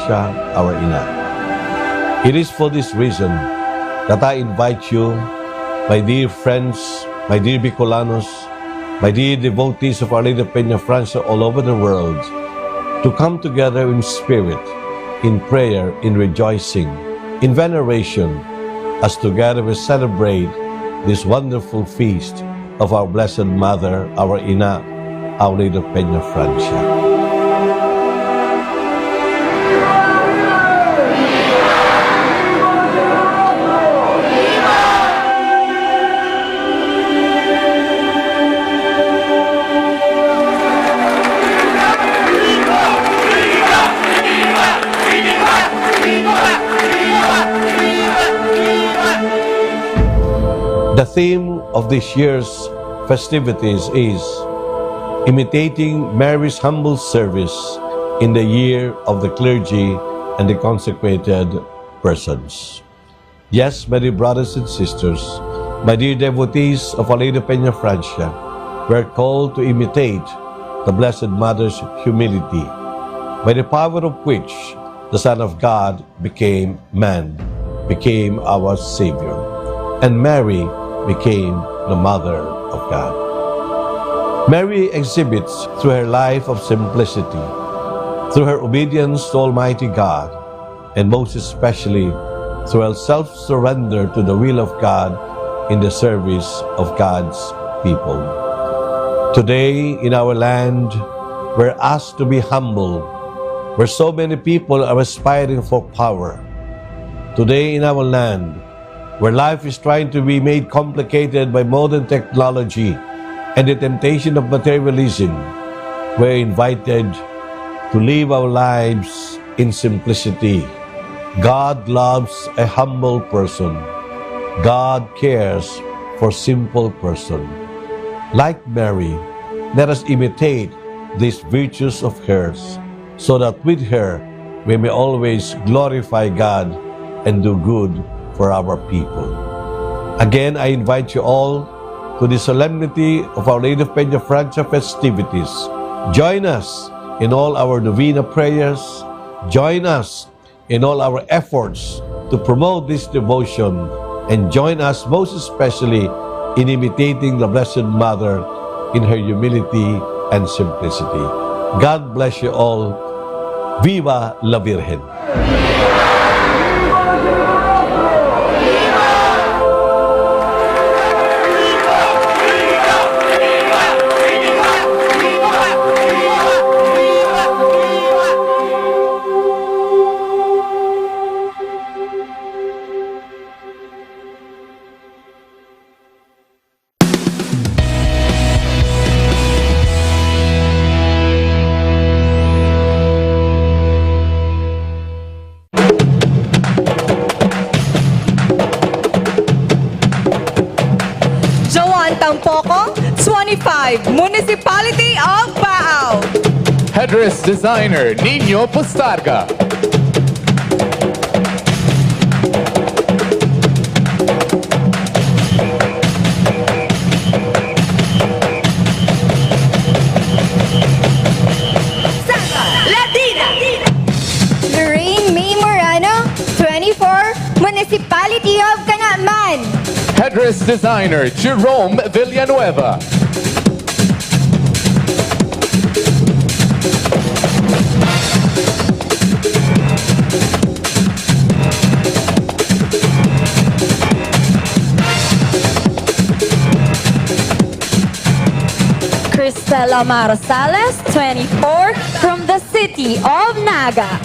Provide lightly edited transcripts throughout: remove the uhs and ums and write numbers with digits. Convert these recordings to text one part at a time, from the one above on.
Francia, our ina. It is for this reason that I invite you, my dear friends, my dear Bicolanos, my dear devotees of Our Lady of Peña Francia all over the world, to come together in spirit, in prayer, in rejoicing, in veneration, as together we celebrate this wonderful feast of our Blessed Mother, our Ina, Our Lady of Peña Francia. The theme of this year's festivities is imitating Mary's humble service in the year of the clergy and the consecrated persons. Yes, my dear brothers and sisters, my dear devotees of Our Lady of Peña Francia, we are called to imitate the Blessed Mother's humility, by the power of which the Son of God became man, became our Savior, and Mary became the Mother of God. Mary exhibits through her life of simplicity, through her obedience to Almighty God, and most especially through her self-surrender to the will of God in the service of God's people. Today, in our land, we're asked to be humble, where so many people are aspiring for power. Today, in our land, where life is trying to be made complicated by modern technology and the temptation of materialism, we're invited to live our lives in simplicity. God loves a humble person. God cares for simple person. Like Mary, let us imitate these virtues of hers, so that with her we may always glorify God and do good for our people. Again, I invite you all to the solemnity of Our Lady of Peña Francia festivities. Join us in all our novena prayers. Join us in all our efforts to promote this devotion, and join us most especially in imitating the Blessed Mother in her humility and simplicity. God bless you all. Viva la Virgen! Tampoco, 25, Municipality of Baaw. Headdress designer Nino Pustarga. Latina. Lorraine May Morano, 24, Municipality of Canaman. Headdress designer Jerome Villanueva. Cristela Marosales, 24, from the city of Naga.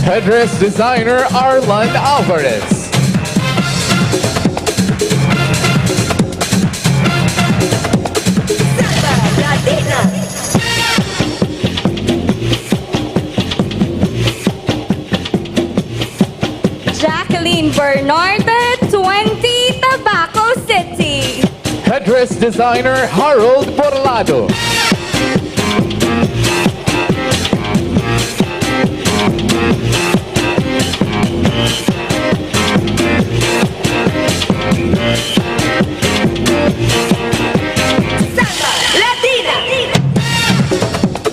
Headdress designer Arlan Alvarez. Jacqueline Bernardo, 20, Tabaco City. Headdress designer Harold Porlado.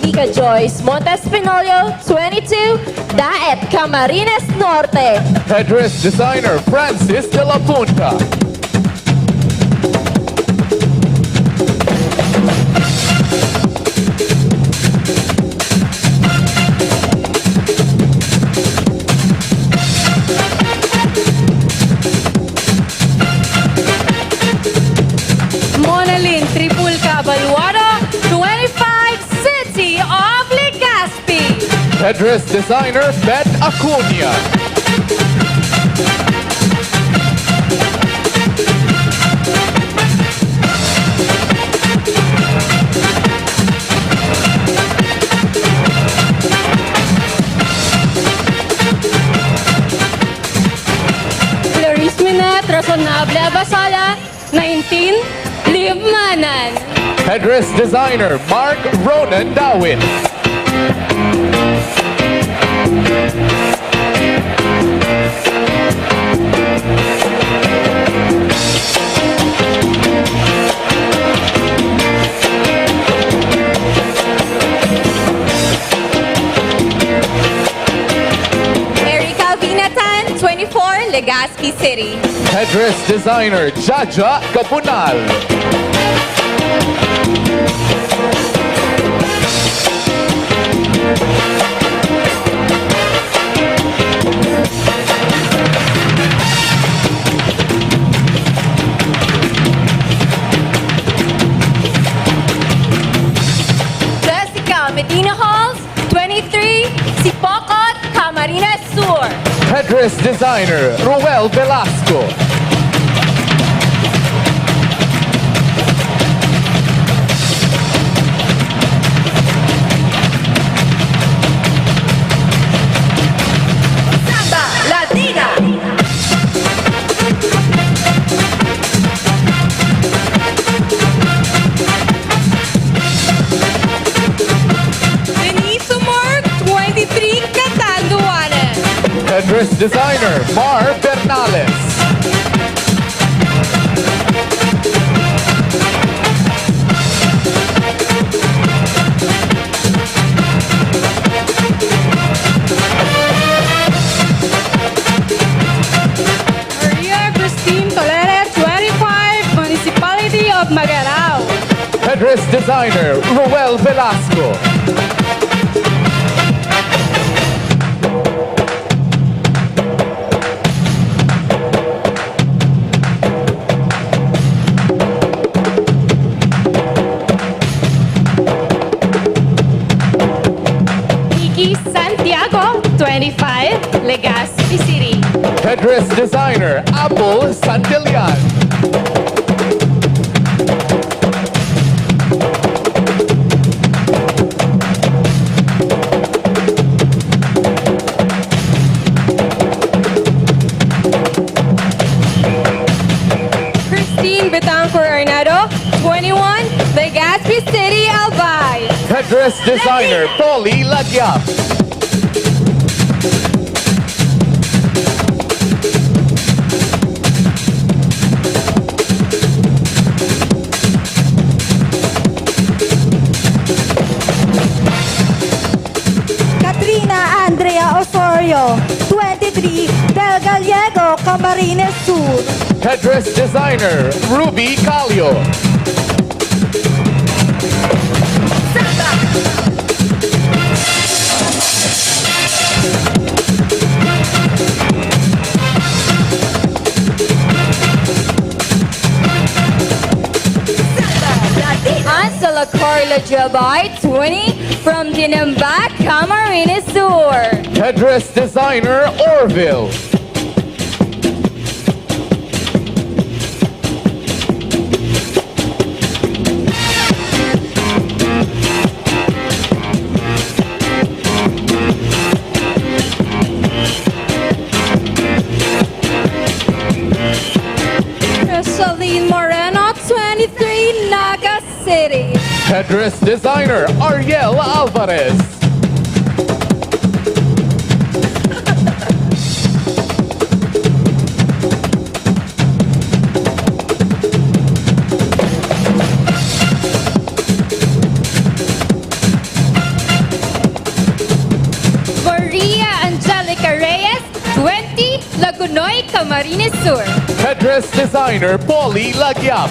Nika Joyce Montespinolio, 22, Camarines Norte. Headdress designer Francis de la Punta. Monalyn Tripulca Baluado, 25, City of Legazpi. Headdress designer Bet Acuna. Clarice Minet, Razonable Abasala, 19, Libmanan. Headdress designer Mark Ronan Dawin. Erica Vinatan, 24, Legazpi City. Headdress designer Jaja Capunal. Jessica Medina Halls, 23, Sipocot, Camarines Sur. Headdress designer Roel Velasco. Samba Latina. Denise Umar, 23, Catanduanes. Headdress designer Mar Bernales. Maria Christine Tolere, 25, Municipality of Magarao. Headdress designer Roel Velasco. Nikki Santiago, 25, Legazpi City. Headdress designer Apple Santillan. Christine Betancourt Arnado, 21, Legazpi City, Albay. Headdress designer Polly Lagyap. Katrina Andrea Osorio, 23, Del Gallego, Camarines Sur. Headdress designer Ruby Calio. Ansela Carla Jabay, 20, from Dinamba, Camarines Sur. Headdress designer Orville. Rosaline Moreno, 23, Naga City. Headdress designer Ariel Alvarez. Maria Angelica Lagunoy, Camarines Sur. Headdress designer Polly Lagyap.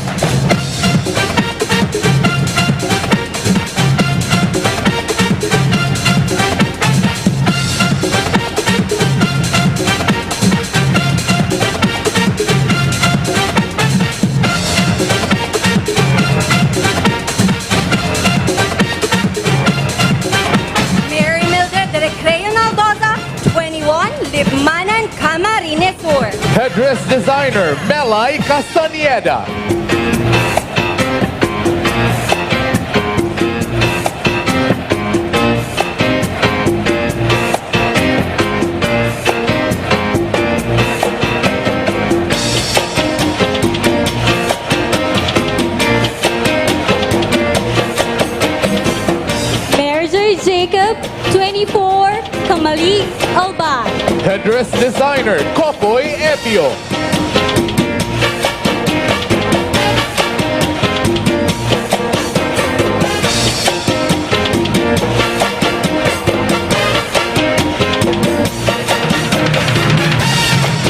Mary Mildred de Recreo Naldoza, 21, Libmanan, Camarines Sur. Headdress designer Melay Castaneda. Mary Joy Jacob, 24, Kamalig, Alba. Headdress designer Kokoy Epio.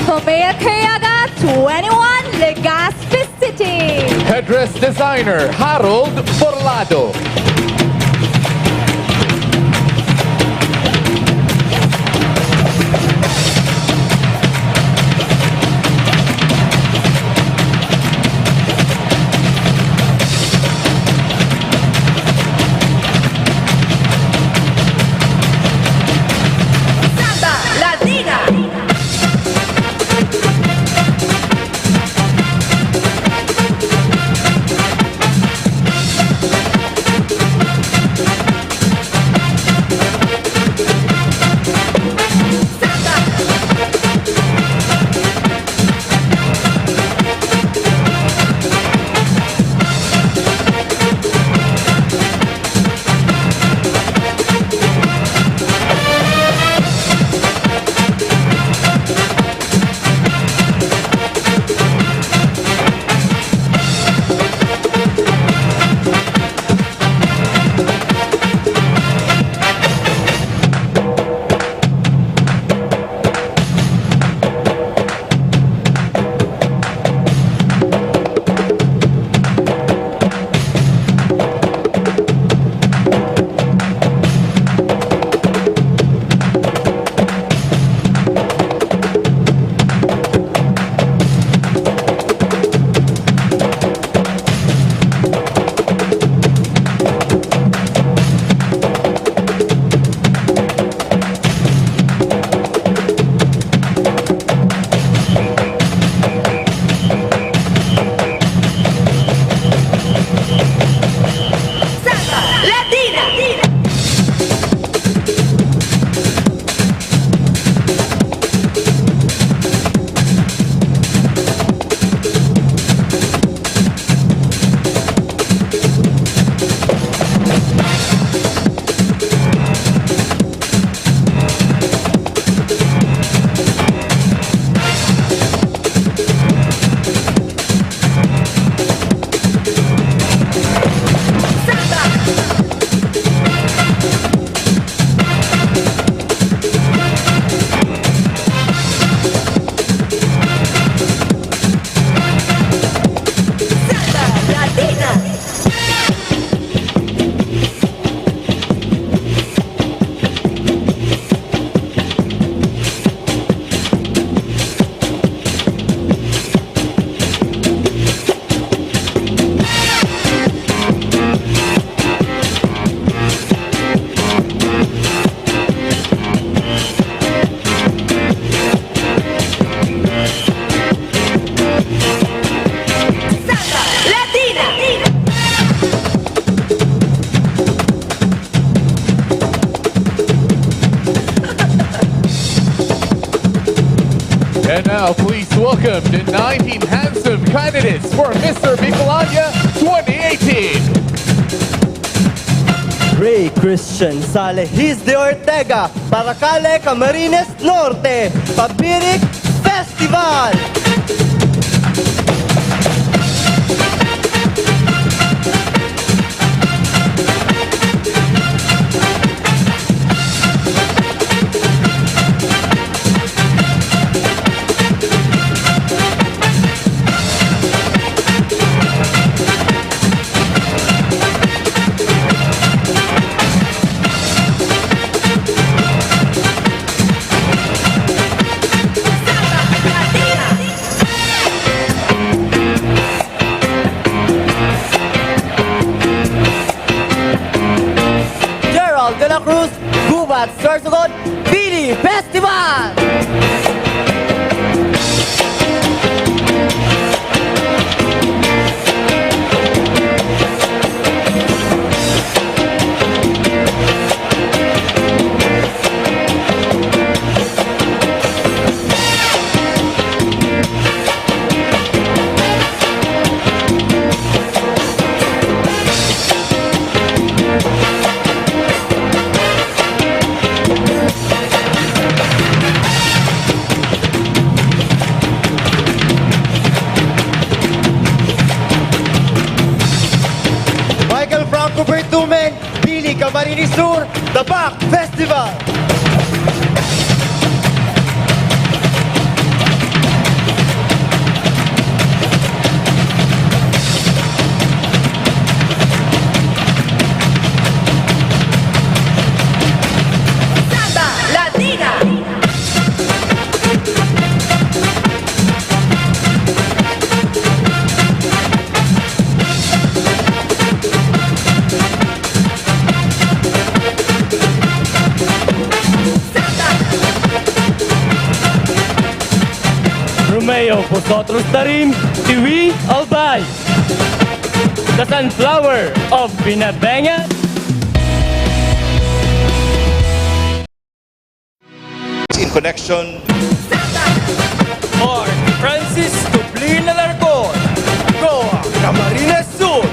Pomea Carriaga, 21, Legazpi City. Headdress designer Harold Forlado. Santa Latina. And now, please welcome the 19 handsome candidates for Mr. Bicolania 2018. Ray Christian Salehis de Ortega, Paracale, Camarines Norte, Pabirik Festival. Camarines Sur, The Back Festival! Samba Latina. Romeo, vosotros darim, Tiwi Albay. The Sunflower of Binabenga. In connection Mark Francis Dublin Alarcon. Goa, Camarines Sur.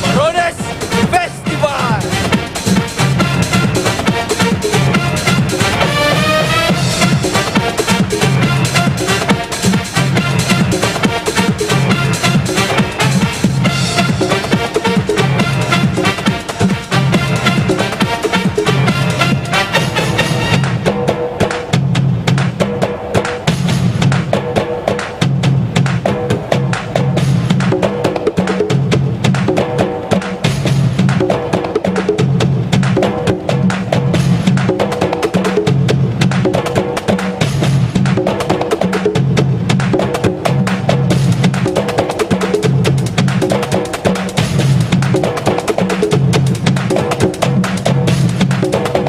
Cimarrones Festival.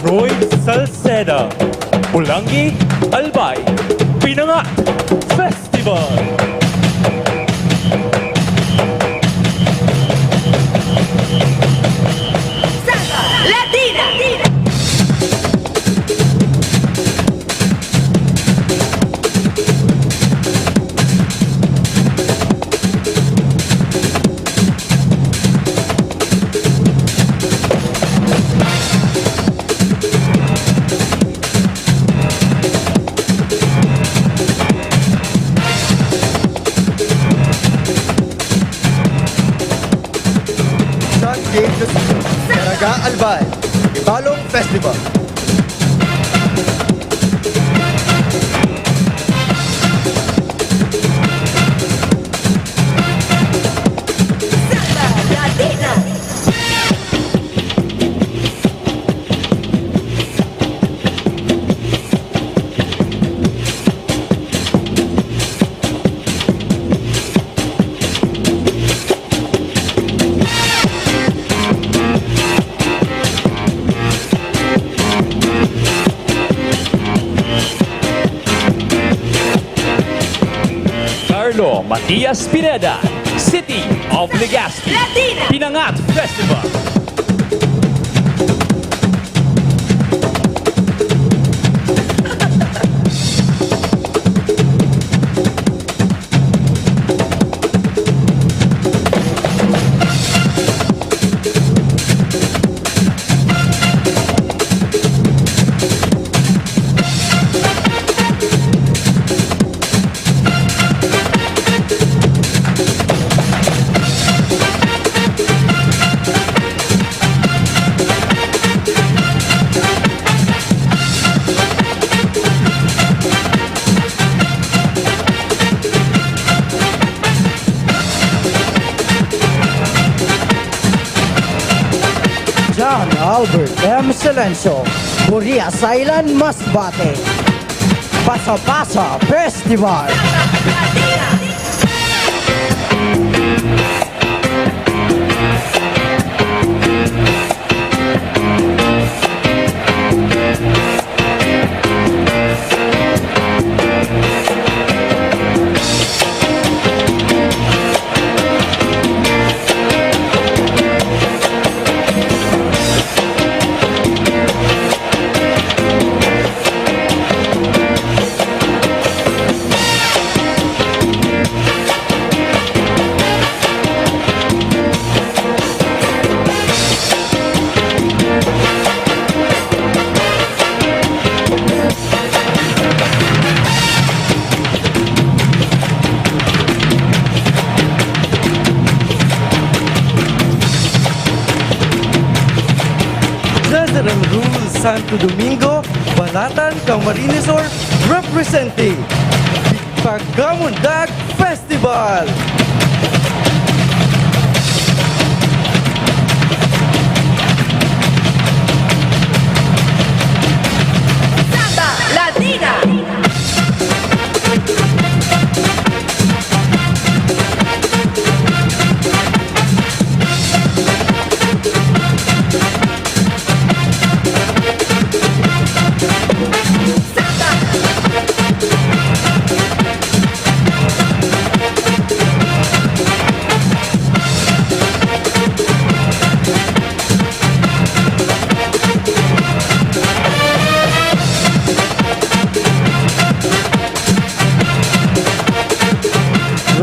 Roy Salceda, Pulangi Albay, Pinangat Festival. Samba Latina. San Diego Sur, Caraga Albay, Ibalong Festival. Samba Latina. Carlo Matias Pineda, City of Legazpi. Latina. Pinangat Festival. John Albert M. Silencio, Burias Island, Masbate. Pasa-Pasa Festival. Santo Domingo, Balatan, Camarines Sur, representing Pagamundag Festival. Samba Latina.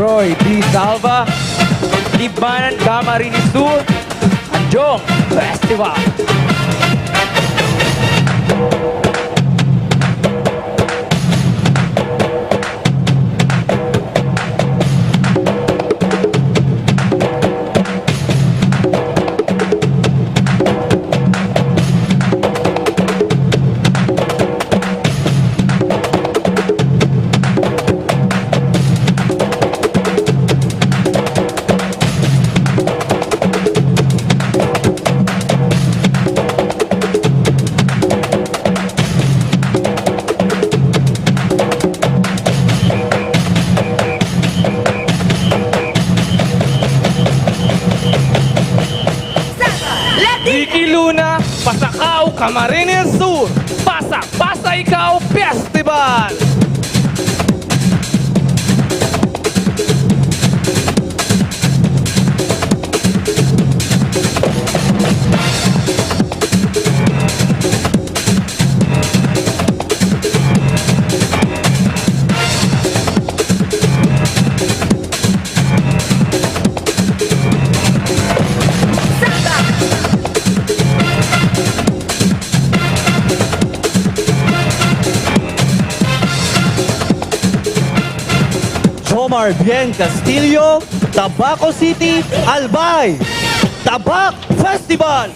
Roy D. Salva, Libmanan Camarines Sur, Anjong Festival. Vicky Luna, Pasakaw, Camarines Sur, Pasa Ikaw Festival! Omar Bien Castillo, Tabaco City, Albay. Tabak Festival.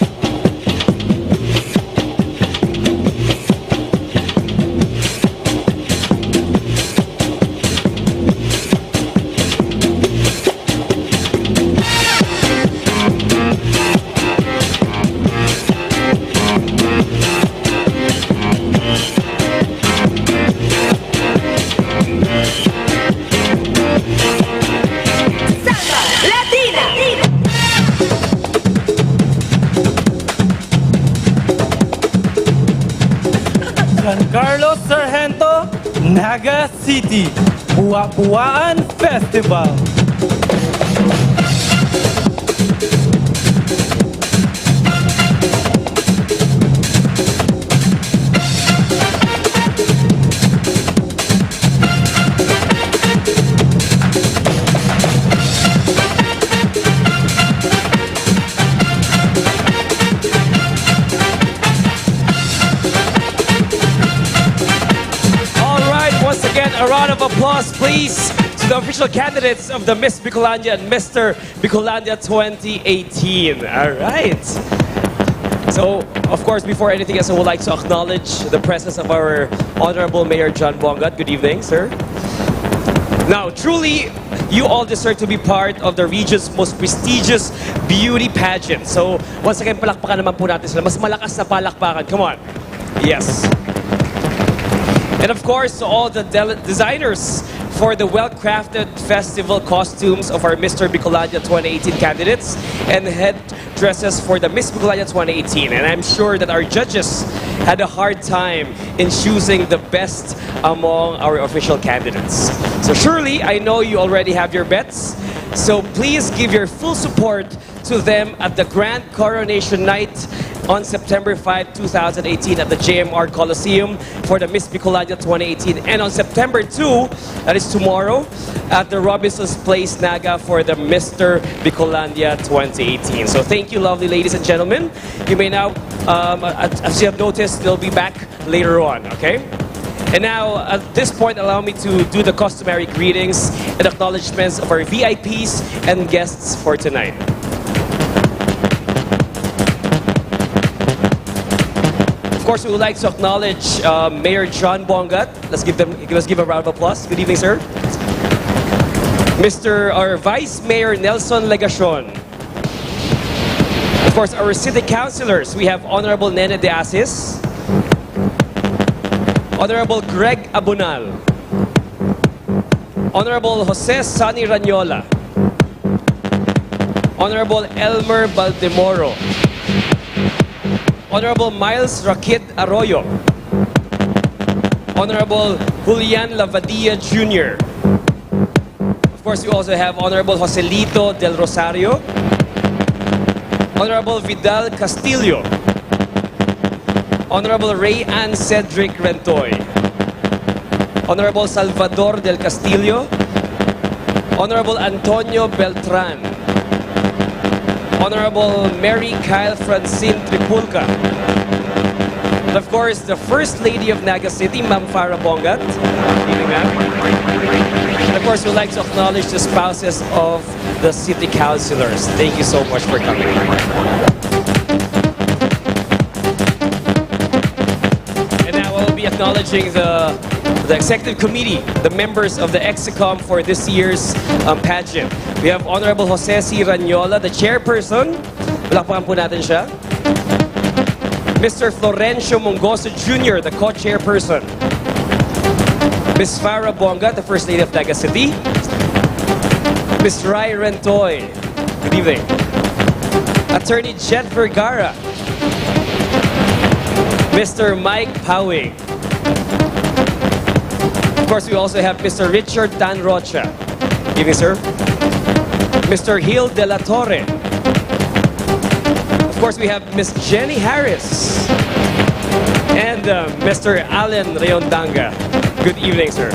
San Carlos Sargento, Naga City, Puwa-Puwaan Festival. A round of applause, please, to the official candidates of the Miss Bicolandia and Mr. Bicolandia 2018. All right. So, of course, before anything else, I would like to acknowledge the presence of our Honorable Mayor John Bongat. Good evening, sir. Now, truly, you all deserve to be part of the region's most prestigious beauty pageant. So, once again, palakpakan naman po natin sila. Mas malakas na palakpakan. Come on. Yes. And of course, to all the designers for the well-crafted festival costumes of our Mr. Bicolandia 2018 candidates and head dresses for the Miss Bicolandia 2018. And I'm sure that our judges had a hard time in choosing the best among our official candidates. So surely, I know you already have your bets. So please give your full support to them at the Grand Coronation Night on September 5, 2018 at the JMR Coliseum for the Miss Bicolandia 2018. And on September 2, that is tomorrow, at the Robinson's Place, Naga for the Mr. Bicolandia 2018. So thank you, lovely ladies and gentlemen. You may now, as you have noticed, they'll be back later on, okay? And now, at this point, allow me to do the customary greetings and acknowledgements of our VIPs and guests for tonight. Of course, we would like to acknowledge Mayor John Bongat. Let's give a round of applause. Good evening, sir. Our Vice Mayor Nelson Legacion. Of course, our city councilors, we have Honorable Nene De Asis, Honorable Greg Abunal, Honorable Jose Sani Ranyola, Honorable Elmer Baldemoro, Honorable Miles Rakid Arroyo, Honorable Julian Lavadia Jr. Of course, we also have Honorable Joselito Del Rosario, Honorable Vidal Castillo, Honorable Ray Ann Cedric Rentoy, Honorable Salvador Del Castillo, Honorable Antonio Beltran, Honorable Mary Kyle Francine Tripulca, and of course, the First Lady of Naga City, Ma'am Farah Bongat. Good evening, ma'am. And of course, we'd like to acknowledge the spouses of the city councilors. Thank you so much for coming. And now we'll be acknowledging the executive committee, the members of the Execom for this year's pageant. We have Honorable Jose C. Ranyola, the chairperson. Palakpakan po natin siya. Mr. Florencio Mongoso Jr., the co-chairperson. Ms. Farah Bongat, the First Lady of Naga City. Ms. Rai Rentoy. Good evening. Attorney Jet Vergara. Mr. Mike Powing. Of course, we also have Mr. Richard Tan Rocha. Good evening, sir. Mr. Gil De La Torre. Of course, we have Ms. Jenny Harris. And Mr. Alan Reondanga. Good evening, sir.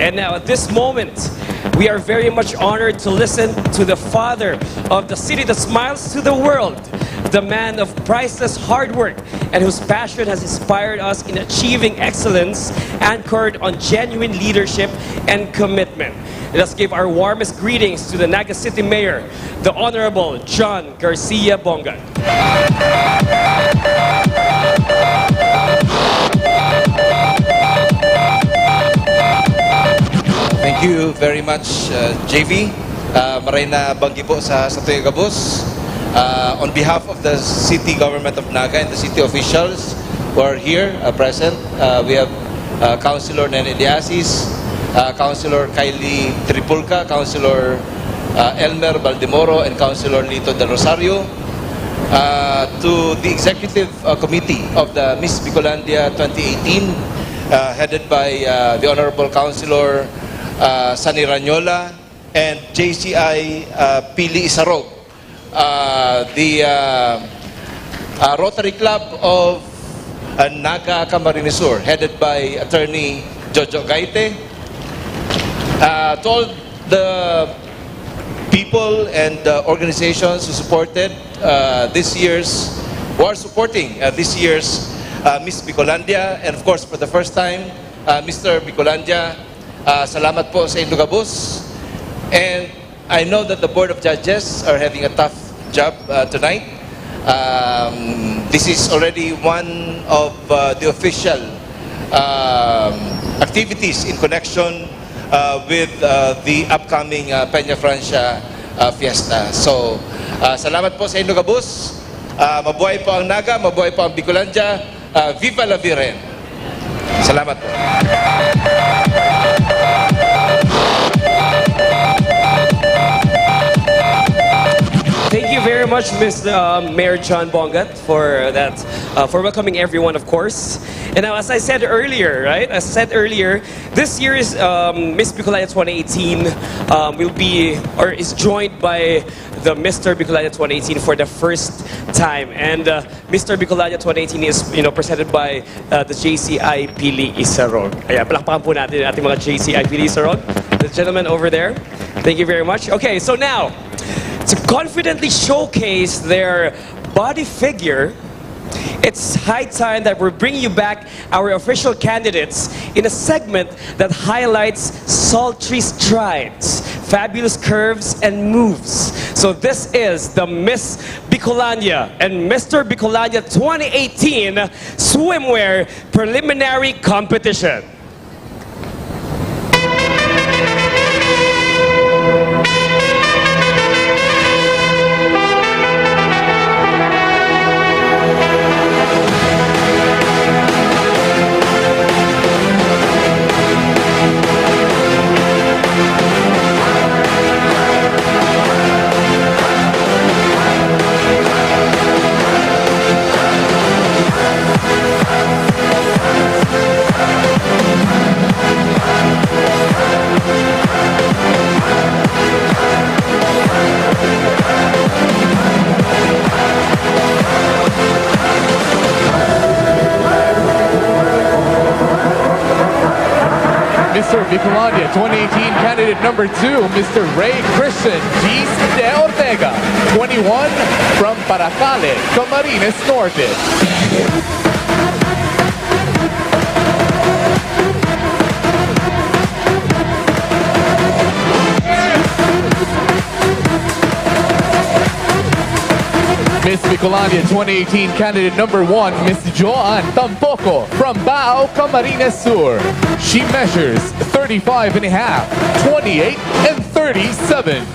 And now at this moment, we are very much honored to listen to the father of the city that smiles to the world, the man of priceless hard work and whose passion has inspired us in achieving excellence anchored on genuine leadership and commitment. Let us give our warmest greetings to the Naga City Mayor, the Honorable John Garcia Bongat. Thank you very much, JV. Maray na banggi po sa Tuig Gabos. On behalf of the city government of Naga and the city officials who are here present, we have Councilor Nene De Asis, Councilor Kylie Tripulca, Councilor Elmer Baldemoro, and Councilor Lito Del Rosario. To the executive committee of the Miss Bicolandia 2018, headed by the Honorable Councilor Sani Ranyola and JCI Pili Isarog, the Rotary Club of Naga Camarines Sur, headed by Attorney Jojo Gaite, to all the people and organizations who supported who are supporting this year's Miss Bicolandia, and of course for the first time, Mr. Bicolandia. Salamat po sa Indugabus. And I know that the Board of Judges are having a tough job tonight. This is already one of the official activities in connection with the upcoming Peña Francia Fiesta. So, salamat po sa Indugabus. Mabuhay po ang Naga, mabuhay po ang Bicolandia. Viva la Viren! Salamat po. much, Mayor John Bongat, for that, for welcoming everyone, of course. And now, as I said earlier, right? As I said earlier, this year's Miss Bicolania 2018 will be, or is joined by the Mr. Bicolania 2018 for the first time. And Mr. Bicolania 2018 is, presented by the JCI Pili Isarog. Ayan, palakpakan po natin ating mga JCI Pili Isarog. The gentleman over there. Thank you very much. Okay, so now, to confidently showcase their body figure, it's high time that we're bringing you back our official candidates in a segment that highlights sultry strides, fabulous curves, and moves. So this is the Miss Bicolania and Mr. Bicolania 2018 Swimwear Preliminary Competition. Mr. Bicolania 2018 candidate number 2, Mr. Ray Christian G. de Ortega, 21, from Paracale, Camarines Norte. Miss Bicolania 2018 candidate number 1, Miss Joanne Tampoco from Bao, Camarines Sur. She measures 35 and a half, 28, and 37.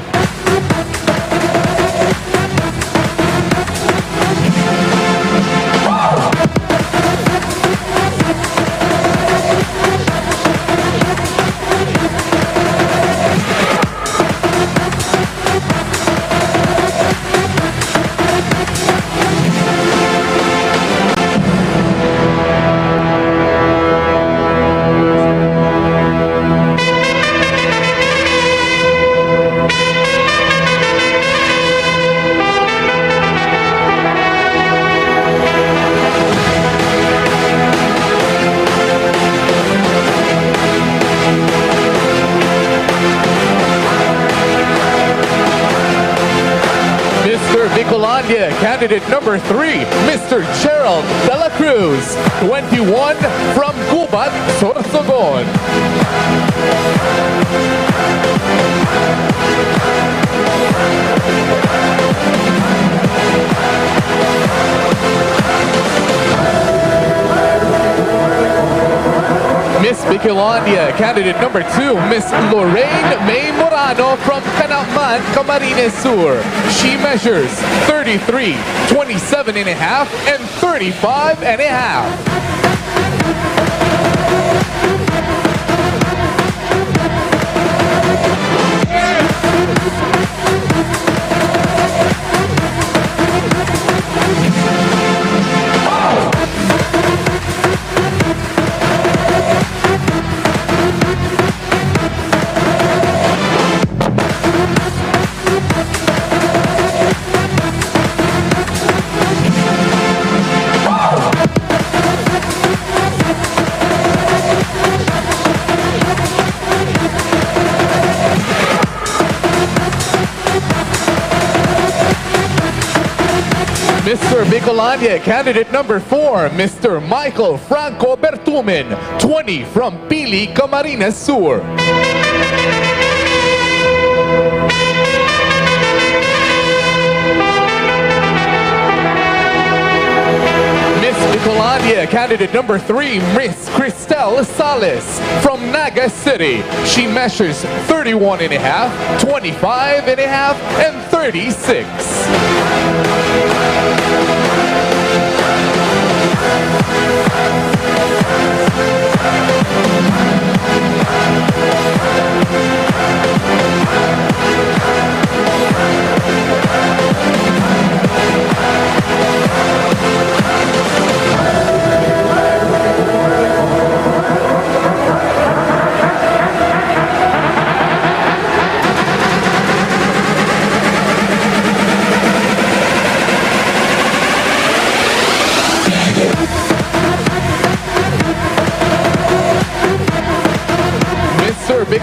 Bicolania candidate number 3, Mr. Gerald De La Cruz, 21, from Gubat, Sorsogon. Miss Bicolania candidate number 2, Miss Lorraine May Morano from Canaman, Camarines Sur. She measures 33, 27 and a half, and 35 and a half. Mr. Bicolania candidate number 4, Mr. Michael Franco Bertumen, 20, from Pili, Camarines Sur. Miss Bicolania candidate number 3, Miss Cristel Sales from Naga City. She measures 31 and a half, 25 and a half, and 36.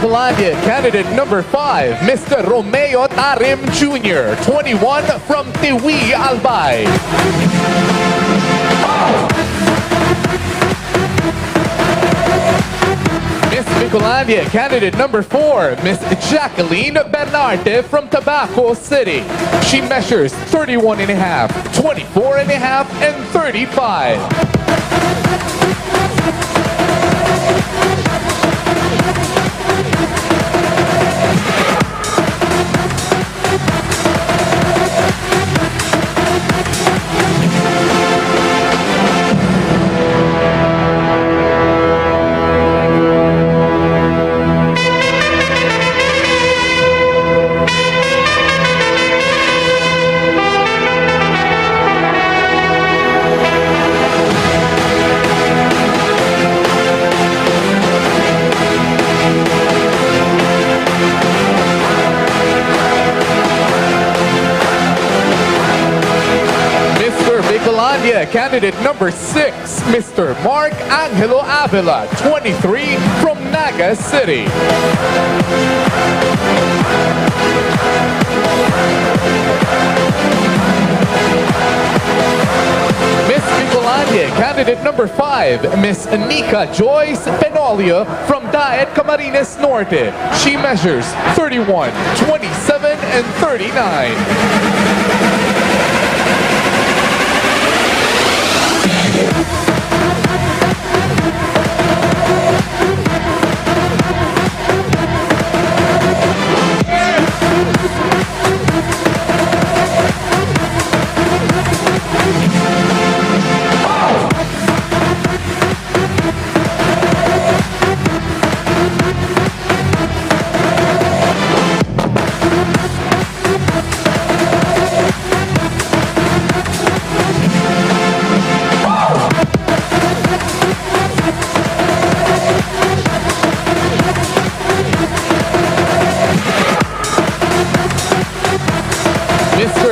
Bicolandia, candidate number 5, Mr. Romeo Tarim Jr., 21 from Tiwi, Albay. Miss Bicolandia, candidate number 4, Miss Jacqueline Bernarte from Tabaco City. She measures 31 and a half, 24 and a half, and 35. Candidate number 6, Mr. Mark Angelo Avila, 23 from Naga City. Miss Bicolandia, candidate number 5, Miss Nika Joyce Penolio from Daet, Camarines Norte. She measures 31, 27, and 39.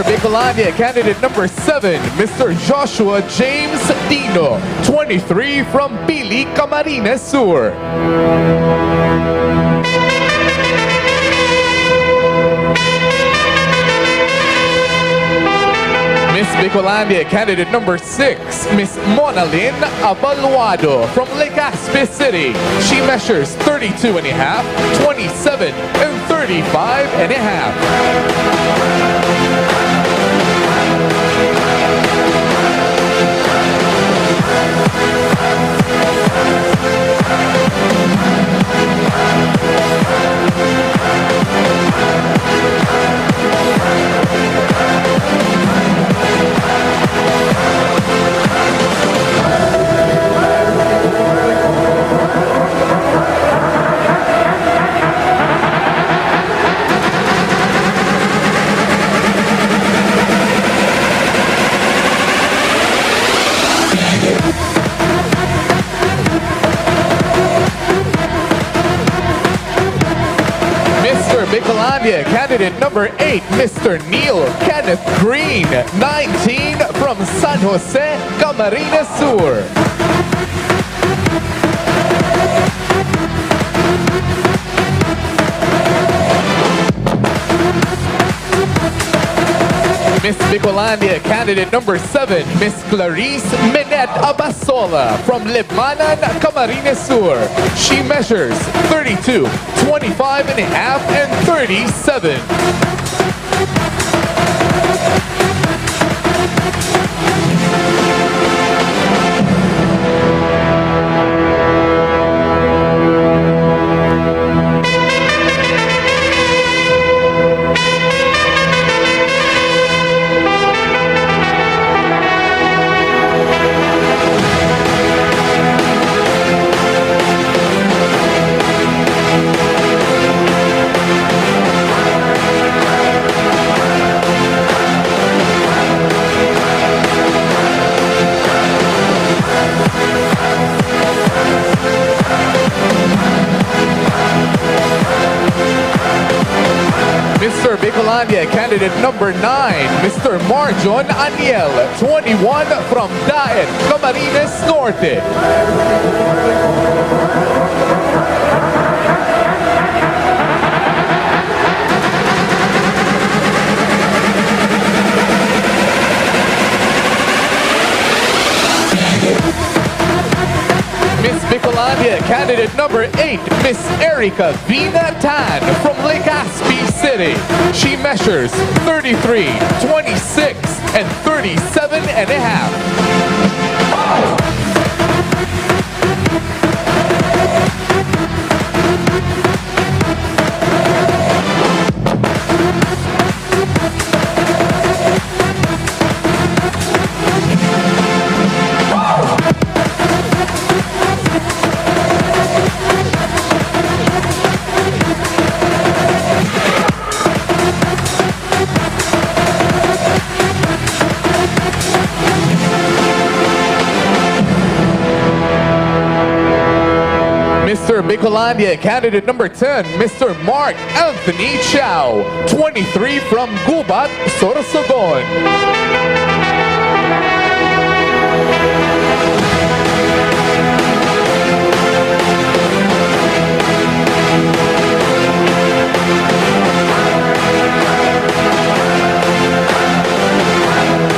Bicolandia, candidate number 7, Mr. Joshua James Dino, 23 from Pili, Camarines Sur. Miss Bicolandia, candidate number 6, Miss Monalyn Abaluado from Legazpi City. She measures 32 and a half, 27, and 35 and a half. Bicolandia, candidate number 8, Mr. Neil Kenneth Green, 19 from San Jose, Camarines Sur. Miss Bicolandia, candidate number 7, Miss Clarice Minette Abasola from Libmanan, Camarines Sur. She measures 32, 25 and a half, and 37. Mr. Bicolandia, candidate number 9, Mr. Marjon Aniel, 21 from Daet, Camarines Norte. Bicolandia, candidate number 8, Miss Erica Vina Tan from Legazpi City. She measures 33, 26, and 37 and a half. Mr. Bicolandia, candidate number 10, Mr. Mark Anthony Chow, 23 from Gubat, Sorsogon.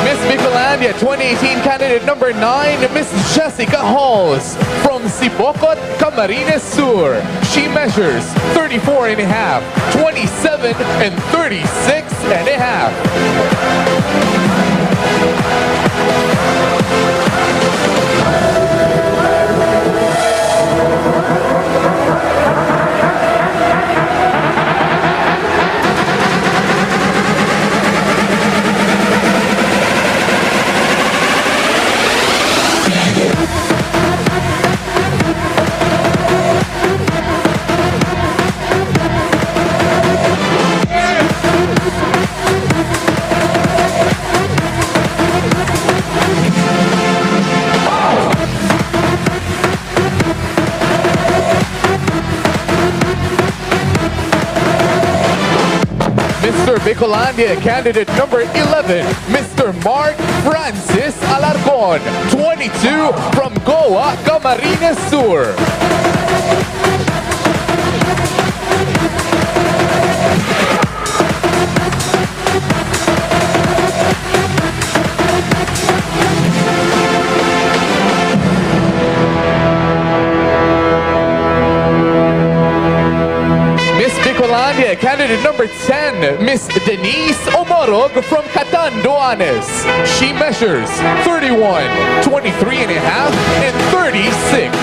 Miss Bicolandia, 2018 candidate number 9, Miss Jessica Halls from Sibocot, Camarines Sur. She measures 34 and a half, 27 and 36 and a half. Mr. Bicolandia, candidate number 11, Mr. Mark Francis Alarcon, 22 from Goa, Camarines Sur. Bicolandia, candidate number 10, Miss Denise Omorog from Catanduanes. She measures 31, 23 and a half, and 36.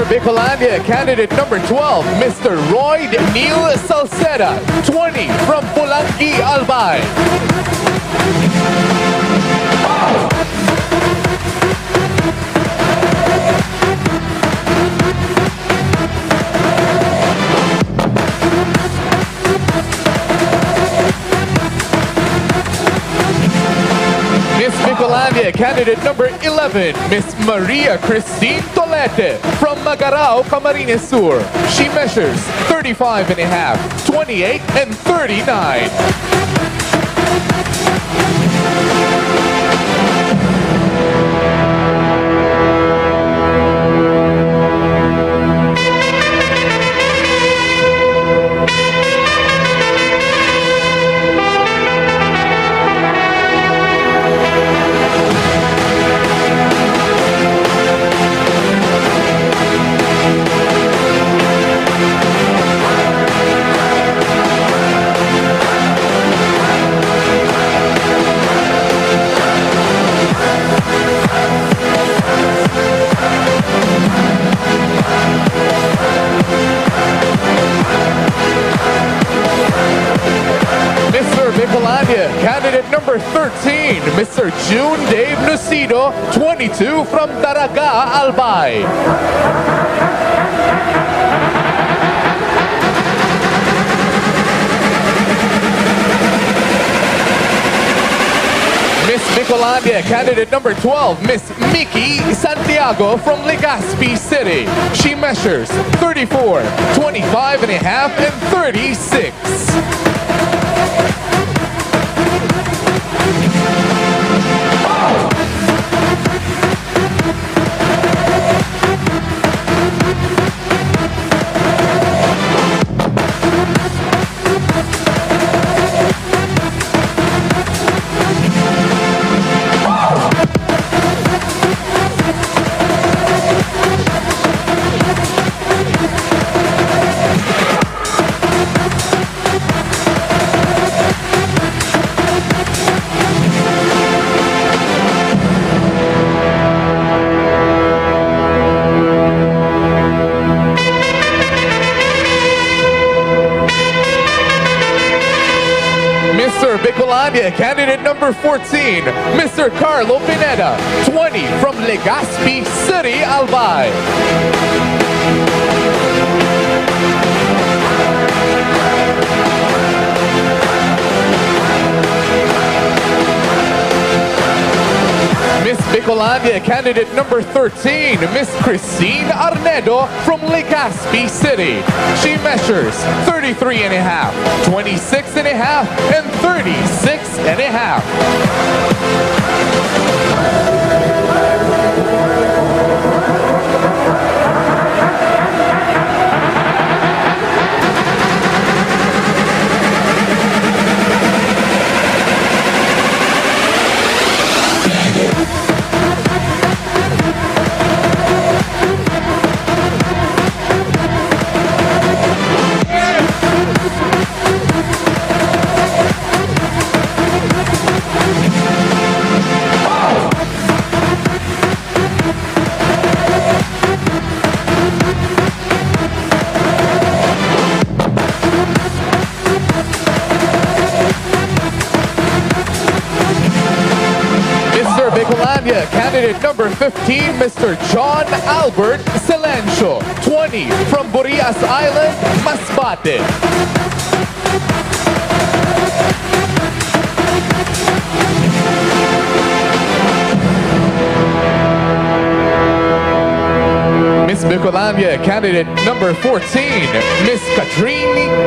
Bicolandia, candidate number 12, Mr. Roy Neil Salceda, 20 from Pulangi, Albay. Miss Bicolandia, candidate number 11, Miss Maria Christine Tolete from Magarao, Camarines Sur. She measures 35 and a half, 28 and 39. Bicolandia, candidate number 13, Mr. June Dave Nucido, 22 from Daraga, Albay. Miss Bicolandia, candidate number 12, Miss Mickey Santiago from Legazpi City. She measures 34, 25 and a half, and 36. Mr. Bicolandia, candidate number 14, Mr. Carlo Pineda, 20 from Legazpi City, Albay. Miss Bicolandia, candidate number 13, Miss Christine Arnedo from Legazpi City. She measures 33 and a half, 26 and a half, and 36 and a half. Bicolandia, candidate number 15, Mr. John Albert Silencio, 20 from Burias Island, Masbate. Miss Bicolandia, candidate number 14, Miss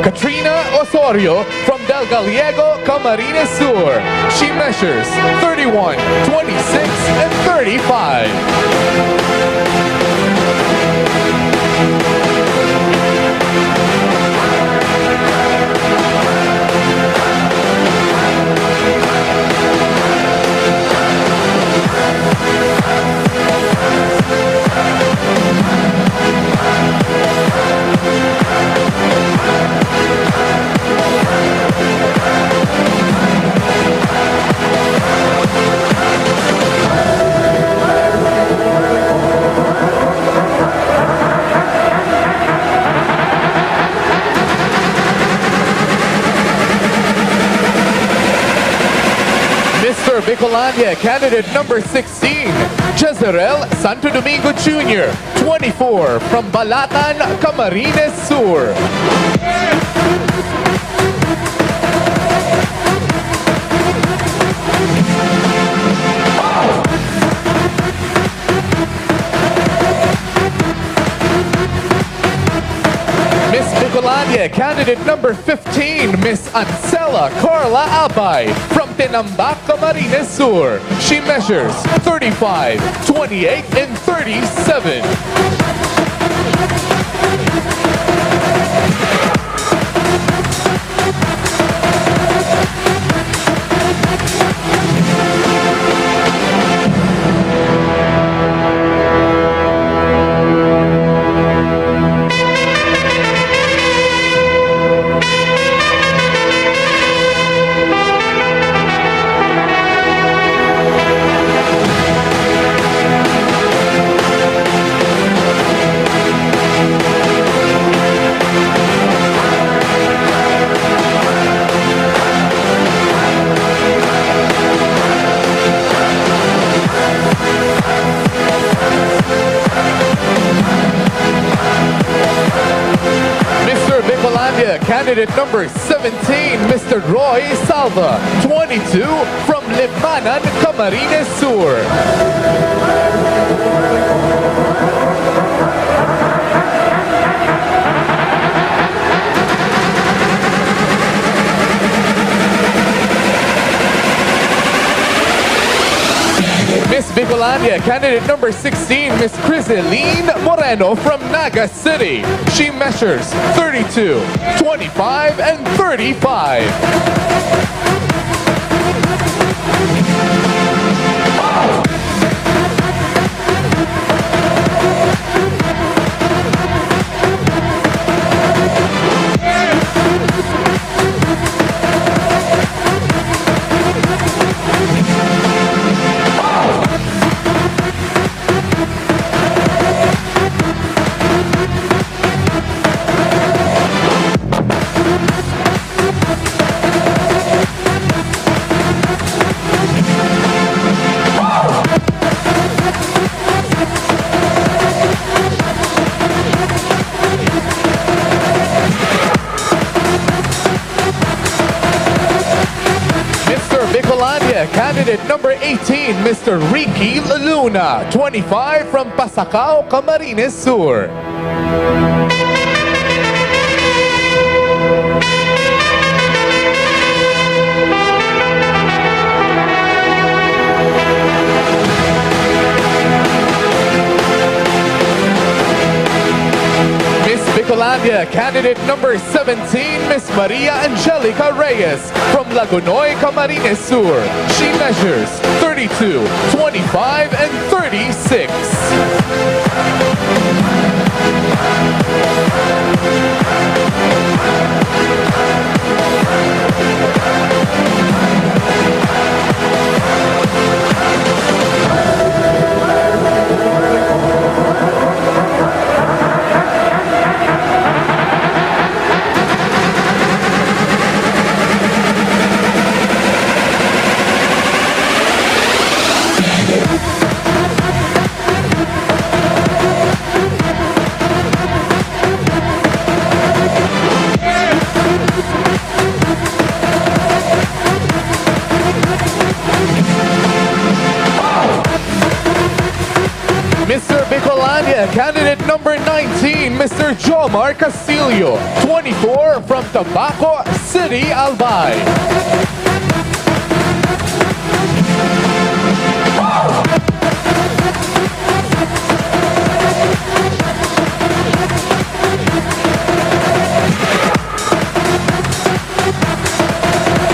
Katrina Osorio from Del Gallego, Camarines Sur. She measures 31, 26, and 35. Mr. Bicolandia, candidate number 16, Jezreel Santo Domingo Jr., 24 from Balatan, Camarines Sur. Miss Bicolandia, candidate number 15, Miss Ancela Carla Abay from Tinambak, Camarines Sur. She measures 35, 28, and 37. candidate number 17, Mr. Roy Salva, 22, from Limanan, Camarines Sur. Miss Bicolandia, candidate number 16, Miss Criseline Moreno from Naga City. She measures 32, 25, and 35. Candidate number 18, Mr. Ricky Luna, 25, from Pasacao, Camarines Sur. Miss Bicolandia, candidate number 17, Miss Maria Angelica Reyes from Lagunoy, Camarines Sur. She measures 32, 25, and 36. Mr. Bicolandia, candidate number 19, Mr. Jomar Castillo, 24, from Tabaco City, Albay.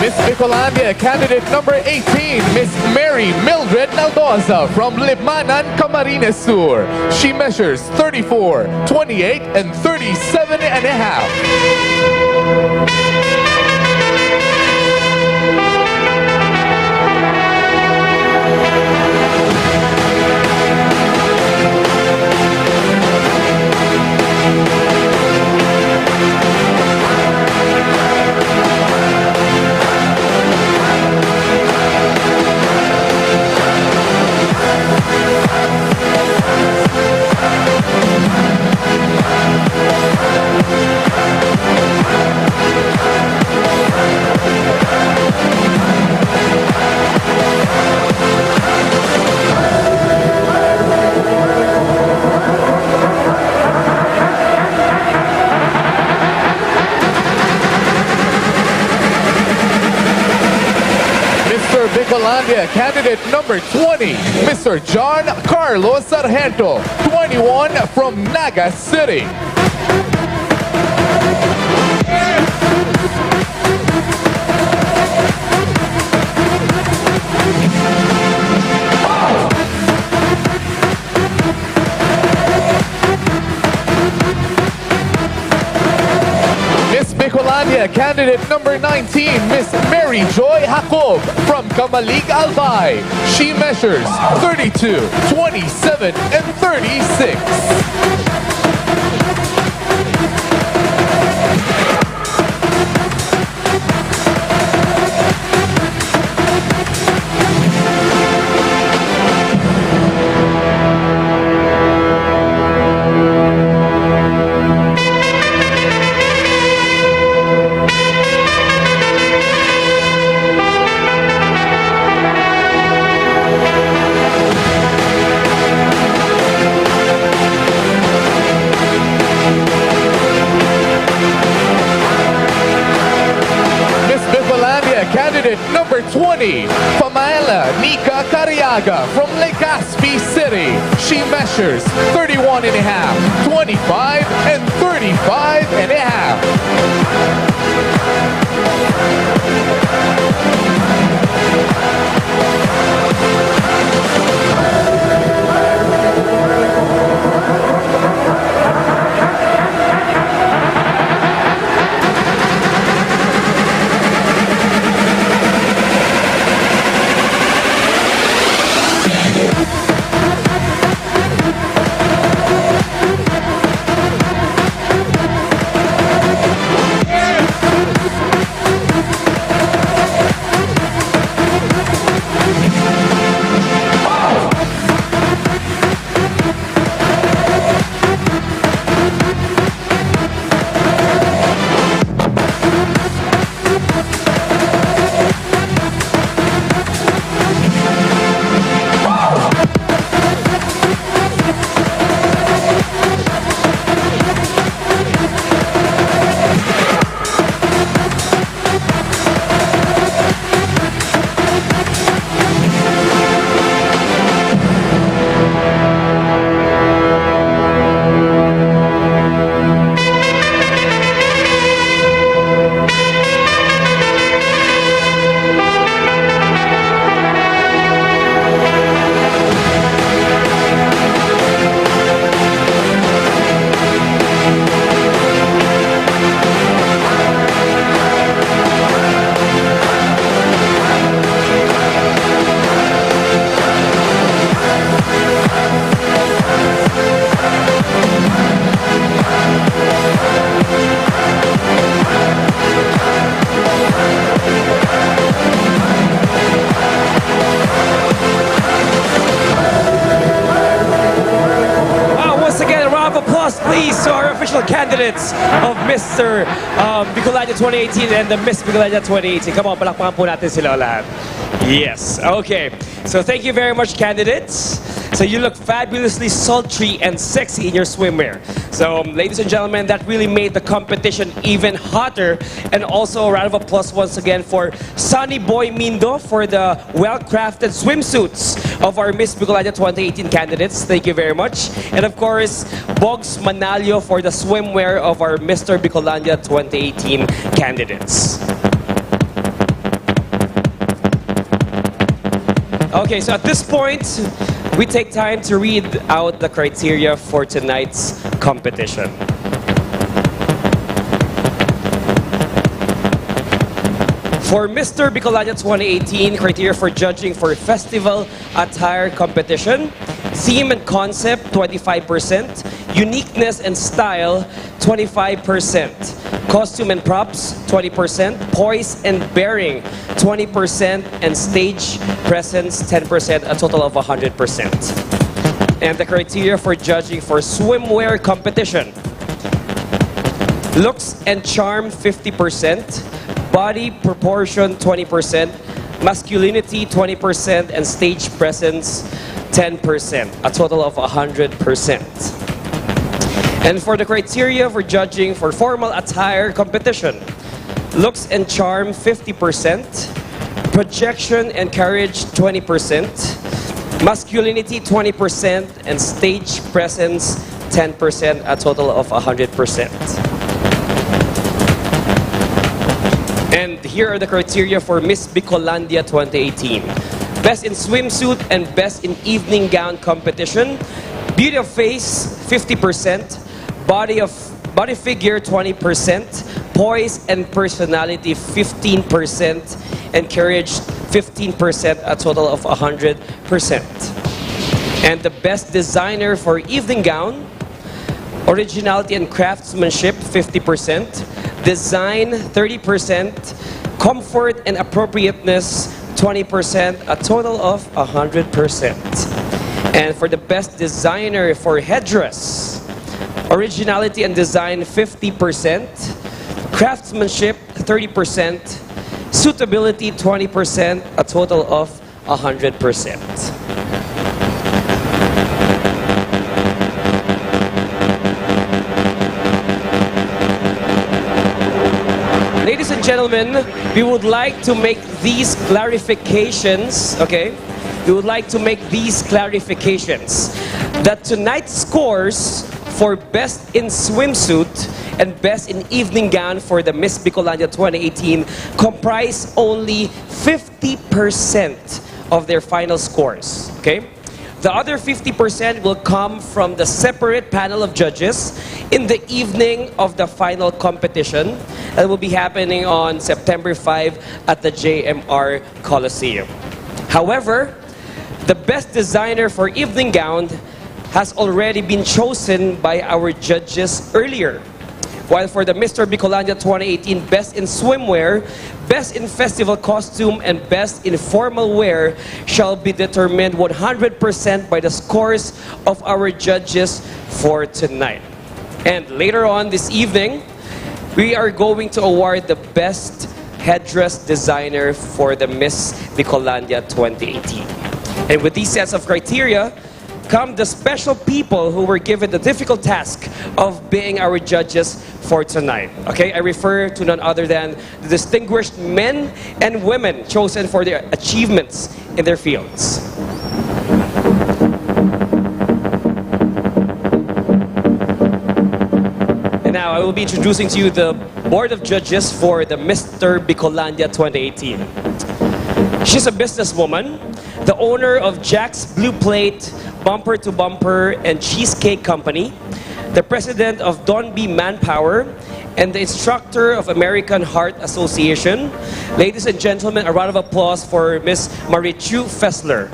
Miss Bicolandia, candidate number 18, Miss Mary Mildred Naldoza from Limanan, Camarines Sur. She measures 34, 28, and 37 and a half. Bicolandia, candidate number 20, Mr. John Carlos Sargento, 21, from Naga City. Bicolandia, candidate number 19, Miss Mary Joy Jacob from Kamalig, Albay. She measures 32, 27, and 36. number 20, Pamela Nika Cariaga from Legazpi City. She measures 31 and a half, 25, and 35 and a half. Please, to our official candidates of Mr. Bicolania 2018 and the Miss Bicolania 2018. Come on, palakpakan po natin sila lahat. Yes, okay. So thank you very much, candidates. So you look fabulously sultry and sexy in your swimwear. So ladies and gentlemen, that really made the competition even hotter. And also a round of applause once again for Sunny Boy Mindo for the well-crafted swimsuits of our Miss Bicolania 2018 candidates. Thank you very much. And of course, Bogs Manalio for the swimwear of our Mr. Bicolania 2018 candidates. Okay, so at this point, we take time to read out the criteria for tonight's competition. For Mr. Bicolania 2018, criteria for judging for festival attire competition: theme and concept, 25%; uniqueness and style, 25%; costume and props, 20%; poise and bearing, 20%; and stage presence, 10%, a total of 100%. And the criteria for judging for swimwear competition: looks and charm, 50%; body proportion, 20%; masculinity, 20%; and stage presence, 10%, a total of 100%. And for the criteria for judging for formal attire competition: looks and charm, 50%; projection and carriage, 20%; masculinity, 20%; and stage presence, 10%, a total of 100%. And here are the criteria for Miss Bicolania 2018. Best in swimsuit and best in evening gown competition: beauty of face, 50%; body figure, 20%; poise and personality, 15%; and carriage, 15%, a total of 100%. And the best designer for evening gown: originality and craftsmanship, 50%; design, 30%; comfort and appropriateness, 20%, a total of 100%. And for the best designer for headdress: originality and design, 50%; craftsmanship, 30%; suitability, 20%, a total of 100%. Ladies and gentlemen, we would like to make these clarifications, okay? We would like to make these clarifications that tonight's scores for Best in Swimsuit and Best in Evening Gown for the Miss Bicolandia 2018 comprise only 50% of their final scores, okay? The other 50% will come from the separate panel of judges in the evening of the final competition that will be happening on September 5 at the JMR Coliseum. However, the best designer for evening gown has already been chosen by our judges earlier. While for the Mr. Bicolandia 2018 Best in Swimwear, Best in Festival Costume, and Best in Formal Wear shall be determined 100% by the scores of our judges for tonight. And later on this evening, we are going to award the Best Headdress Designer for the Miss Bicolandia 2018. And with these sets of criteria, come the special people who were given the difficult task of being our judges for tonight. Okay, I refer to none other than the distinguished men and women chosen for their achievements in their fields. And now I will be introducing to you the Board of Judges for the Mr. Bicolandia 2018. She's a businesswoman, the owner of Jack's Blue Plate, Bumper to Bumper, and Cheesecake Company, the president of Don B Manpower, and the instructor of American Heart Association. Ladies and gentlemen, a round of applause for Miss Marichu Fessler.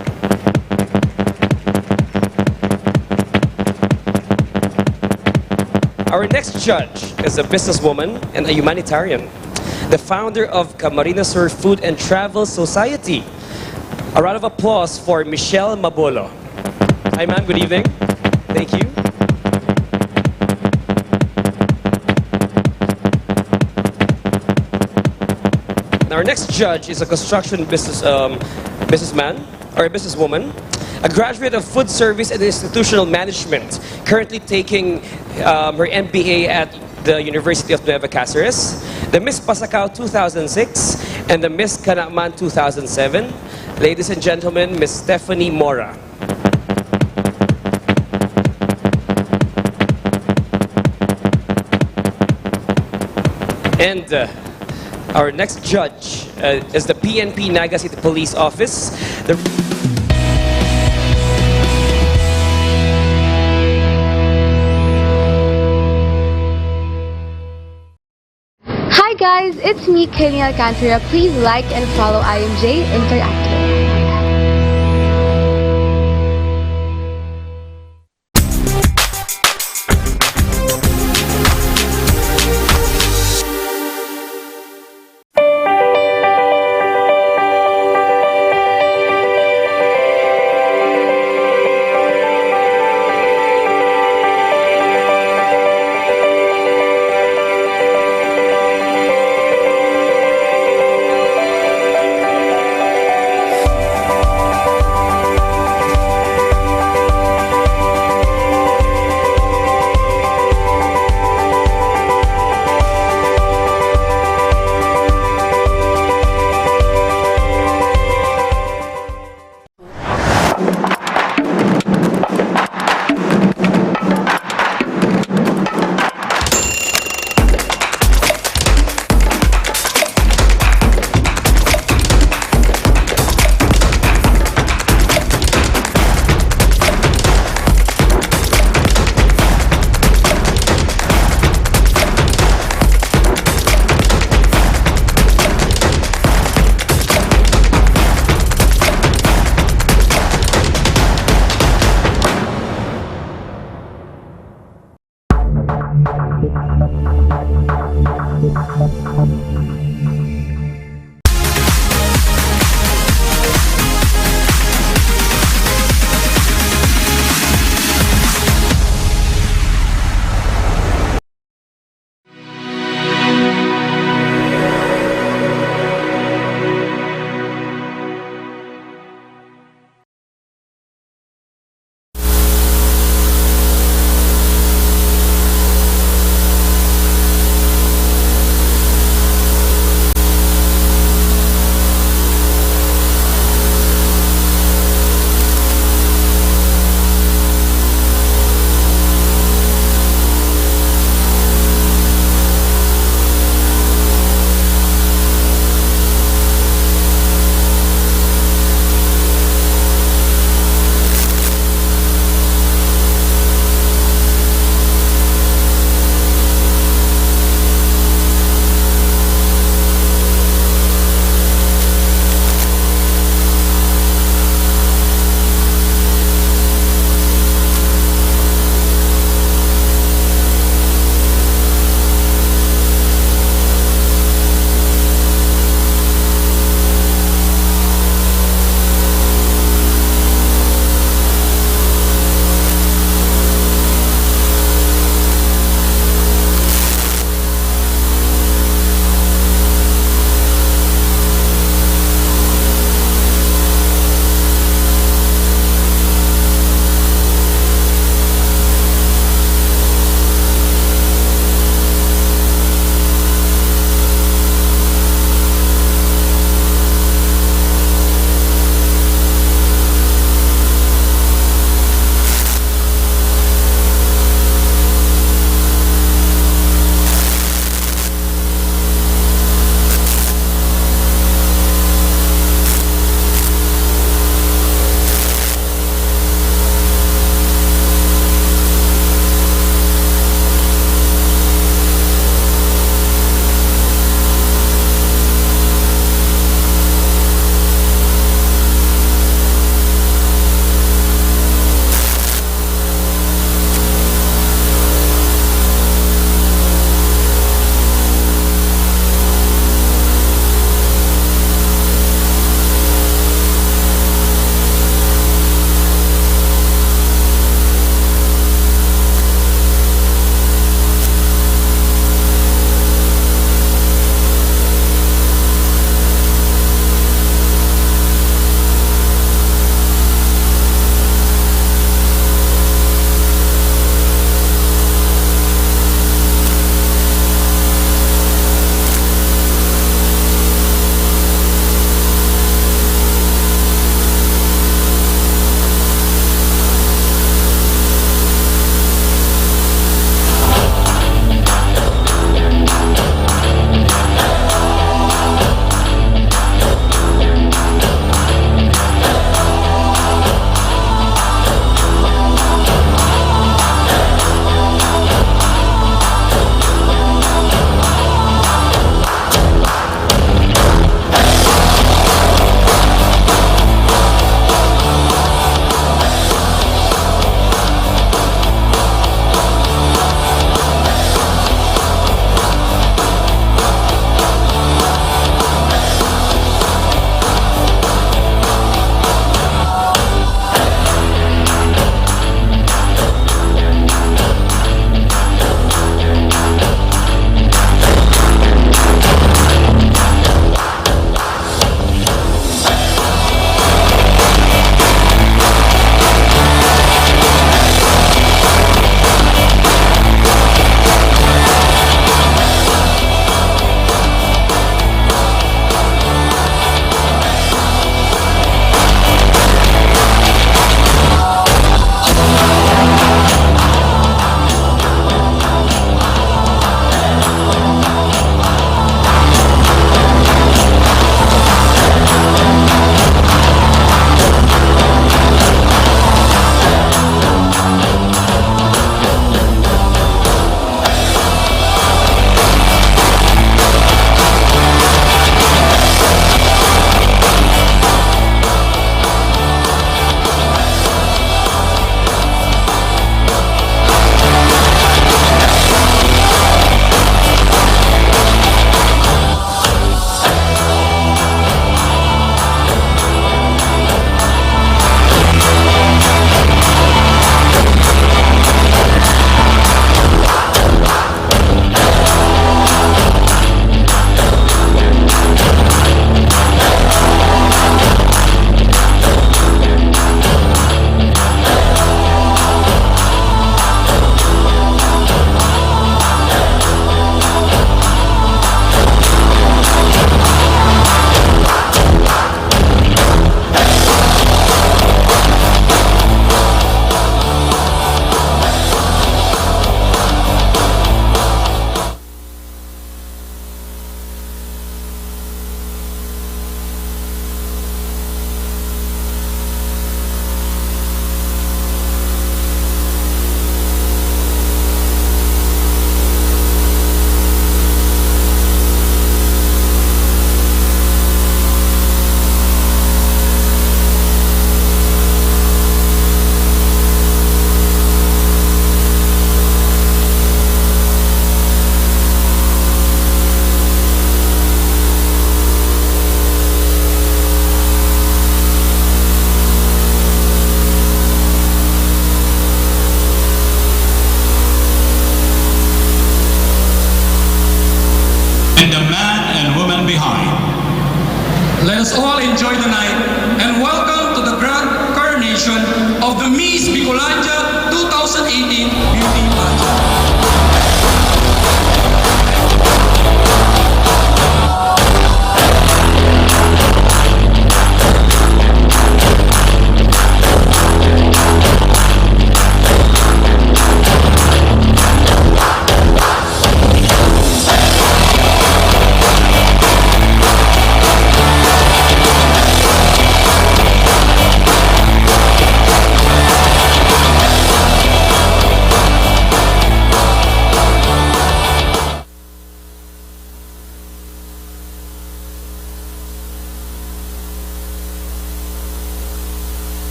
Our next judge is a businesswoman and a humanitarian, the founder of Camarines Sur Food and Travel Society. A round of applause for Michelle Mabolo. Hi ma'am, good evening. Thank you. Now our next judge is a construction businessman or a businesswoman, a graduate of food service and institutional management, currently taking her MBA at the University of Nueva Cáceres, the Miss Pasacao 2006 and the Miss Canacman 2007. Ladies and gentlemen, Miss Stephanie Mora. And our next judge is the PNP Naga City Police Office. Hi guys, it's me, Kenny Alcantara. Please like and follow IMJ Interactive.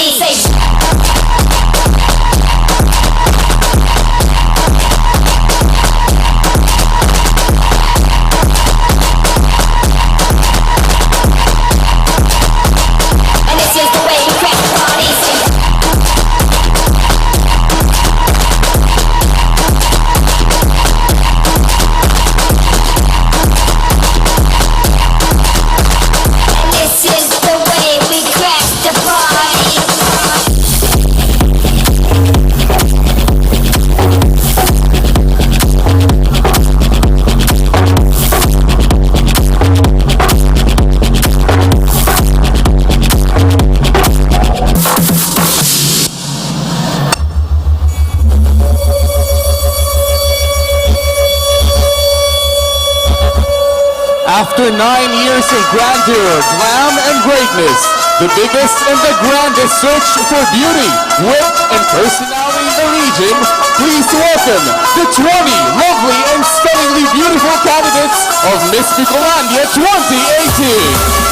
party. Say and this is the way we crack the party. Say and this is the way we crack the party. After 9 years of grandeur, glam, and greatness, the biggest and the grandest search for beauty, wit, and personality in the region, please welcome the 20 lovely and stunningly beautiful candidates of Miss Bicolandia 2018.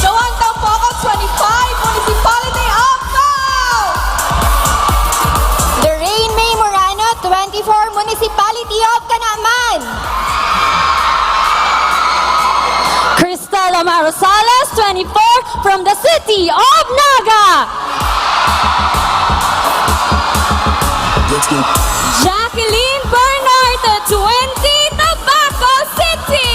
Joan Tampoco, 25, Municipality of Tao. Lorraine May Morano, 24, Municipality of Canaman. Crystal Amaro Salas, 24, from the City of Naga. Jacqueline Bernard, 20, Tabaco City.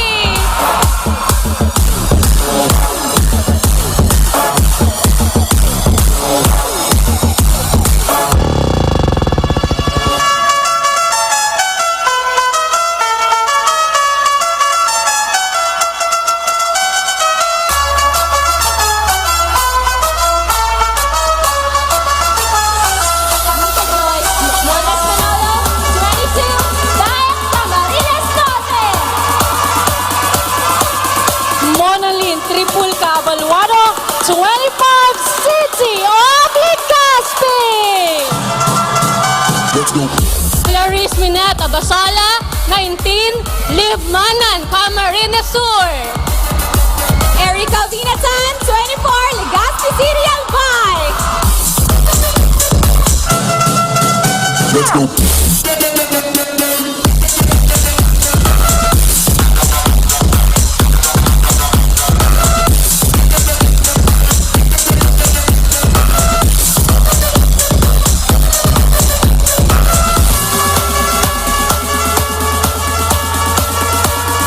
Jonas Manolo, 22, Dayak Camarines Norte. Monalyn Tripulca Abaluado, 25, City of Legazpi. Clarice Minette Abasala, 19, Libmanan, Camarines Sur. Erica Vinatan, 24, Legazpi City Albay.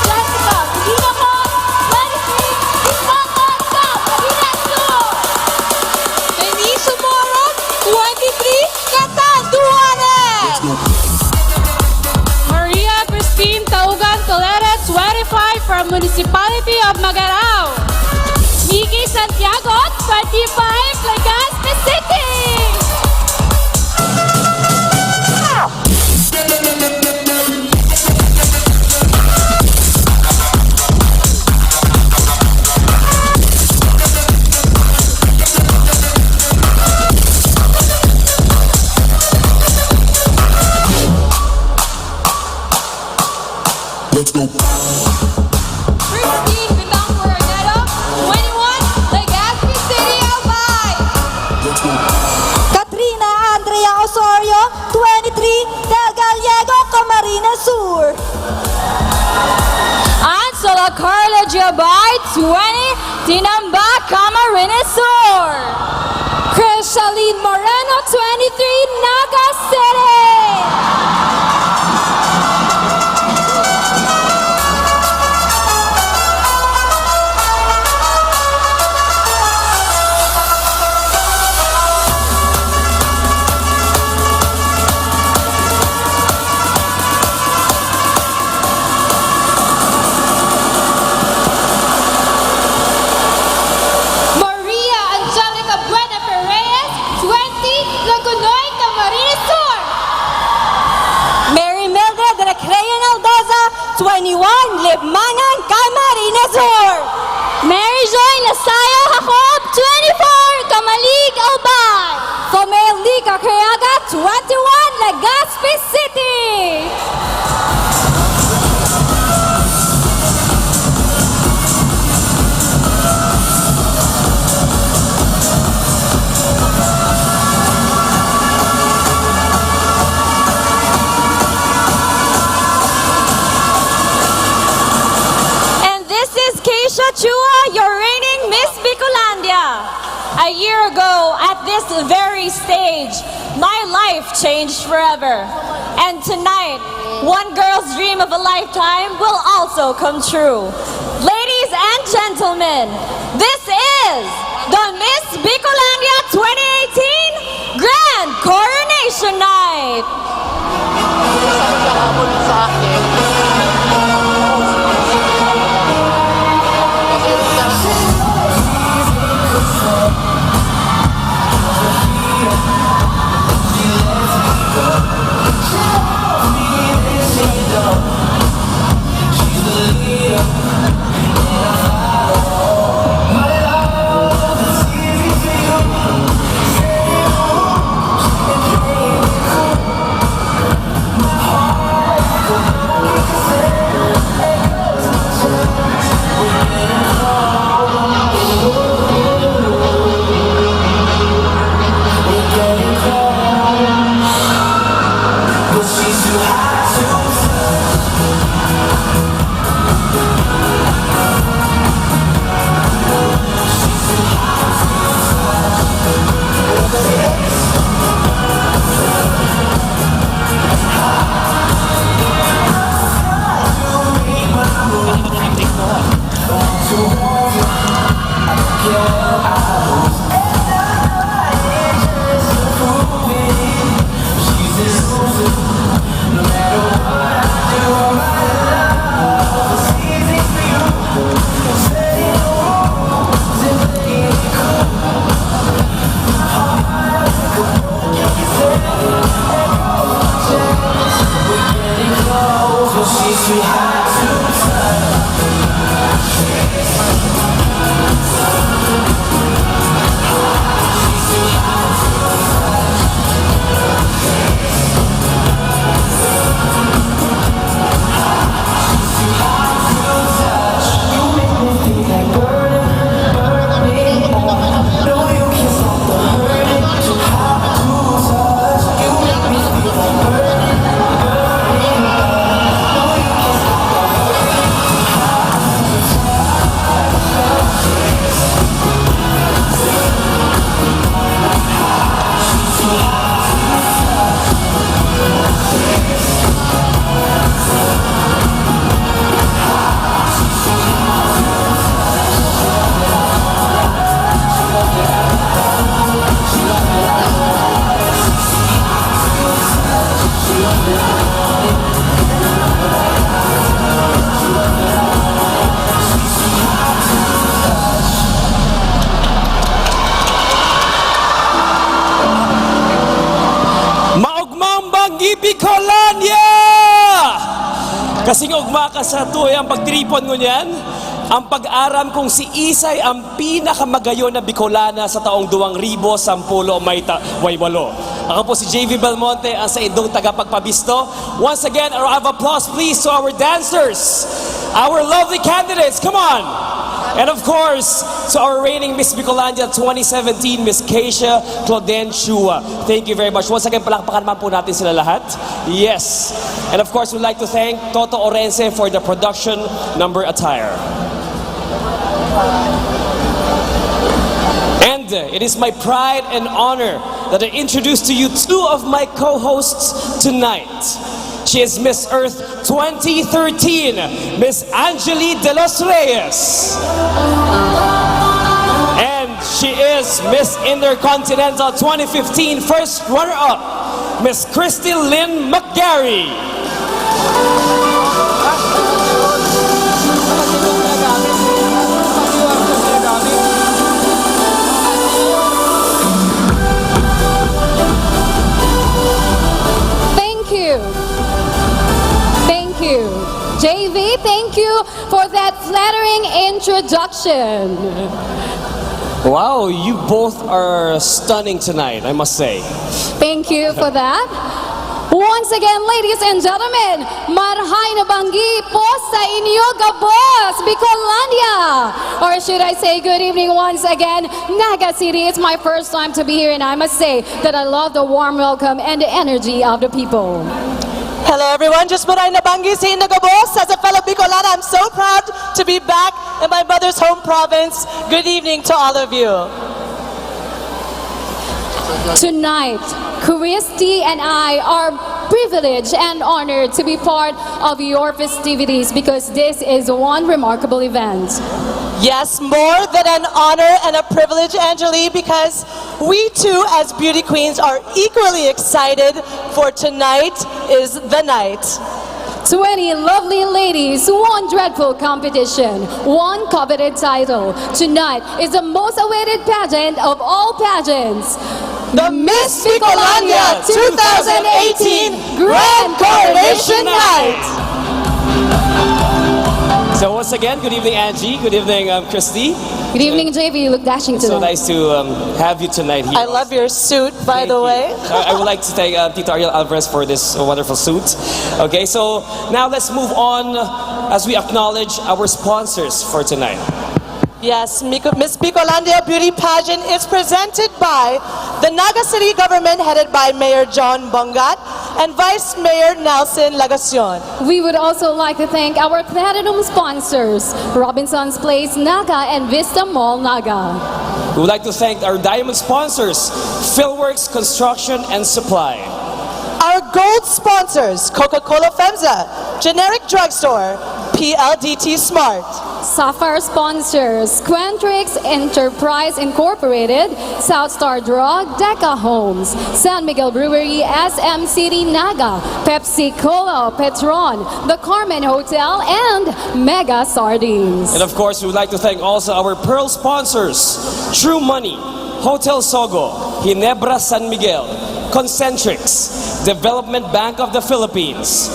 Jessica Medina po, 23, Ismaton, Camarines Sur. Denise Moro, 23, Catanduanes. Maria Christine Taugan Toledo, 25, from Municipality of Magarao. Miki Santiago, 25, Legazpi City. Christine Bitancur Ornedo, 21, Legazpi City Albay. Katrina Andrea Osorio, 23, Del Gallego, Camarines Sur. Ansela Carla Giabay, 20, Tinamba, Camarines Sur. Crisaline Moreno, 23, Naga City. 21, Libmangan, Camarines Sur. Mary Joy Lasayo Jacob, 24, Kamalig, Albay. Fomel Lica Creaga, 21, Legazpi City. And this is Keisha Chua, your reigning Miss Bicolandia. A year ago, at this very stage, my life changed forever. And tonight, one girl's dream of a lifetime will also come true. Ladies and gentlemen, this is the Miss Bicolandia 2018 Grand Coronation Night. Bicolandia! Kasi nga ugma ka sa tuyang pagtripon mo niyan, ang pag-aram kung si Isay ang pinakamagayon na Bicolana sa taong 2010 may walo. Ako po si JV Belmonte, ang sa idong tagapagpabisto. Once again, a round of applause please to our dancers, our lovely candidates, come on! And of course, to our reigning Miss Bicolandia 2017, Miss Keisha Claudine Chua. Thank you very much. Once again, palakpakan naman po natin sila lahat. Yes. And of course, we'd like to thank Toto Orense for the production number attire. And it is my pride and honor that I introduce to you two of my co-hosts tonight. She is Miss Earth 2013, Miss Angeli De Los Reyes. And she is Miss Intercontinental 2015 first runner-up, Miss Christy Lynn McGarry. Thank you, JV. JV. Thank you for that flattering introduction. Wow, you both are stunning tonight, I must say. Thank you for that. Once again, ladies and gentlemen, marhay na banggi po sa inyo Gabos, Bicolandia. Or should I say good evening once again, Naga City. It's my first time to be here and I must say that I love the warm welcome and the energy of the people. Hello everyone, just maray na banggi sa Inagabos. As a fellow Bicolana, I'm so proud to be back in my mother's home province. Good evening to all of you. Tonight, Christy and I are privileged and honored to be part of your festivities because this is one remarkable event. Yes, more than an honor and a privilege, Angeli, because we too, as beauty queens, are equally excited for tonight is the night. 20 lovely ladies, one dreadful competition, one coveted title. Tonight is the most awaited pageant of all pageants. The Miss Bicolania 2018 Grand Coronation Night! So once again, good evening, Angie. Good evening, Christy. Good evening, JV. You look dashing So tonight. nice to have you tonight here. I love your suit, by the way. I would like to thank Tito Ariel Alvarez for this wonderful suit. Okay, so now let's move on as we acknowledge our sponsors for tonight. Yes, Miss Bicolandia Beauty Pageant is presented by the Naga City government headed by Mayor John Bongat and Vice Mayor Nelson Lagacion. We would also like to thank our platinum sponsors, Robinson's Place Naga and Vista Mall Naga. We would like to thank our diamond sponsors, Philworks Construction and Supply. Our gold sponsors, Coca-Cola FEMSA, Generic Drugstore, PLDT Smart. Sapphire sponsors, Quentrix Enterprise Incorporated, South Star Drug, Deca Homes, San Miguel Brewery, SM City Naga, Pepsi Cola, Petron, the Carmen Hotel, and Mega Sardines. And of course, we would like to thank also our pearl sponsors, True Money, Hotel Sogo, Ginebra San Miguel, Concentrix, Development Bank of the Philippines,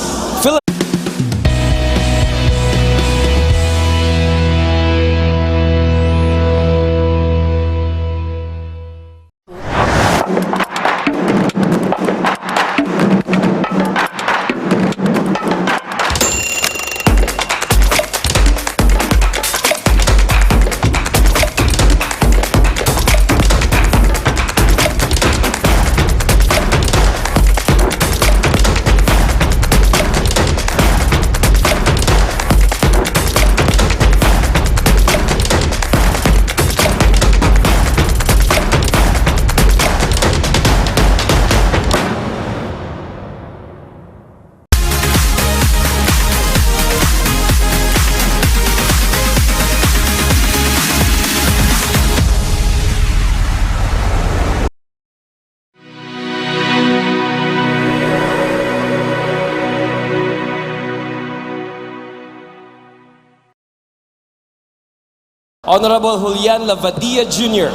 Honorable Julian Lavadia Jr.,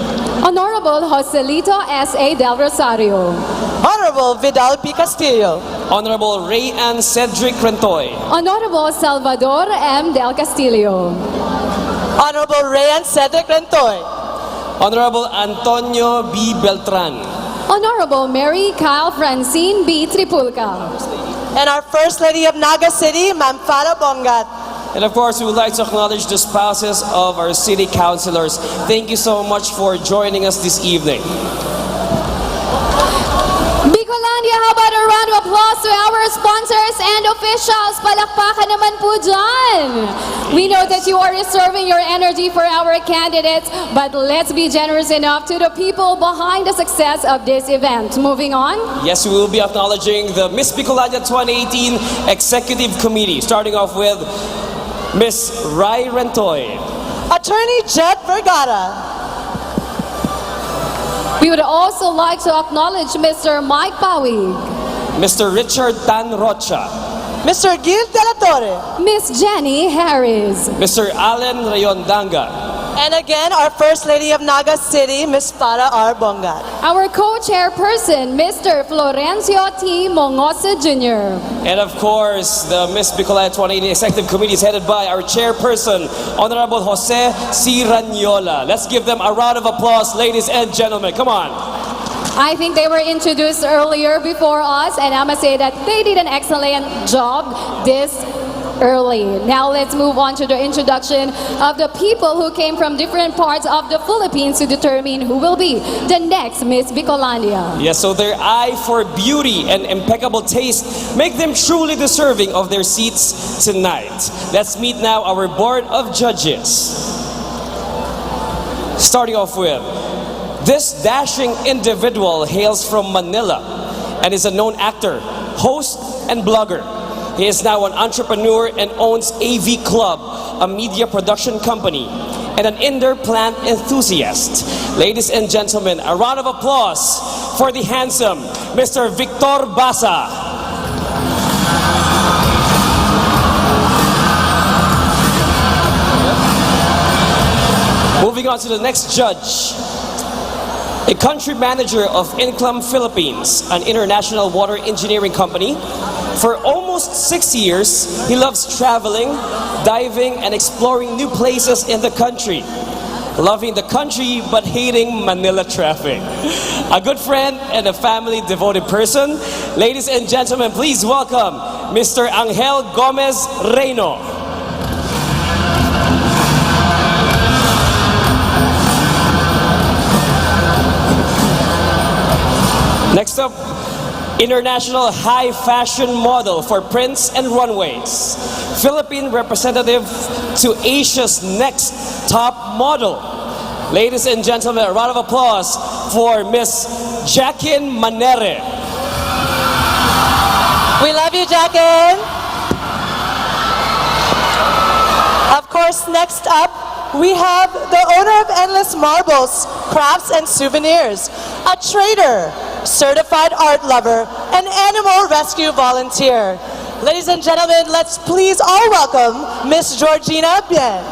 Honorable Joselito S.A. Del Rosario, Honorable Vidal P. Castillo, Honorable Ray Ann Cedric Rentoy, Honorable Salvador M. Del Castillo, Honorable Rayan Cedric Rentoy, Honorable Antonio B. Beltran, Honorable Mary Kyle Francine B. Tripulca, and our First Lady of Naga City, Ma'am Farah Bongat. and of course, we would like to acknowledge the spouses of our city councilors. Thank you so much for joining us this evening. Bicolandia, how about a round of applause to our sponsors and officials? Palakpakan naman po dyan. We know that you are reserving your energy for our candidates, but let's be generous enough to the people behind the success of this event. Moving on. Yes, we will be acknowledging the Miss Bicolania 2018 Executive Committee, starting off with Miss Rai Rentoy, Attorney Jet Vergara, We would also like to acknowledge Mr. Mike Pawig, Mr. Richard Tan Rocha, Mr. Gil De La Torre, Miss Jenny Harris, Mr. Allen Rayon Danga, And again, our First Lady of Naga City, Ms. Para R. Bongat. Our co-chairperson, Mr. Florencio T. Mongosa Jr. And of course, the Miss Bicolaya 2018 Executive Committee is headed by our chairperson, Honorable Jose C. Ranyola. Let's give them a round of applause, ladies and gentlemen. Come on. I think they were introduced earlier before us, and I must say that they did an excellent job this early. Now let's move on to the introduction of the people who came from different parts of the Philippines to determine who will be the next Miss Bicolandia. Yes, so their eye for beauty and impeccable taste make them truly deserving of their seats tonight. Let's meet now our board of judges. Starting off with, this dashing individual hails from Manila and is a known actor, host, and blogger. He is now an entrepreneur and owns AV Club, a media production company, and an indoor plant enthusiast. Ladies and gentlemen, a round of applause for the handsome Mr. Victor Basa. Moving on to the next judge. A country manager of Inclam Philippines, an international water engineering company. For almost 6 years, he loves traveling, diving, and exploring new places in the country. Loving the country but hating Manila traffic. A good friend and a family-devoted person. Ladies and gentlemen, please welcome Mr. Angel Gomez Reyno. Next up, international high fashion model for prints and runways. Philippine representative to Asia's next top model. Ladies and gentlemen, a round of applause for Miss Jacqueline Manere. We love you, Jacqueline. Of course, next up, we have the owner of Endless Marbles, Crafts and Souvenirs, a trader, certified art lover, and animal rescue volunteer. Ladies and gentlemen, let's please all welcome Miss Georgina Bien.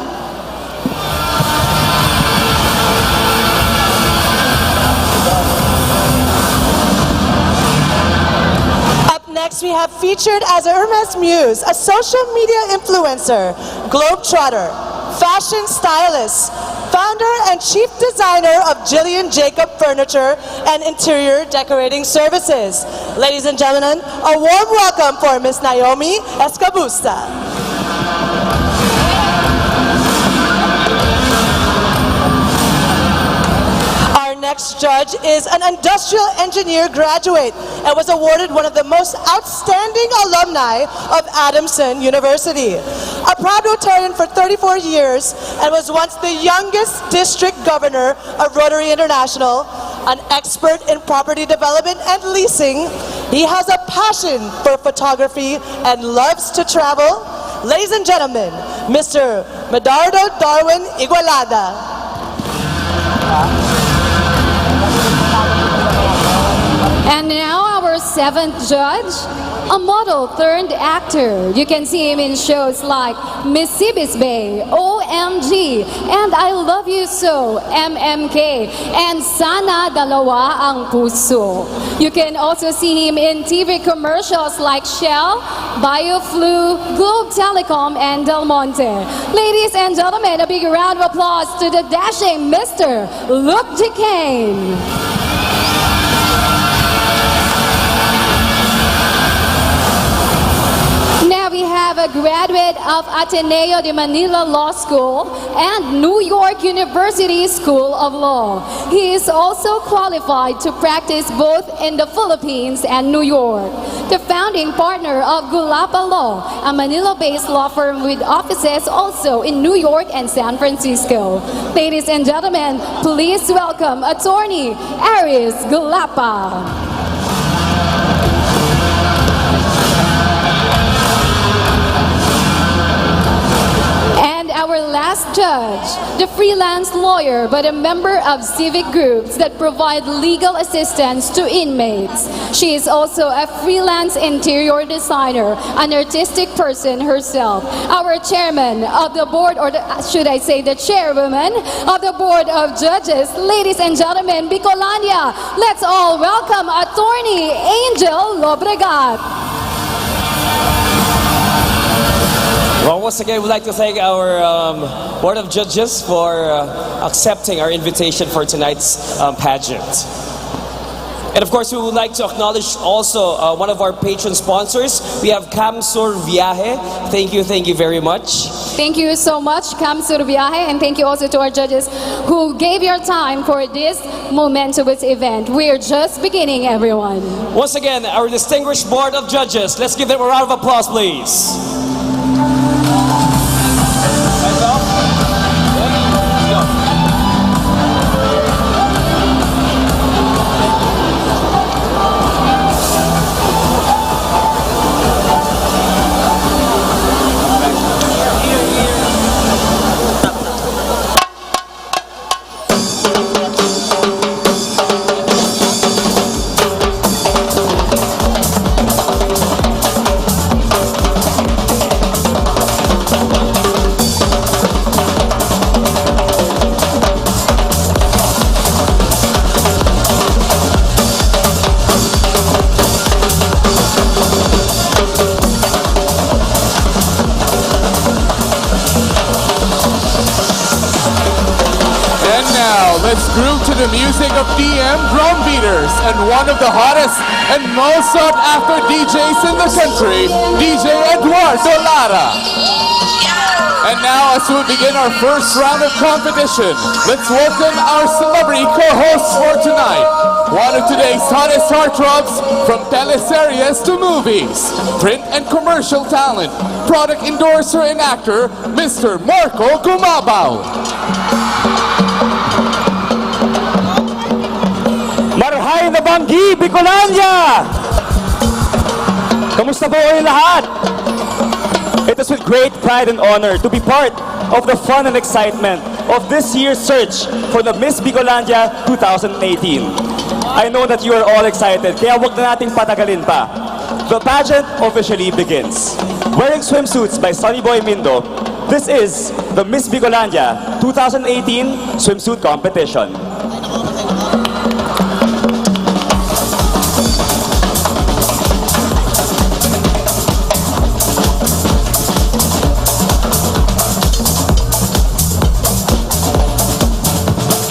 Up next, we have featured as Hermes Muse, a social media influencer, globetrotter, fashion stylist, founder and chief designer of Jillian Jacob Furniture and Interior Decorating Services. Ladies and gentlemen, a warm welcome for Miss Naomi Escabusta. Our next judge is an industrial engineer graduate and was awarded one of the most outstanding alumni of Adamson University. A proud Rotarian for 34 years and was once the youngest district governor of Rotary International, an expert in property development and leasing. He has a passion for photography and loves to travel. Ladies and gentlemen, Mr. Medardo Darwin Igualada. And now our seventh judge, a model turned actor. You can see him in shows like Mississippi's Bay, OMG, and I Love You So, MMK, and Sana Dalawa Ang Puso. You can also see him in TV commercials like Shell, BioFlu, Globe Telecom, and Del Monte. Ladies and gentlemen, a big round of applause to the dashing Mr. Luke Duquesne. Now we have a graduate of Ateneo de Manila Law School and New York University School of Law. He is also qualified to practice both in the Philippines and New York. The founding partner of Gulapa Law, a Manila-based law firm with offices also in New York and San Francisco. Ladies and gentlemen, please welcome attorney Aris Gulapa. our last judge, the freelance lawyer but a member of civic groups that provide legal assistance to inmates. She is also a freelance interior designer, an artistic person herself. Our chairman of the board, or should I say the chairwoman of the board of judges, ladies and gentlemen, Bicolania, let's all welcome Attorney Angel Lobregat. Well, once again, we'd like to thank our Board of Judges for accepting our invitation for tonight's pageant. And of course, we would like to acknowledge also one of our patron sponsors. We have Camsur Viaje. Thank you very much. Thank you so much, Camsur Viaje, and thank you also to our judges who gave your time for this momentous event. We're just beginning, everyone. Once again, our distinguished Board of Judges. Let's give them a round of applause, please. Let's groove to the music of DM drum beaters and one of the hottest and most sought after DJs in the country, DJ Eduardo Lara. And now, as we begin our first round of competition, let's welcome our celebrity co-hosts for tonight. One of today's hottest heartthrobs, from teleseries to movies, print and commercial talent, product endorser and actor, Mr. Marco Gumabaw. Marhay na Banggi, Bicolania! Kamusta po kayo lahat? It is with great pride and honor to be part of the fun and excitement of this year's search for the Miss Bicolania 2018. I know that you are all excited, kaya wag na nating patagalin pa. The pageant officially begins. Wearing swimsuits by Sonny Boy Mindo, this is the Miss Bicolania 2018 swimsuit competition.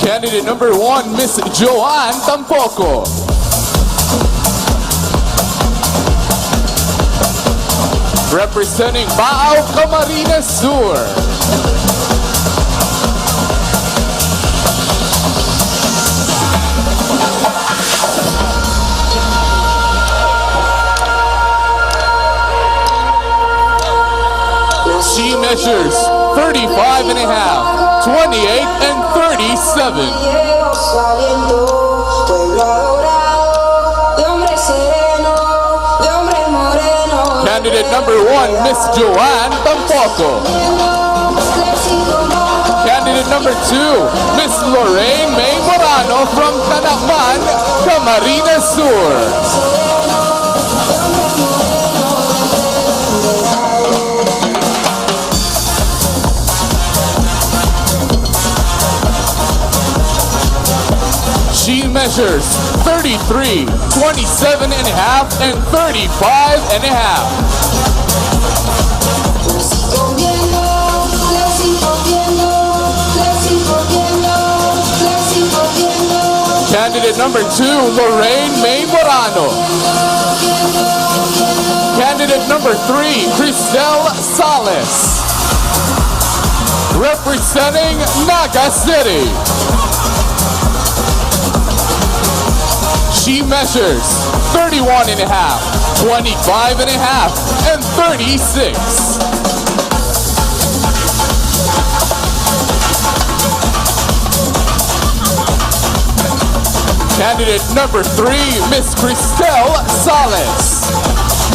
Candidate number 1, Miss Joanne Tampoco. Representing Baaw, Camarines Sur. She measures 35 and a half, 28 and 37. Candidate number 1, Miss Joanne Tampoco. Candidate number 2, Miss Lorraine May Morano from Tanakman, Camarines Sur. She measures 33, 27 and a half, and 35 and a half. Candidate number 2, Lorraine May Morano. Candidate number 3, Cristel Salas. Representing Naga City. She measures 31 and a half, 25 and a half, and 36. Candidate number 3, Miss Cristel Salas.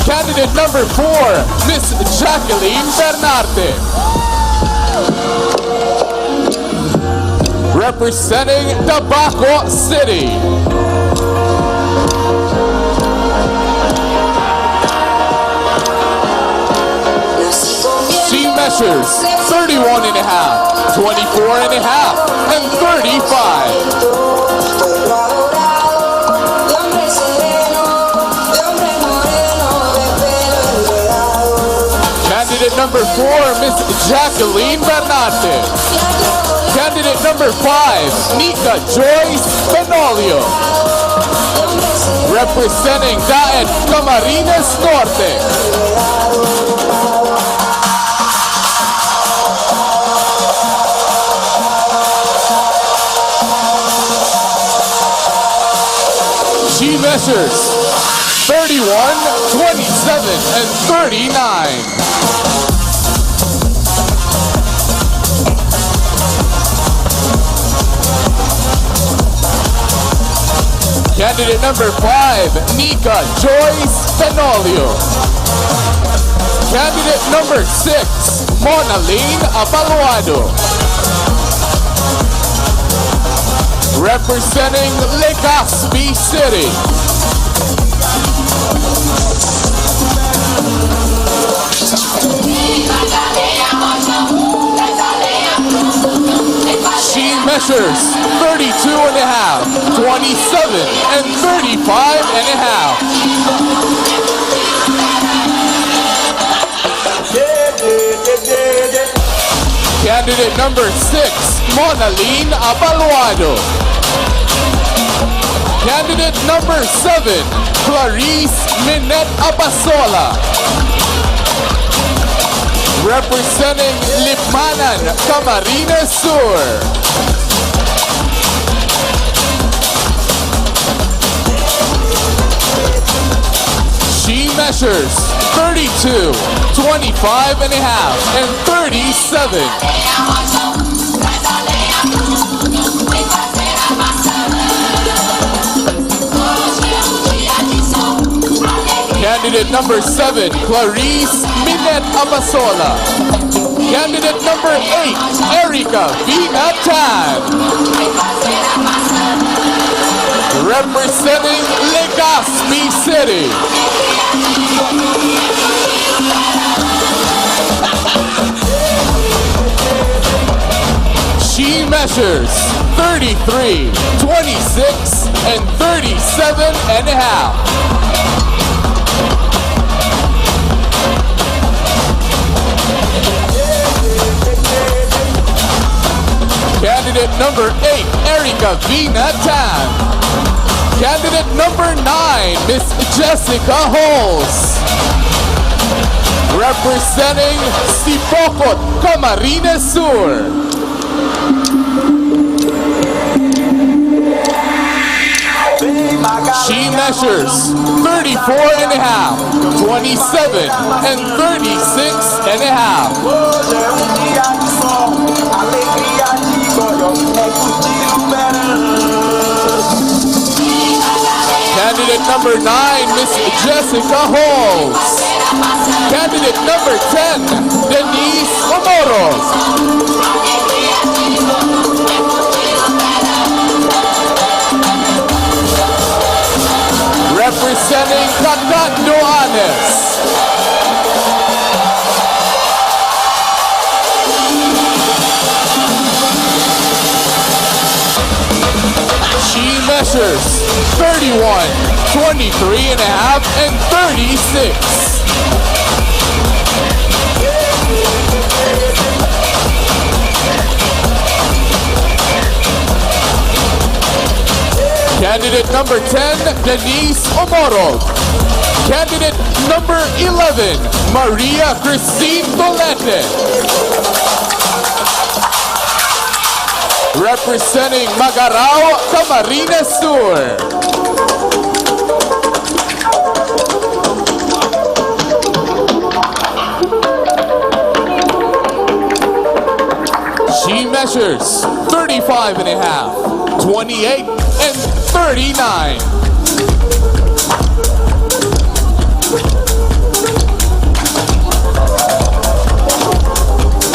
Candidate number 4, Miss Jacqueline Bernarte. representing Tabaco City. She measures 31 and a half, 24 and a half, and 35. Candidate number 4, Miss Jacqueline Bernate. Candidate number 5, Nika Joyce Benolio. Representing Daet Camarines Norte. She measures 31, 27, and 39. Candidate number 5, Nika Joyce Benolio. Candidate number 6, Monaline Abaluado. Representing Legazpi City. She measures 32 and a half, 27 and 35 and a half. Candidate number 6, Monaline Abaluado. Candidate number 7, Clarice Minette Abasola. Representing Lipanan, Camarines Sur. She measures 32, 25 and a half, and 37. Candidate number 7, Clarice Minette Abasola. Candidate number 8, Erica Vinatan. Representing Legazpi City. She measures 33, 26, and 37 and a half. Candidate number 8, Erica Vinatan. Candidate number 9, Miss Jessica Halls. Representing Sipocot, Camarines Sur. She measures 34 and a half, 27 and 36 and a half. Candidate number 9, Miss Jessica Halls. Candidate number 10, Denise Omoros. Representing Catanduanes. She measures 31, 23 and a half, and 36. Candidate number 10, Denise Omorog. Candidate number 11, Maria Christine Tolete. Representing Magarao, Camarines Sur. She measures 35 and a half, 28 and 39.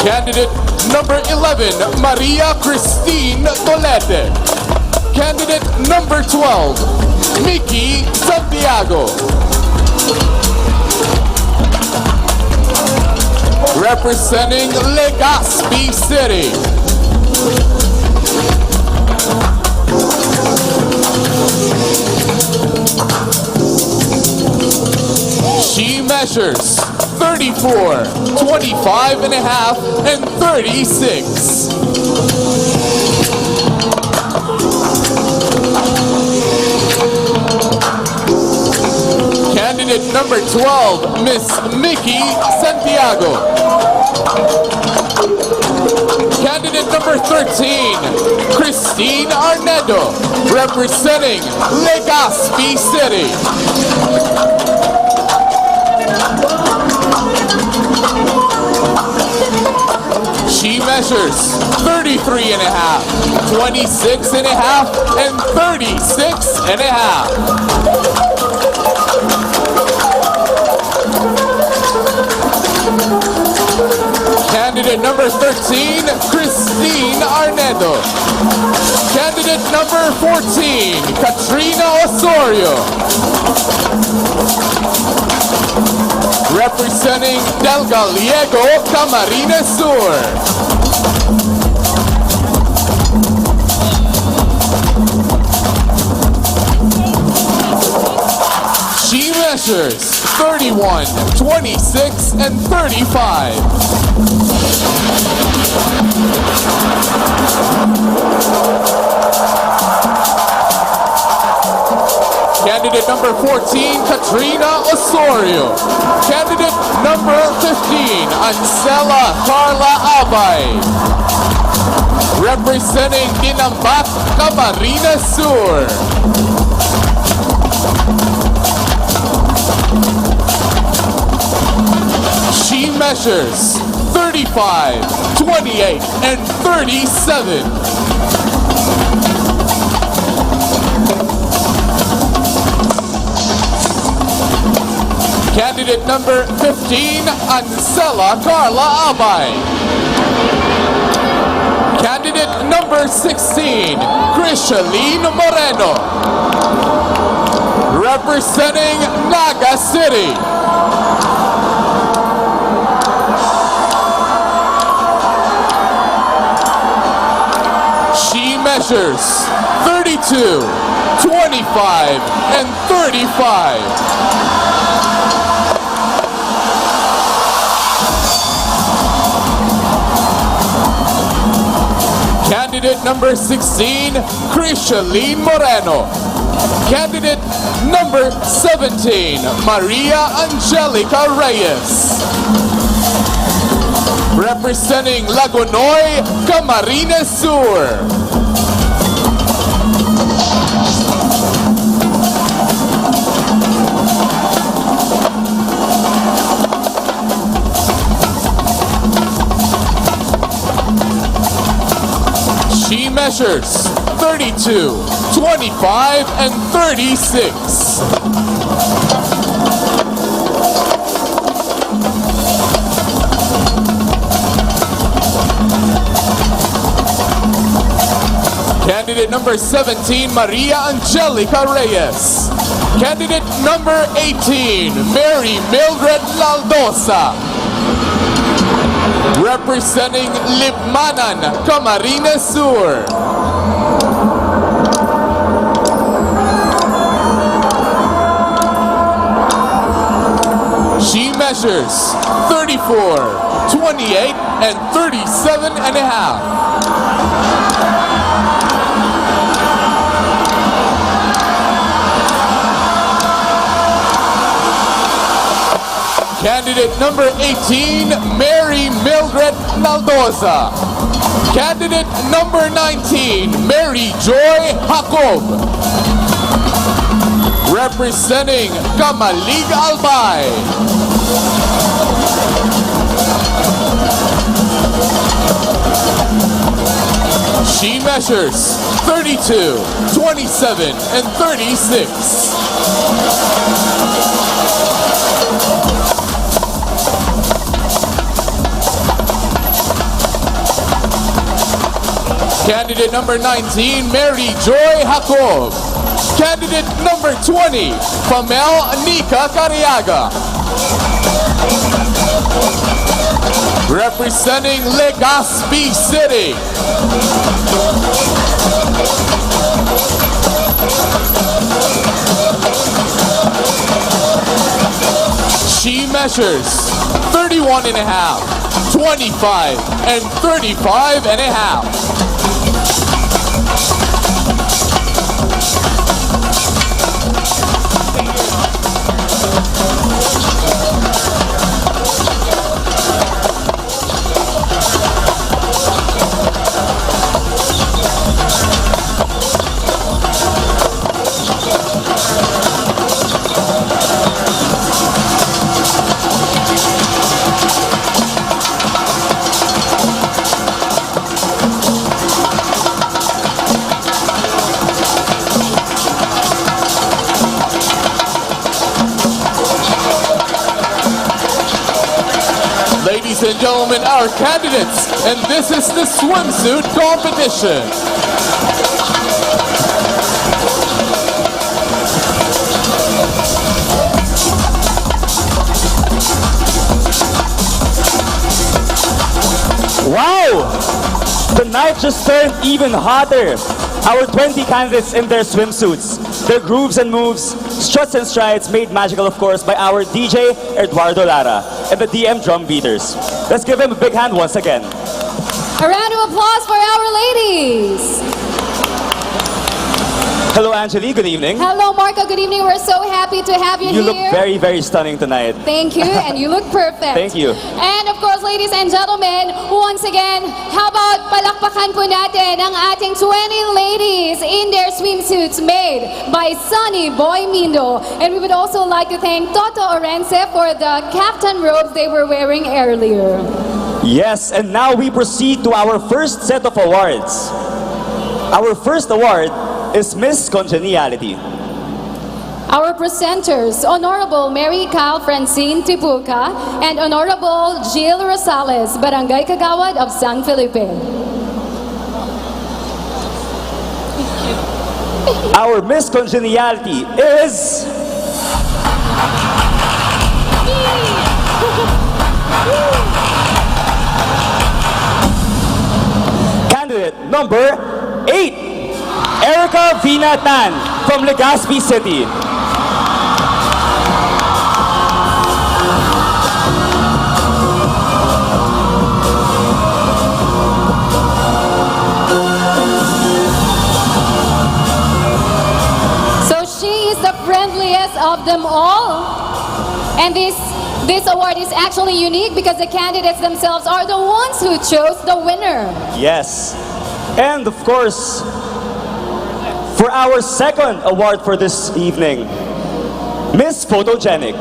Candidate number 11, Maria Christine Tolete. Candidate number 12, Mickey Santiago. Representing Legazpi City. She measures 34, 25 and a half, and 36. Candidate number 12, Miss Mickey Santiago. Candidate number 13, Christine Arnedo, representing Legazpi City. She measures 33 and a half, 26 and a half, and 36 and a half. Candidate number 13, Christine Arnedo. Candidate number 14, Katrina Osorio. Representing Del Gallego, Camarines Sur. She measures 31, 26, and 35. Candidate number 14, Katrina Osorio. Candidate number 15, Ansela Carla Abay. Representing Dinambat, Camarines Sur. She measures 35, 28, and 37. Candidate number 15, Ansela Carla Abay. Candidate number 16, Krishaline Moreno. Representing Naga City. She measures 32, 25, and 35. Candidate number 16, Krishaline Moreno. Candidate number 17, Maria Angelica Reyes. Representing Lagonoy, Camarines Sur. She measures 32, 25, and 36. Candidate number 17, Maria Angelica Reyes. Candidate number 18, Mary Mildred Laldosa. Representing Libmanan, Camarines Sur. She measures 34, 28, and 37 and a half. Candidate number 18, Mary Mildred Naldoza. Candidate number 19, Mary Joy Jacob. Representing Kamalig Albay. She measures 32, 27, and 36. Candidate number 19, Mary Joy Jacob. Candidate number 20, Pamel Nika Cariaga. Representing Legazpi City. She measures 31 and a half, 25, and 35 and a half. Ladies and gentlemen, our candidates, and this is the swimsuit competition. Wow! The night just turned even hotter. Our 20 candidates in their swimsuits, their grooves and moves, struts and strides made magical, of course, by our DJ Eduardo Lara and the DM drum beaters. Let's give them a big hand once again. A round of applause for our ladies. Hello, Angeli. Good evening. Hello, Marco. Good evening. We're so happy to have you You here. look very, very stunning tonight. Thank you, and you look perfect. Thank you. And of course, ladies and gentlemen, once again, how about palakpakan po natin ang ating 20 ladies in their swimsuits made by Sunny Boy Mindo. And we would also like to thank Toto Orense for the caftan robes they were wearing earlier. Yes, and now we proceed to our first set of awards. Our first award is Miss Congeniality. Our presenters, Honorable Mary Kyle Francine Tibuca and Honorable Jill Rosales, Barangay Kagawad of San Felipe. Our Miss Congeniality is... Candidate number 8, Erica Vina Tan from Legazpi City. So she is the friendliest of them all. And this award is actually unique because the candidates themselves are the ones who chose the winner. Yes. And of course, for our second award for this evening, Miss Photogenic.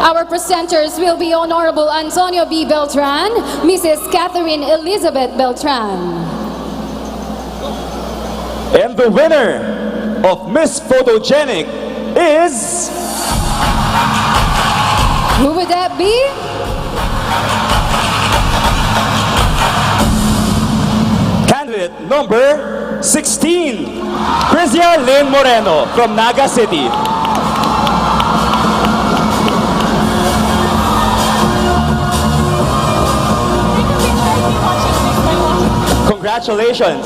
Our presenters will be Honorable Antonio B. Beltran, Mrs. Catherine Elizabeth Beltran. And the winner of Miss Photogenic is... Who would that be? Candidate number 16, Crizia Lynn Moreno from Naga City. Congratulations.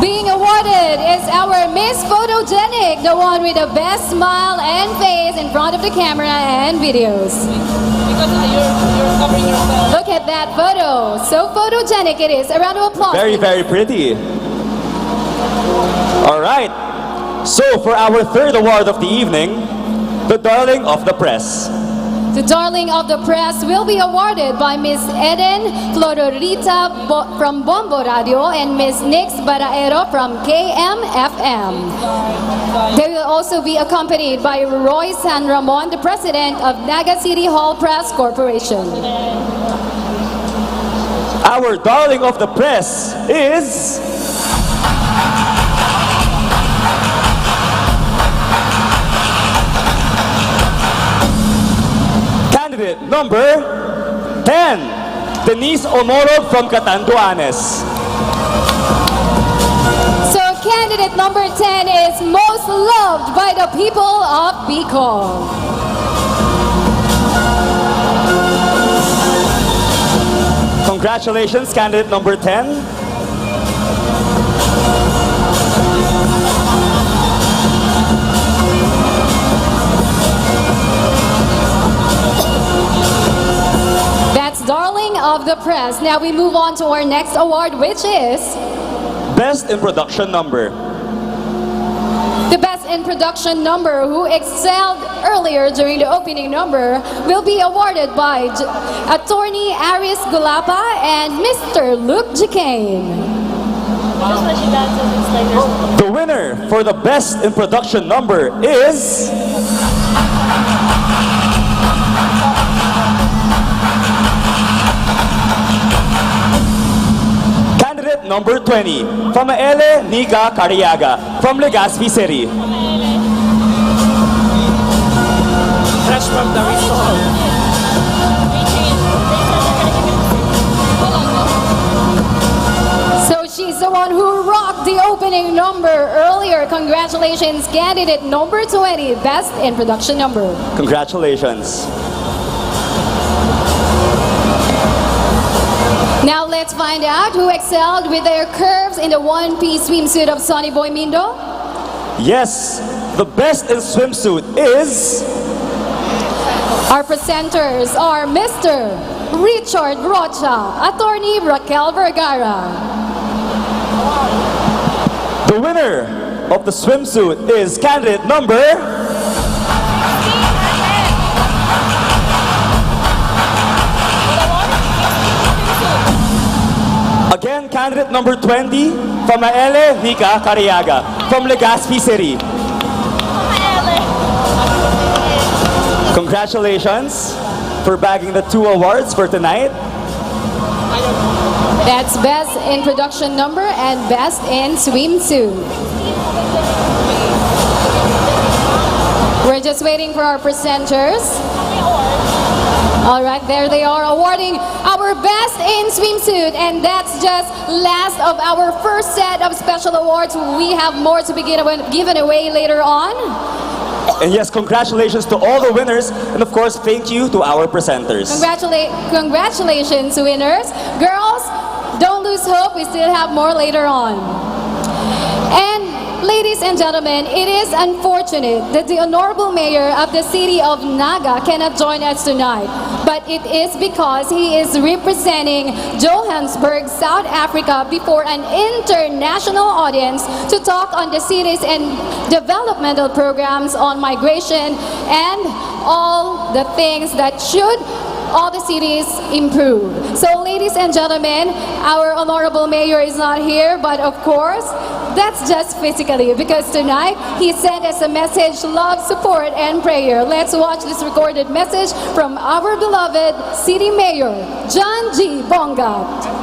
Being awarded is our Miss Photogenic, the one with the best smile and face in front of the camera and videos. You're covering yourself. Look at that photo. So photogenic it is. A round of applause. Very, very pretty. All right. So for our third award of the evening, the Darling of the Press. The Darling of the Press will be awarded by Miss Eden Flororita from Bombo Radio and Miss Nix Baraero from KMFM. They will also be accompanied by Roy San Ramon, the President of Naga City Hall Press Corporation. Our Darling of the Press is... Candidate number 10, Denise Omorog from Catanduanes. So candidate number 10 is most loved by the people of Bicol. Congratulations, candidate number 10. That's Darling of the Press. Now we move on to our next award, which is Best in Production Number. the Best in Production Number, who excelled earlier during the opening number, will be awarded by Attorney Aris Gulapa and Mr. Luke Jicane. The winner for the Best in Production Number is... Candidate number 20, Famaele Nika Cariaga from Legazpi City. Fresh from the resort. So she's the one who rocked the opening number earlier. Congratulations, candidate number 20, Best in Production Number. Congratulations. Now let's find out who excelled with their curves in the one-piece swimsuit of Sonny Boy Mindo. Yes, the best in swimsuit is... Our presenters are Mr. Richard Rocha, Attorney Raquel Vergara. The winner of the swimsuit is candidate number... Again, candidate number 20, Famaele Nika Cariaga from Legazpi City. Congratulations for bagging the 2 awards for tonight. That's Best in Production Number and Best in Swimsuit. We're just waiting for our presenters. All right, there they are awarding our Best in Swimsuit, and that's just last of our first set of special awards. We have more to be given away later on. And yes, congratulations to all the winners, and of course, thank you to our presenters. Congratulations, winners. Girls, don't lose hope. We still have more later on. And ladies and gentlemen, it is unfortunate that the Honorable Mayor of the city of Naga cannot join us tonight. But it is because he is representing Johannesburg, South Africa before an international audience to talk on the cities and developmental programs on migration and all the things that should all the cities improve. So ladies and gentlemen, our Honorable Mayor is not here, but of course, that's just physically, because tonight he sent us a message, love, support, and prayer. Let's watch this recorded message from our beloved City Mayor, John G. Bongat.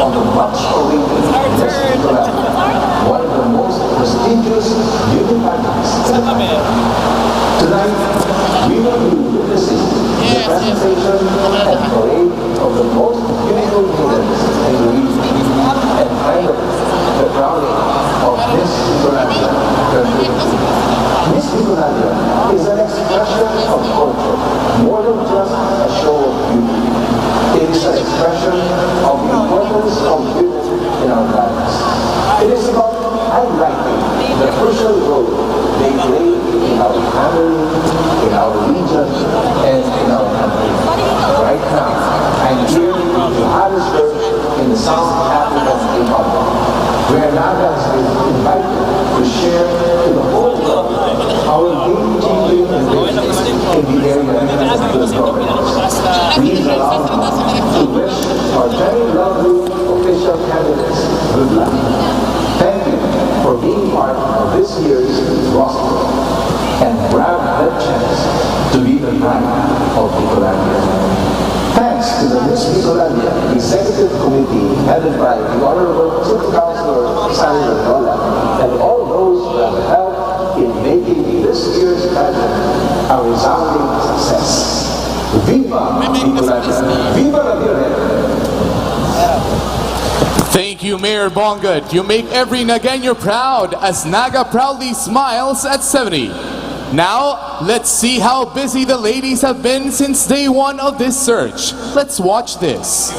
On the much-awaited one of the most prestigious beauty pageants in the country. Tonight, we will be witnessing the presentation and parade of the most beautiful maidens in the region, and finally, the crowning of Miss Bicolania 2018. Miss Bicolania is an expression of culture, more than just a show of beauty. It is an expression of the importance of women in our lives. It is about highlighting the crucial role they play in our family, in our region, and in our country. Right now, I'm here in Johannesburg, in the South African Republic, where Naga has been invited to share to the whole world our game-changing innovations in the area of the programs. Please allow me to wish our very lovely official candidates good luck. Thank you for being part of this year's roster. And Bicolandia. Thanks to the Miss Bicolandia Executive Committee headed by the Honorable City Councilor Sally Loyola and all those who have helped in making this year's pageant a resounding success. Viva Bicolandia! Viva la Violeta! Thank you, Mayor Bongad. You make every Nagaño proud as Naga proudly smiles at 70. Now, let's see how busy the ladies have been since day one of this search. Let's watch this.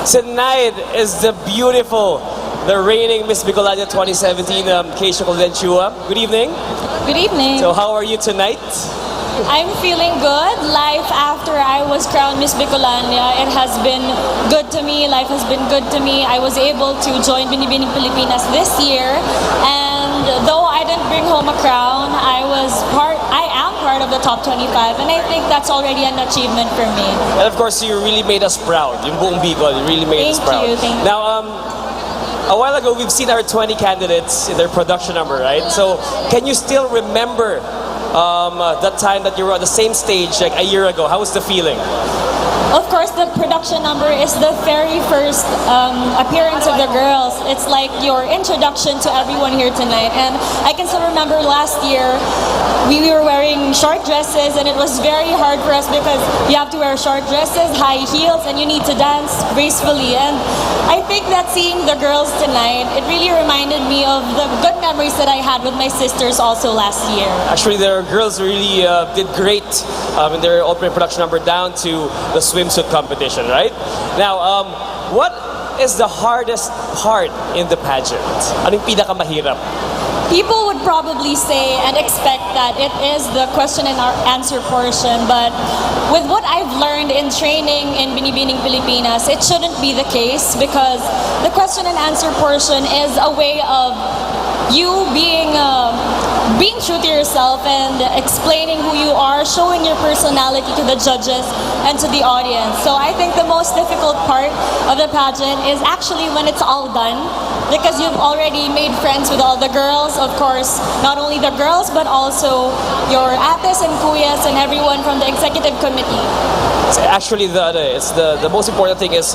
Tonight is the beautiful, the reigning Miss Bicolandia 2017, Keisha Colenchua. Good evening. Good evening. So how are you tonight? I'm feeling good. Life after I was crowned Miss Bicolandia, it has been good to me. Life has been good to me. I was able to join Binibining Pilipinas this year, and though I didn't bring home a crown, I am part of the top 25, and I think that's already an achievement for me. And of course, you really made us proud. Yung buong Bicol, you really made us proud. Thank you. Now, a while ago, we've seen our 20 candidates in their production number, right? So, can you still remember that time that you were on the same stage like a year ago? How was the feeling? Of course, the production number is the very first appearance of the girls. It's like your introduction to everyone here tonight. And I can still remember last year, we were wearing short dresses, and it was very hard for us because you have to wear short dresses, high heels, and you need to dance gracefully. And I think that seeing the girls tonight, it really reminded me of the good memories that I had with my sisters also last year. Actually, the girls really did great in their opening production number down to the swimsuit competition, right? Now, what is the hardest part in the pageant? Anong pinakamahirap? People would probably say and expect that it is the question and answer portion, but with what I've learned in training in Binibining Pilipinas, it shouldn't be the case because the question and answer portion is a way of you being true to yourself and explaining who you are, showing your personality to the judges and to the audience. So I think the most difficult part of the pageant is actually when it's all done, because you've already made friends with all the girls, of course, not only the girls but also your ates and kuyas and everyone from the executive committee. Actually, the most important thing is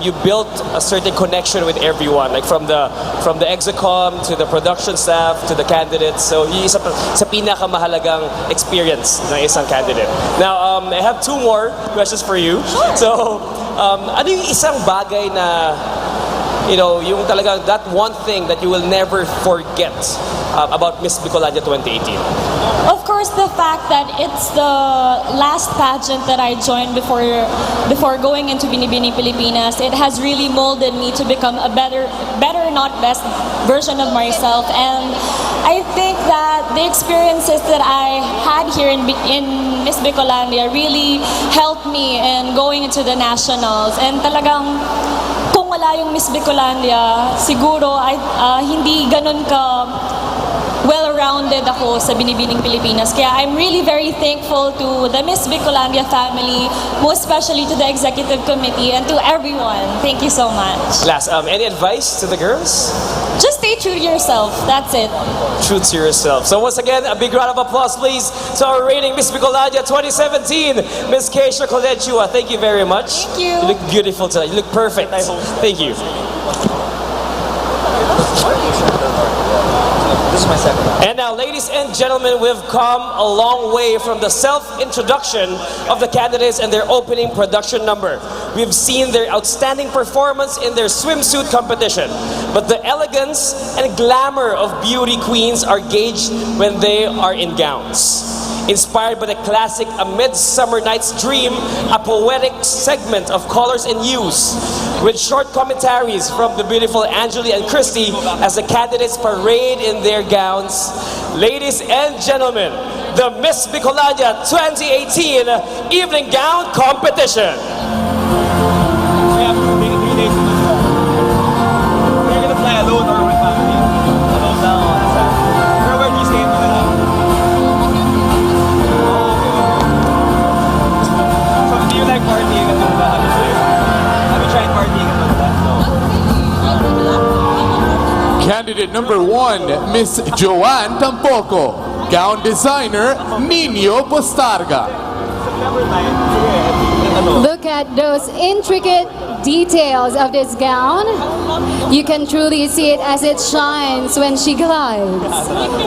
you built a certain connection with everyone, like from the execom to the production staff to the candidates. So yun isa sa pinakamahalagang experience ng isang candidate. Now, I have two more questions for you. Sure. So, ano yung isang bagay na yung talagang that one thing that you will never forget about Miss Bicolandia 2018? Of course, the fact that it's the last pageant that I joined before going into Binibining Pilipinas, it has really molded me to become a better, not best version of myself. And I think that the experiences that I had here in Miss Bicolandia really helped me in going into the nationals. And talagang kung wala yung Miss Bicolandia, siguro ay hindi ganun ka well-rounded ako sa Binibining Pilipinas. Kaya I'm really very thankful to the Miss Bicolandia family, most especially to the executive committee and to everyone. Thank you so much. Last, any advice to the girls? Just stay true to yourself. That's it. True to yourself. So once again, a big round of applause, please, to our reigning Miss Bicolandia 2017, Miss Keisha Colechua. Thank you very much. Thank you. You look beautiful tonight. You look perfect. Thank you. This is my second. And now, ladies and gentlemen, we've come a long way from the self-introduction of the candidates and their opening production number. We've seen their outstanding performance in their swimsuit competition, but the elegance and glamour of beauty queens are gauged when they are in gowns. Inspired by the classic A Midsummer Night's Dream, a poetic segment of colors and hues, with short commentaries from the beautiful Angeli and Christy as the candidates parade in their gowns. Ladies and gentlemen, the Miss Bicolandia 2018 Evening Gown Competition. We have 3 days to do that. You're gonna fly alone or with family? Alone lang o nasa? Pero where do you stay in Manila? So do you like partying and all that? Have you tried partying and all that? No. Candidate number 1, Miss Joanne Tampoco. Gown designer, Nino Postarga. September 9, Look at those intricate details of this gown. You can truly see it as it shines when she glides.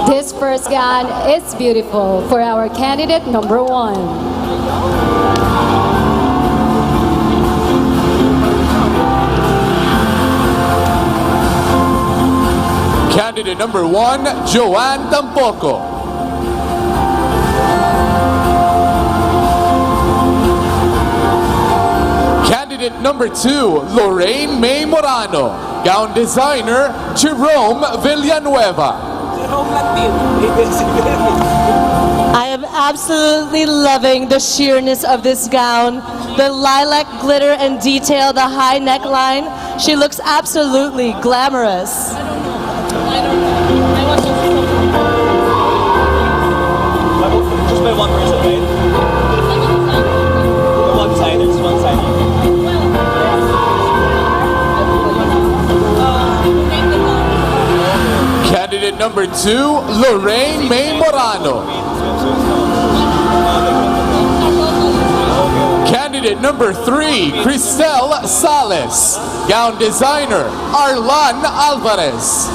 This first gown is beautiful for our candidate number 1. Candidate number 1, Joanne Tampoco. Candidate number 2, Lorraine May Morano. Gown designer, Jerome Villanueva. I am absolutely loving the sheerness of this gown, the lilac glitter and detail, the high neckline. She looks absolutely glamorous. just by one person, right? One side, there's one side. Candidate number 2, Lorraine May Morano. Candidate Candidate number 3, Cristel Sales. Gown designer, Arlan Alvarez.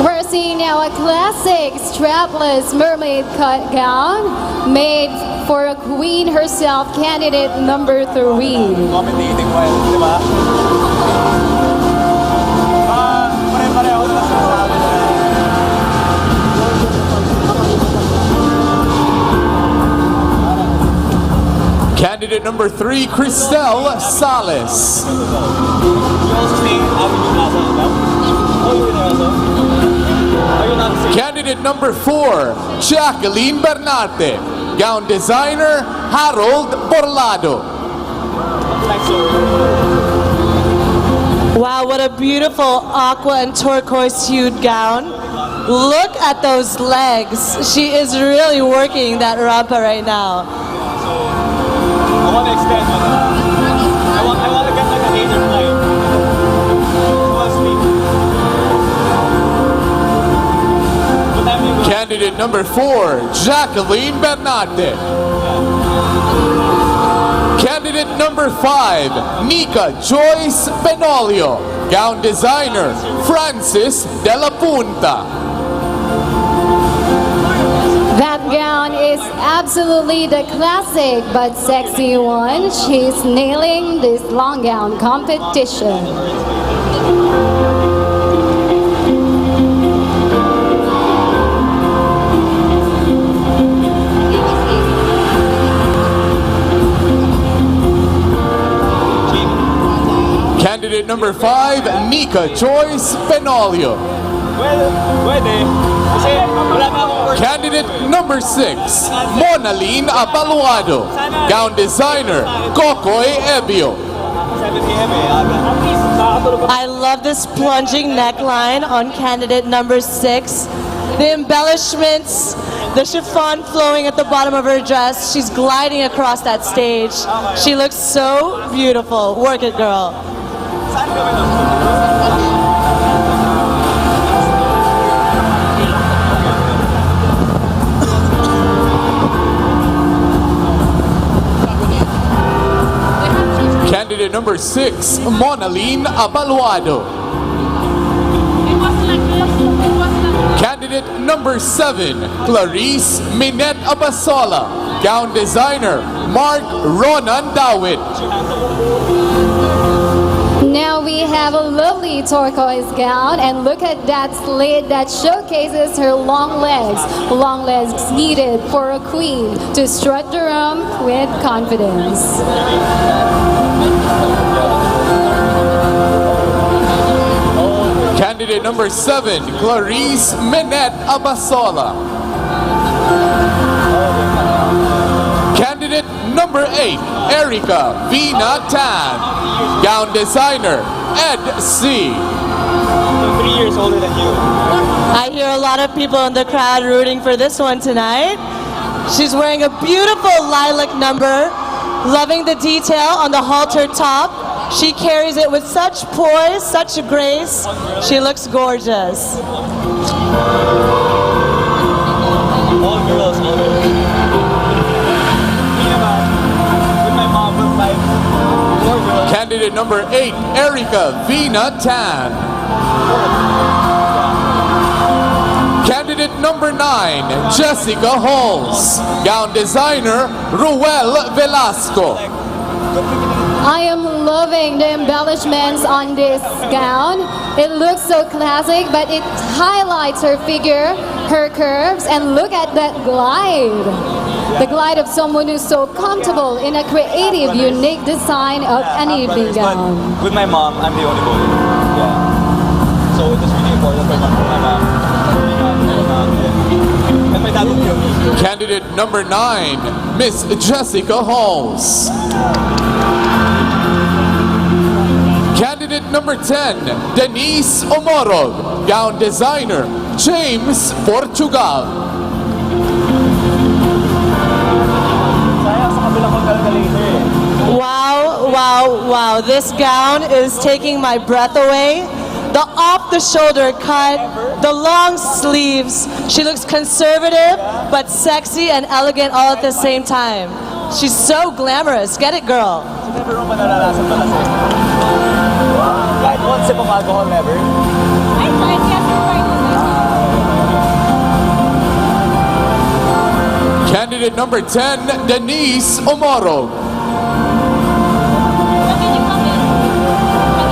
We're seeing now a classic strapless mermaid cut gown made for a queen herself, candidate number 3. Candidate number 3, Cristel Sales. Candidate number 4, Jacqueline Bernarte. Gown designer, Harold Borlado. Wow, what a beautiful aqua and turquoise hued gown. Look at those legs. She is really working that rampa right now. I want to extend on that. I want to get like a laser flight. Candidate number 4, Jacqueline Bernarte. Candidate number 5, Nika Joyce Benolio. Gown designer, Francis De La Punta. That gown is absolutely the classic but sexy one. She's nailing this long gown competition. Candidate number 5, Nika Joyce Benolio. Candidate number 6, Monaline Abaluado. Gown designer, Kokoy Ebio. I love this plunging neckline on candidate number 6. The embellishments, the chiffon flowing at the bottom of her dress. She's gliding across that stage. She looks so beautiful. Work it, girl. Candidate number 6, Monaline Abaluado. Candidate number 7, Clarice Minette Abasola. Gown designer, Mark Ronan Dawit. Now we have a lovely turquoise gown, and look at that slit that showcases her long legs needed for a queen to strut the room with confidence. Candidate number 7, Clarice Minette Abasola. Candidate number 8, Erica Vina Tan. Gown designer, Ed C. 3 years older than you. I hear a lot of people in the crowd rooting for this one tonight. She's wearing a beautiful lilac number, loving the detail on the halter top. She carries it with such poise, such grace. She looks gorgeous. All girls, all girls. With my mom, with my 4 girls. Candidate number 8, Erica Vina Tan. Candidate number 9, Jessica Halls. Gown designer, Ruel Velasco. I am loving the embellishments on this gown. It looks so classic, but it highlights her figure, her curves, and look at that glide. The glide of someone who's so comfortable in a creative, unique design of an evening gown. With my mom, I'm the only boy. Yeah. So it was really important for my mom. And my dad would kill me. Candidate number 9, Miss Jessica Halls. Candidate number 10, Denise Omorog. Gown designer, James Portugal. Wow, wow, wow. This gown is taking my breath away. The off-the-shoulder cut, the long sleeves. She looks conservative, but sexy and elegant all at the same time. She's so glamorous. Get it, girl. Never mo ba naranasan ba kasi? Kahit one sip of alcohol, never? I tried yesterday. Candidate number 10, Denise Omoro.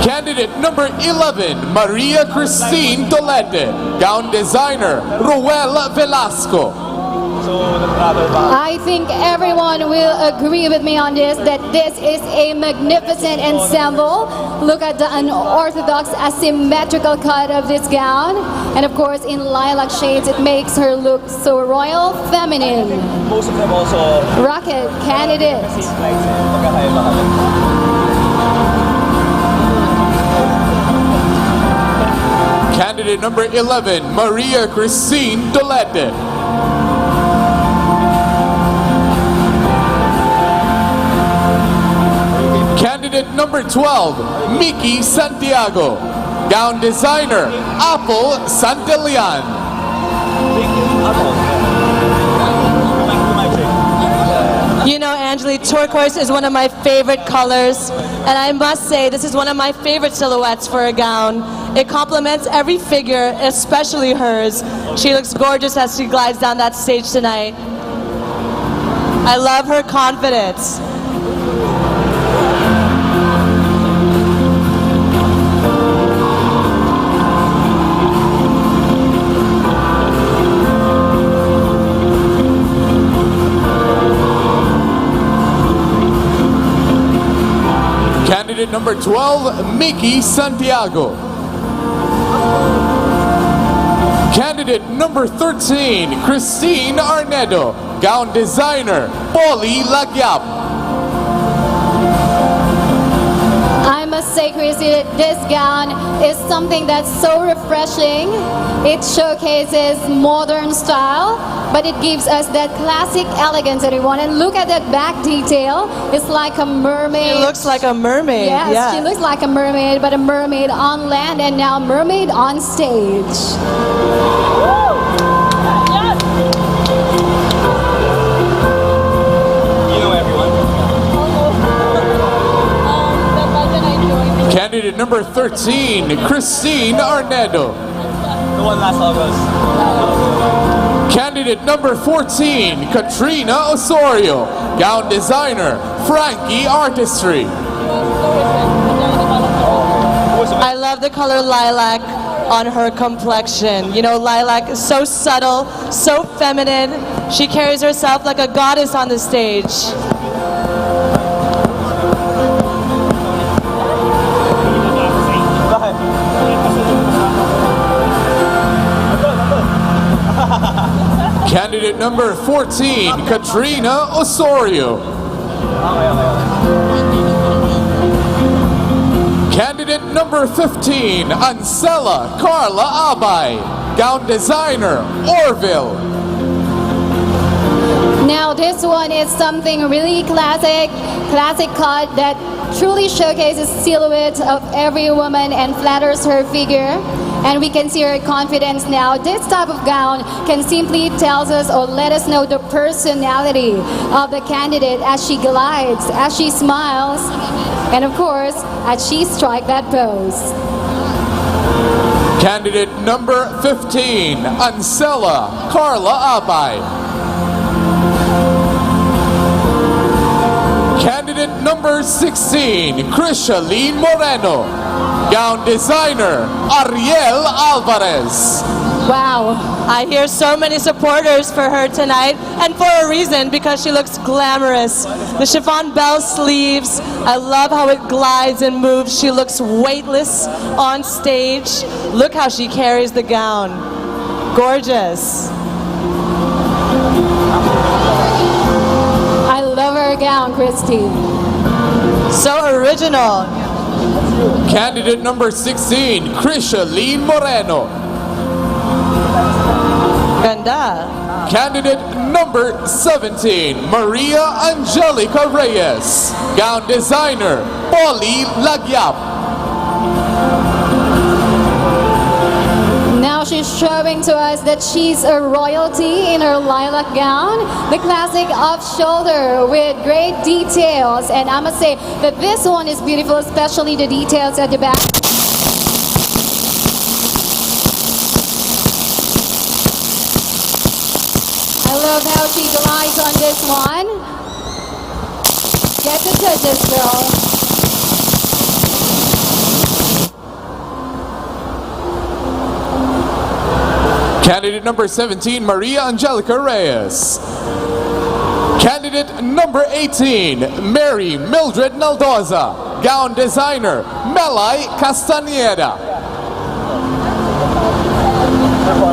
Candidate number 11, Maria Christine Tolete. Gown designer, Ruel Velasco. I think everyone will agree with me on this, that this is a magnificent ensemble. Look at the unorthodox asymmetrical cut of this gown. And of course, in lilac shades, it makes her look so royal feminine. Most of them also... Rocket candidate. Candidate number 11, Maria Christine Tolete. Candidate number 12, Mickey Santiago. Gown designer, Apple Santelian. You know, Angeli, turquoise is one of my favorite colors, and I must say this is one of my favorite silhouettes for a gown. It complements every figure, especially hers. She looks gorgeous as she glides down that stage tonight. I love her confidence. Candidate number 12, Mickey Santiago. Candidate number 13, Christine Arnedo. Gown designer, Polly Lagyap. I must say, Chrissy, that this gown is something that's so refreshing. It showcases modern style, but it gives us that classic elegance that we want. And look at that back detail. It's like a mermaid. She looks like a mermaid. Yes, yeah. she looks like a mermaid, but a mermaid on land and now mermaid on stage. Candidate number 13, Christine Arnedo. The one last August. Candidate number 14, Katrina Osorio. Gown designer, Frankie Artistry. I love the color lilac on her complexion. You know, lilac is so subtle, so feminine. She carries herself like a goddess on the stage. Candidate number 14, Katrina Osorio. Candidate number 15, Ansela Carla Abay. Gown designer, Orville. Now this one is something really classic cut that truly showcases silhouette of every woman and flatters her figure. And we can see her confidence now. This type of gown can simply tells us or let us know the personality of the candidate as she glides, as she smiles, and of course, as she strikes that pose. Candidate number 15, Ansela Carla Abay. Candidate number 16, Krishaline Moreno. Gown designer, Ariel Alvarez. Wow, I hear so many supporters for her tonight, and for a reason, because she looks glamorous. The chiffon bell sleeves, I love how it glides and moves. She looks weightless on stage. Look how she carries the gown. Gorgeous. I love her gown, Christy. So original. Candidate number 16, Krishaline Moreno. Ganda. Candidate number 17, Maria Angelica Reyes. Gown designer, Polly Lagyap. Now she's showing to us that she's a royalty in her lilac gown, the classic off-shoulder with great details. And I must say that this one is beautiful, especially the details at the back. I love how she glides on this one. Get the touches, girl. Candidate number 17, Maria Angelica Reyes. Candidate number 18, Mary Mildred Naldoza. Gown designer, Melay Castaneda.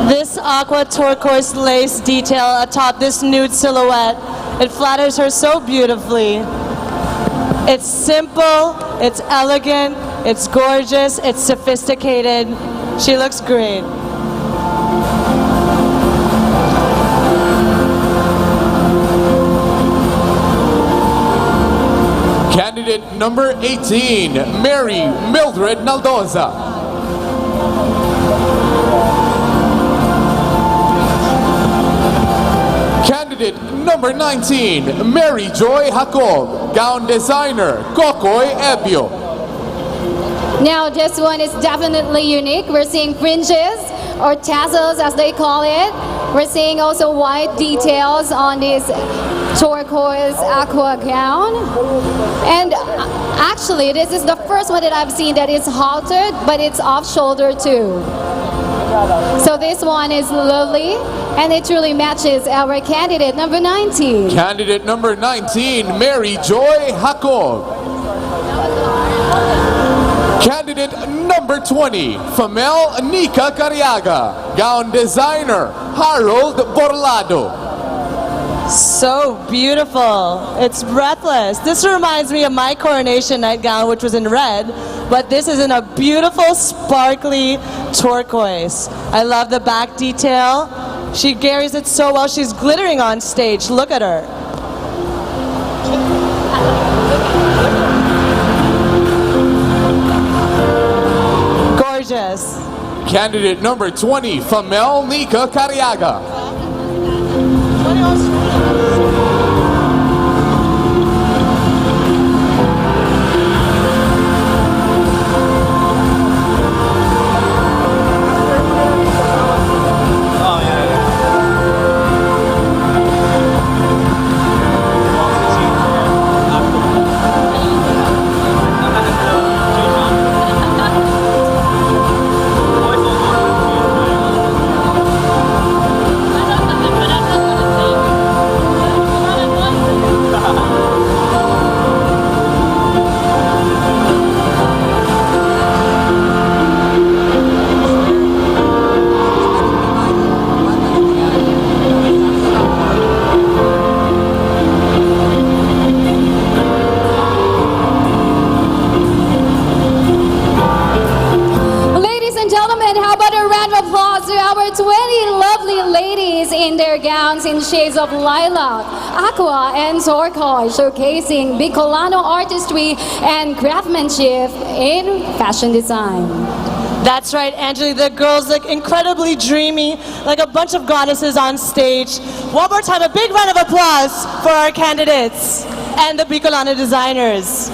This aqua turquoise lace detail atop this nude silhouette, it flatters her so beautifully. It's simple, it's elegant, it's gorgeous, it's sophisticated. She looks great. Candidate number 18, Mary Mildred Naldoza. Candidate number 19, Mary Joy Jacob. Gown designer, Kokoy Ebio. Now this one is definitely unique. We're seeing fringes or tassels as they call it. We're seeing also white details on this turquoise aqua gown. And actually this is the first one that I've seen that is haltered, but it's off shoulder too. So this one is lovely and it truly matches our candidate number 19. Candidate number 19, Mary Joy Jacob. Candidate number 20, Famel Nika Cariaga. Gown designer, Harold Borlado. So beautiful. It's breathless. This reminds me of my coronation nightgown, which was in red, but this is in a beautiful, sparkly turquoise. I love the back detail. She carries it so well. She's glittering on stage. Look at her. Gorgeous. Candidate number 20, Famel Nika Cariaga. In their gowns in shades of lilac, aqua, and turquoise, showcasing Bicolano artistry and craftsmanship in fashion design. That's right, Angeli. The girls look incredibly dreamy, like a bunch of goddesses on stage. One more time, a big round of applause for our candidates and the Bicolano designers.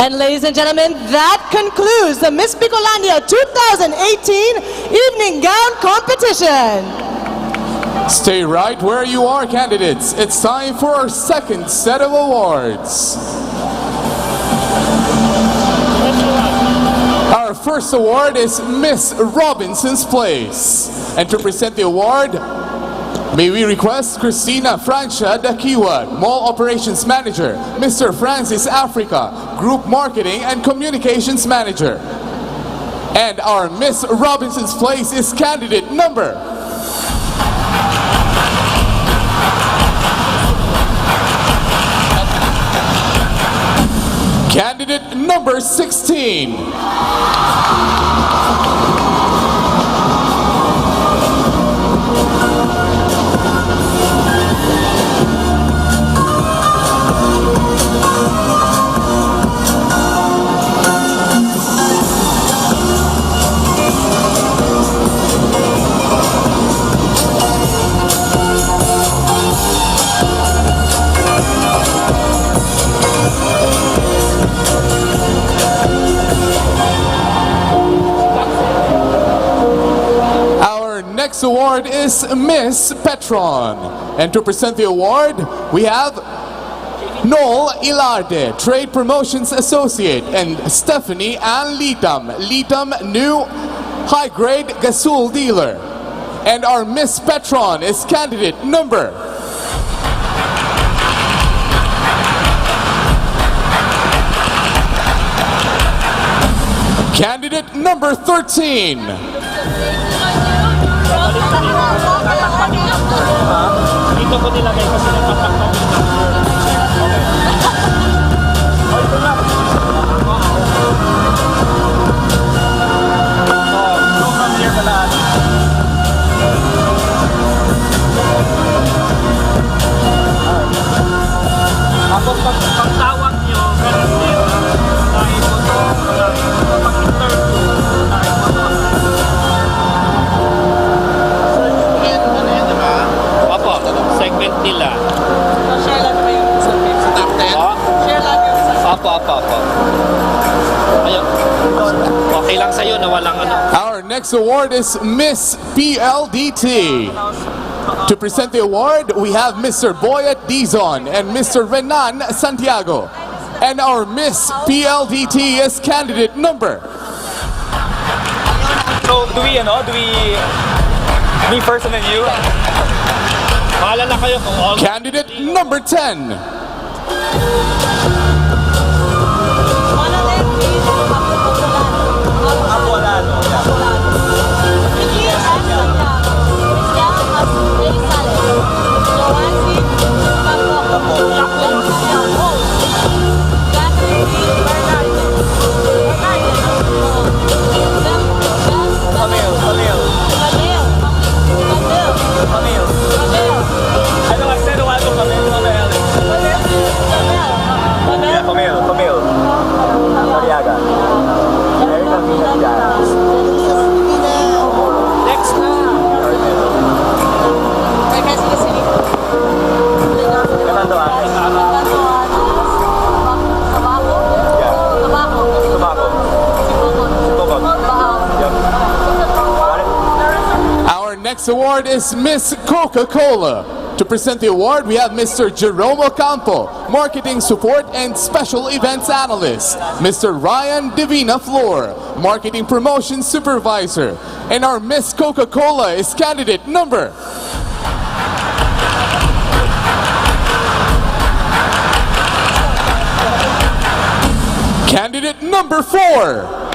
And ladies and gentlemen, that concludes the Miss Bicolandia 2018 Evening Gown Competition. Stay right where you are, candidates. It's time for our second set of awards. Our first award is Miss Robinson's Place. And to present the award, may we request Christina Francia Dakiwa, Mall Operations Manager, Mr. Francis Africa, Group Marketing and Communications Manager. And our Miss Robinson's Place is candidate number... Candidate number 16. next award is Miss Petron. And to present the award, we have Noel Ilarde, Trade Promotions Associate, and Stephanie Ann Litam, new high-grade Gasul dealer. And our Miss Petron is candidate number Candidate number 13. Dito ko nilagay kasi nagpatakpak yung number. Oh, ito na. Go from here pala. Tapos pag tawag nyo, ganun din. Dahil mo to, pag-interview, dahil mo to. Segment nila. Share lang kayo sa top 10? Share lang yung sa Apo. Ayun. Okay lang sa'yo na walang ano. Our next award is Miss PLDT. To present the award, we have Mr. Boyet Dizon and Mr. Renan Santiago. And our Miss PLDT is candidate number. So, do we first and then you? Bahala na kayo kung all... Candidate number 10. Our next award is Miss Coca-Cola. To present the award, we have Mr. Jerome Ocampo, Marketing Support and Special Events Analyst, Mr. Ryan Divina Flor, Marketing Promotion Supervisor, and our Miss Coca-Cola is candidate number Candidate number 4.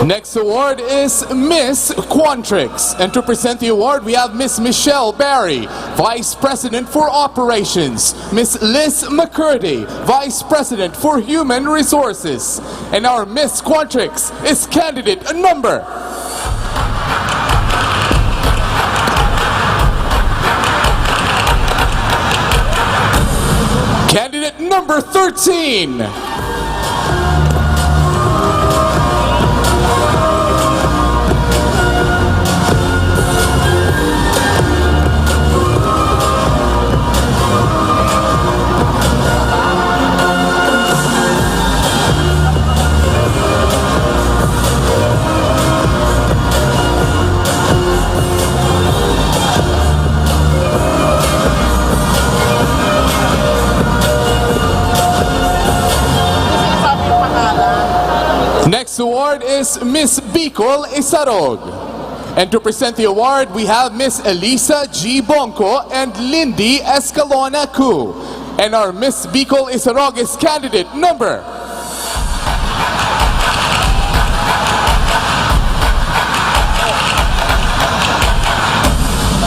Next award is Miss Quantrix. And to present the award, we have Miss Michelle Barry, Vice President for Operations, Miss Liz McCurdy, Vice President for Human Resources. And our Miss Quantrix is candidate number Candidate number 13. Next award is Miss Bicol Isarog. And to present the award, we have Miss Elisa G. Bonco and Lindy Escalona Cu. And our Miss Bicol Isarog is candidate number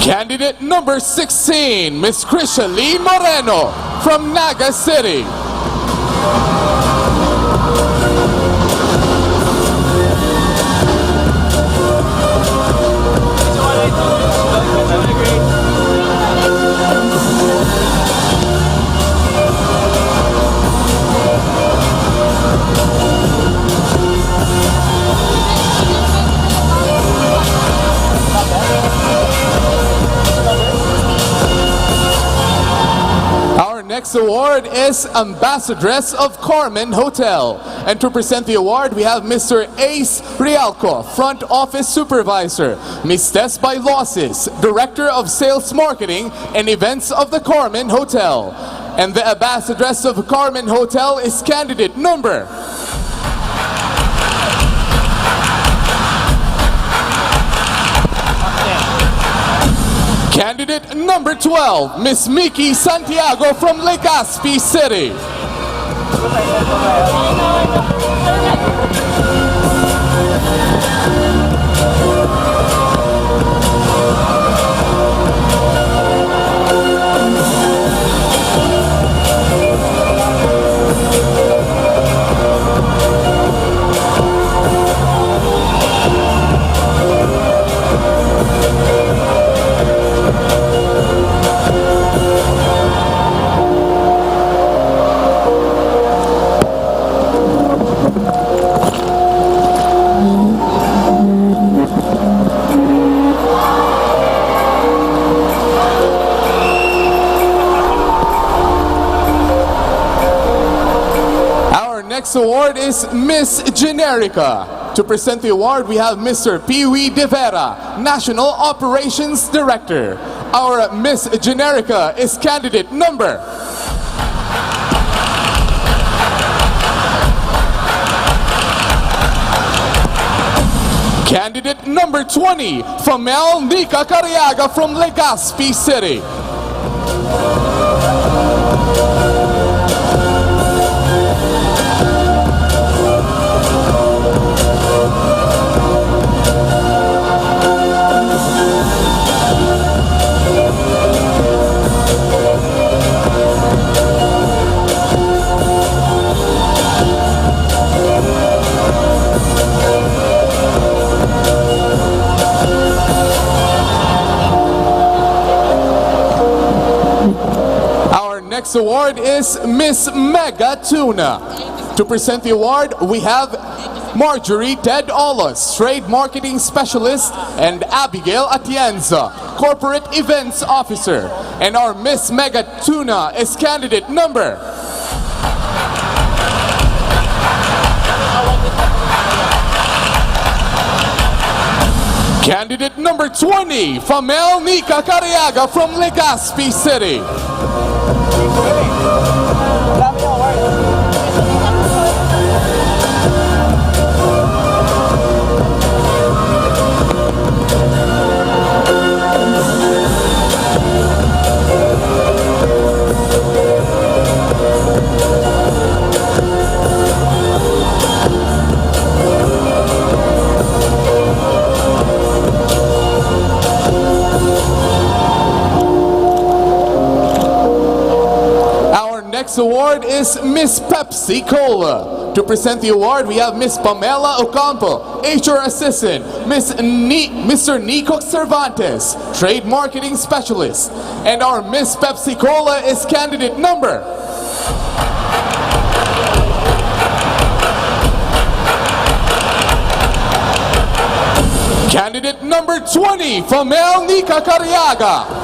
Candidate number 16, Miss Krishaline Moreno, from Naga City. Our next award is Ambassadress of Carmen Hotel. And to present the award, we have Mr. Ace Rialco, Front Office Supervisor, Ms. Tess Bailosis, Director of Sales Marketing and Events of the Carmen Hotel. And the Ambassadress of Carmen Hotel is candidate number Candidate number 12, Miss Mickey Santiago from Legazpi City. Next award is Miss Generica. To present the award, we have Mr. Pee-wee De Vera, National Operations Director. Our Miss Generica is candidate number Candidate number 20, Famel Nika Cariaga from Legazpi City. Next award is Miss Mega Tuna. To present the award, we have Marjorie Ted Olos, Trade Marketing Specialist, and Abigail Atienza, Corporate Events Officer. And our Miss Mega Tuna is candidate number Candidate number 20, Famel Nika Cariaga from Legazpi City. Next award is Miss Pepsi Cola. To present the award, we have Miss Pamela Ocampo, HR Assistant, Mr. Nico Cervantes, Trade Marketing Specialist. And our Miss Pepsi Cola is candidate number Candidate number 20, Famel Nika Cariaga.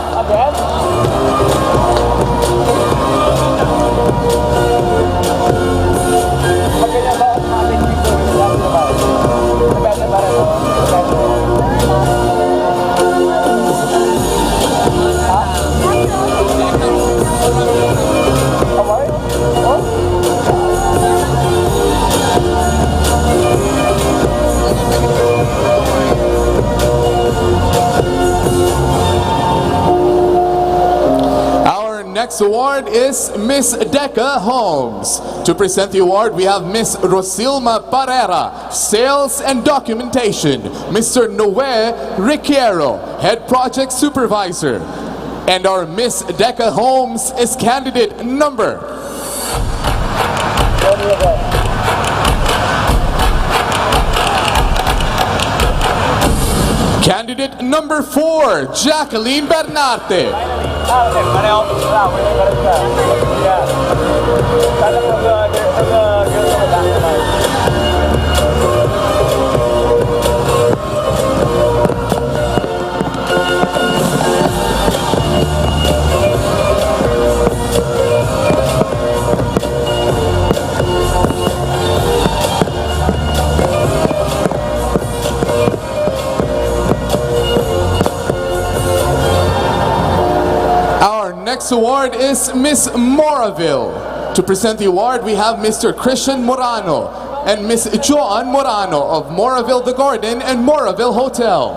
Next award is Miss Deca Holmes. To present the award, we have Miss Rosilma Parera, Sales and Documentation, Mr. Noe Riquero, Head Project Supervisor. And our Miss Deca Homes is candidate number. Candidate number 4, Jacqueline Bernarte. Next award is Miss Moraville. To present the award, we have Mr. Christian Morano and Miss Joan Morano of Moraville The Garden and Moraville Hotel.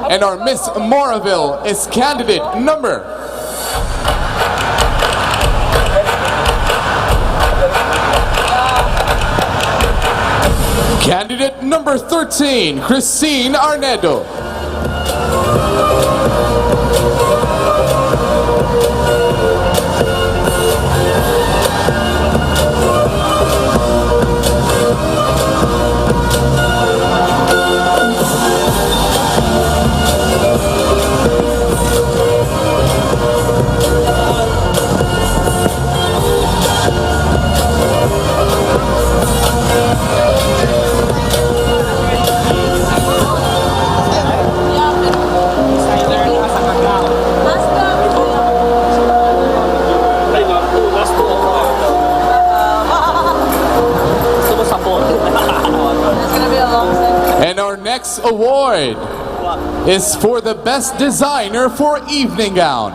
And our Miss Moraville is candidate number. Candidate number 13, Christine Arnedo. And our next award is for the best designer for evening gown.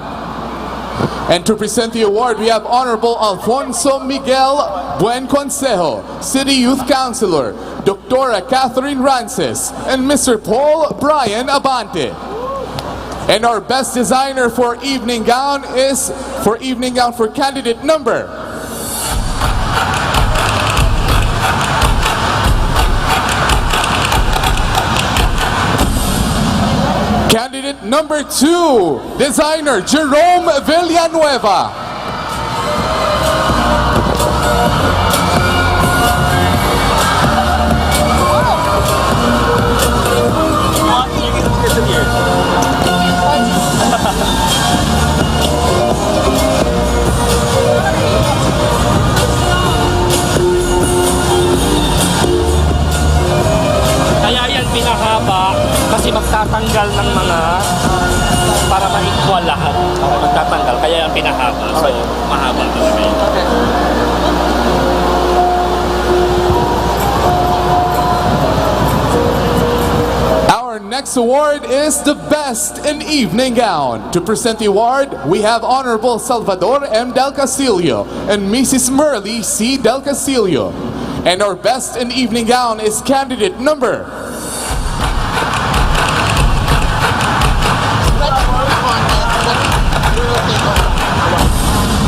And to present the award, we have Honorable Alfonso Miguel Buenconsejo, City Youth Councilor, Dr. Catherine Rances, and Mr. Paul Brian Abante. And our best designer for evening gown is for candidate number. Candidate number 2, designer Jerome Villanueva. Kaya yan pinahaba kasi magtatanggal ng mga para ma-equal lahat. Magtatanggal kaya yan pinahaba. So mahaba talaga yun. Our next award is the best in evening gown. To present the award, we have Honorable Salvador M. Del Castillo and Mrs. Merly C. Del Castillo. And our best in evening gown is candidate number.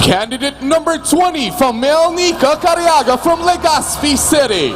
Candidate number 20 from Melnica Cariaga from Legazpi City.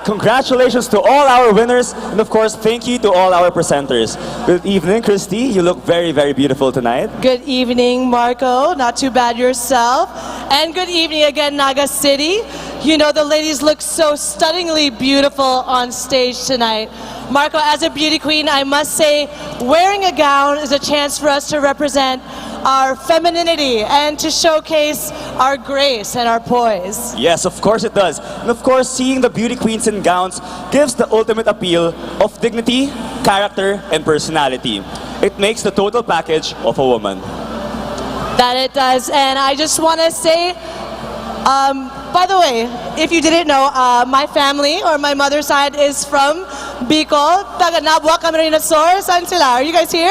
congratulations to all our winners, and of course, thank you to all our presenters. Good evening, Christy. You look very, very beautiful tonight. Good evening, Marco. Not too bad yourself. And good evening again, Naga City. You know, the ladies look so stunningly beautiful on stage tonight. Marco, as a beauty queen, I must say, wearing a gown is a chance for us to represent our femininity and to showcase our grace and our poise. Yes, of course it does. And of course, seeing the beauty queens in gowns gives the ultimate appeal of dignity, character, and personality. It makes the total package of a woman. That it does. And I just want to say, by the way, if you didn't know, my family or my mother's side is from Bicol, taga Nabua, Camarines Sur. Saan sila? Are you guys here?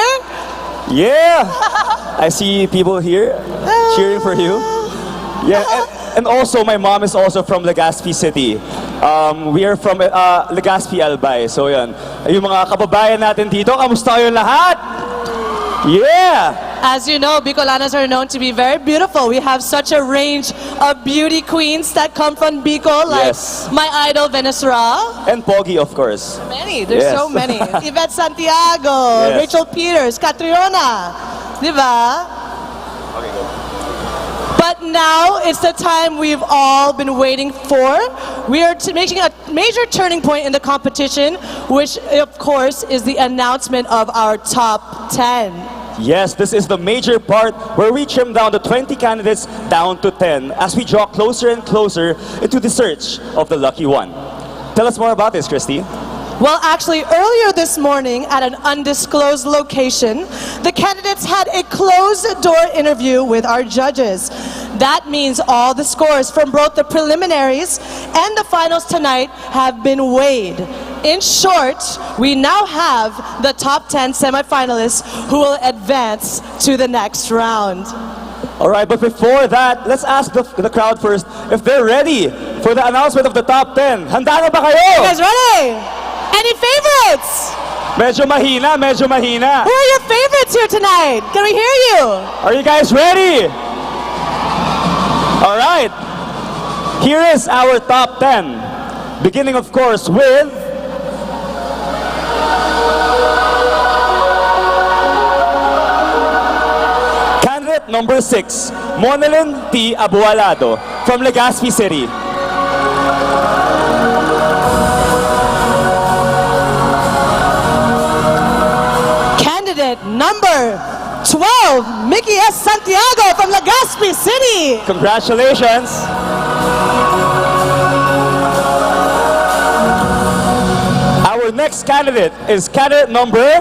Yeah! I see people here cheering for you. Yeah, and also my mom is also from Legazpi City. We are from Legazpi, Albay. So yan. Yung mga kababayan natin dito, kamusta kayo lahat? Yeah! As you know, Bicolanas are known to be very beautiful. We have such a range of beauty queens that come from Bicol, like Yes. my idol, Venezuela. And Pogi, of course. Many, there's Yes. so many. Yvette Santiago, Yes. Rachel Peters, Catriona, diba? But now it's the time we've all been waiting for. We are making a major turning point in the competition, which of course is the announcement of our top 10. Yes, this is the major part where we trim down the 20 candidates down to 10 as we draw closer and closer into the search of the lucky one. Tell us more about this, Christy. Well, actually, earlier this morning at an undisclosed location, the candidates had a closed-door interview with our judges. That means all the scores from both the preliminaries and the finals tonight have been weighed. In short, we now have the top 10 semifinalists who will advance to the next round. All right, but before that, let's ask the crowd first if they're ready for the announcement of the top 10. Handa na ba kayo? You guys ready? Any favorites? Medyo mahina, medyo mahina. Who are your favorites here tonight? Can we hear you? Are you guys ready? All right. Here is our top 10. Beginning, of course, with candidate number 6, Monelyn T. Abualado from Legazpi City. Candidate number 12, Mickey S. Santiago from Legazpi City. Congratulations. Our next candidate is candidate number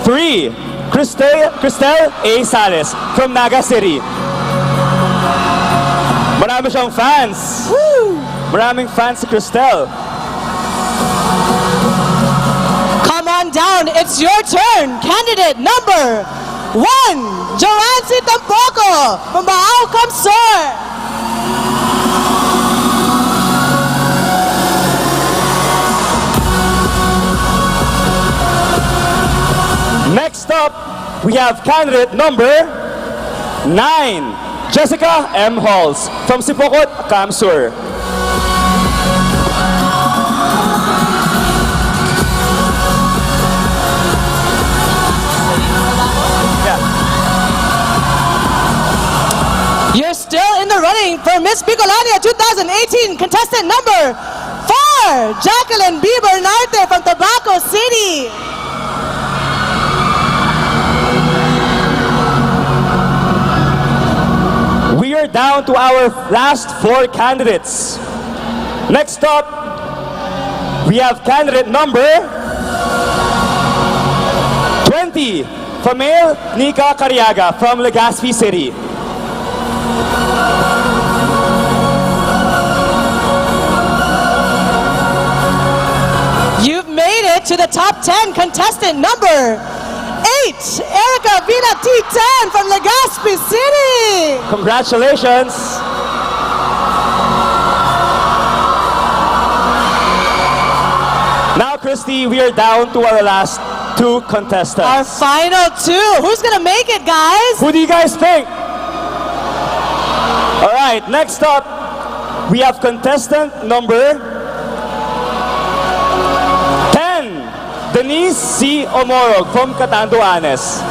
3, Cristel A. Sales from Naga City. Marami siyang fans. Woo! Maraming fans si Cristel. Come on down, it's your turn. Candidate number 1, Joancy Tampoco from Baao Kamsur. Next up, we have candidate number 9, Jessica M. Halls from Sipokot, Kamsur. You're still in the running for Miss Bicolania 2018 contestant number 4, Jacqueline B. Bernarte from Tabaco City. We are down to our last 4 candidates. Next up, we have candidate number 20, Famel Nika Cariaga from Legazpi City. You've made it to the top 10 contestant number 8, Erica Vina T10 from Legazpi City. Congratulations. Now, Christy, we are down to our last 2 contestants. Our final 2. Who's gonna make it, guys? Who do you guys think? All right, next up, we have contestant number Bernice C. Omorog from Catanduanes.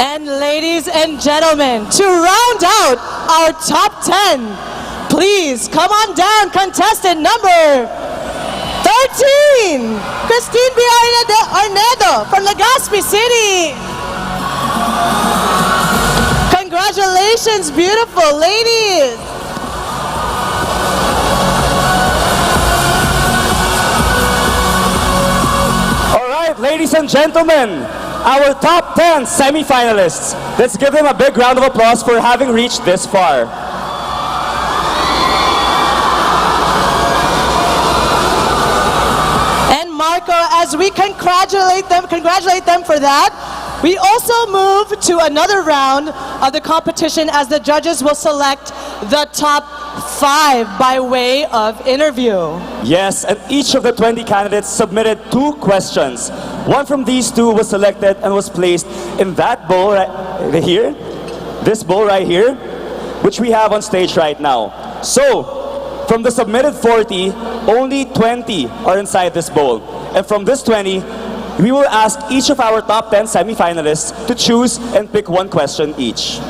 And ladies and gentlemen, to round out our top 10, please come on down, contestant number 13, Christine B. Arnedo from Legazpi City. Congratulations, beautiful ladies. All right, ladies and gentlemen, our top 10 semifinalists. Let's give them a big round of applause for having reached this far. And Marco, as we congratulate them for that, we also move to another round of the competition as the judges will select the top 5 by way of interview. Yes, and each of the 20 candidates submitted 2 questions. One from these 2 was selected and was placed in that bowl right here, this bowl right here, which we have on stage right now. So, from the submitted 40, only 20 are inside this bowl. And from this 20, we will ask each of our top 10 semifinalists to choose and pick 1 question each.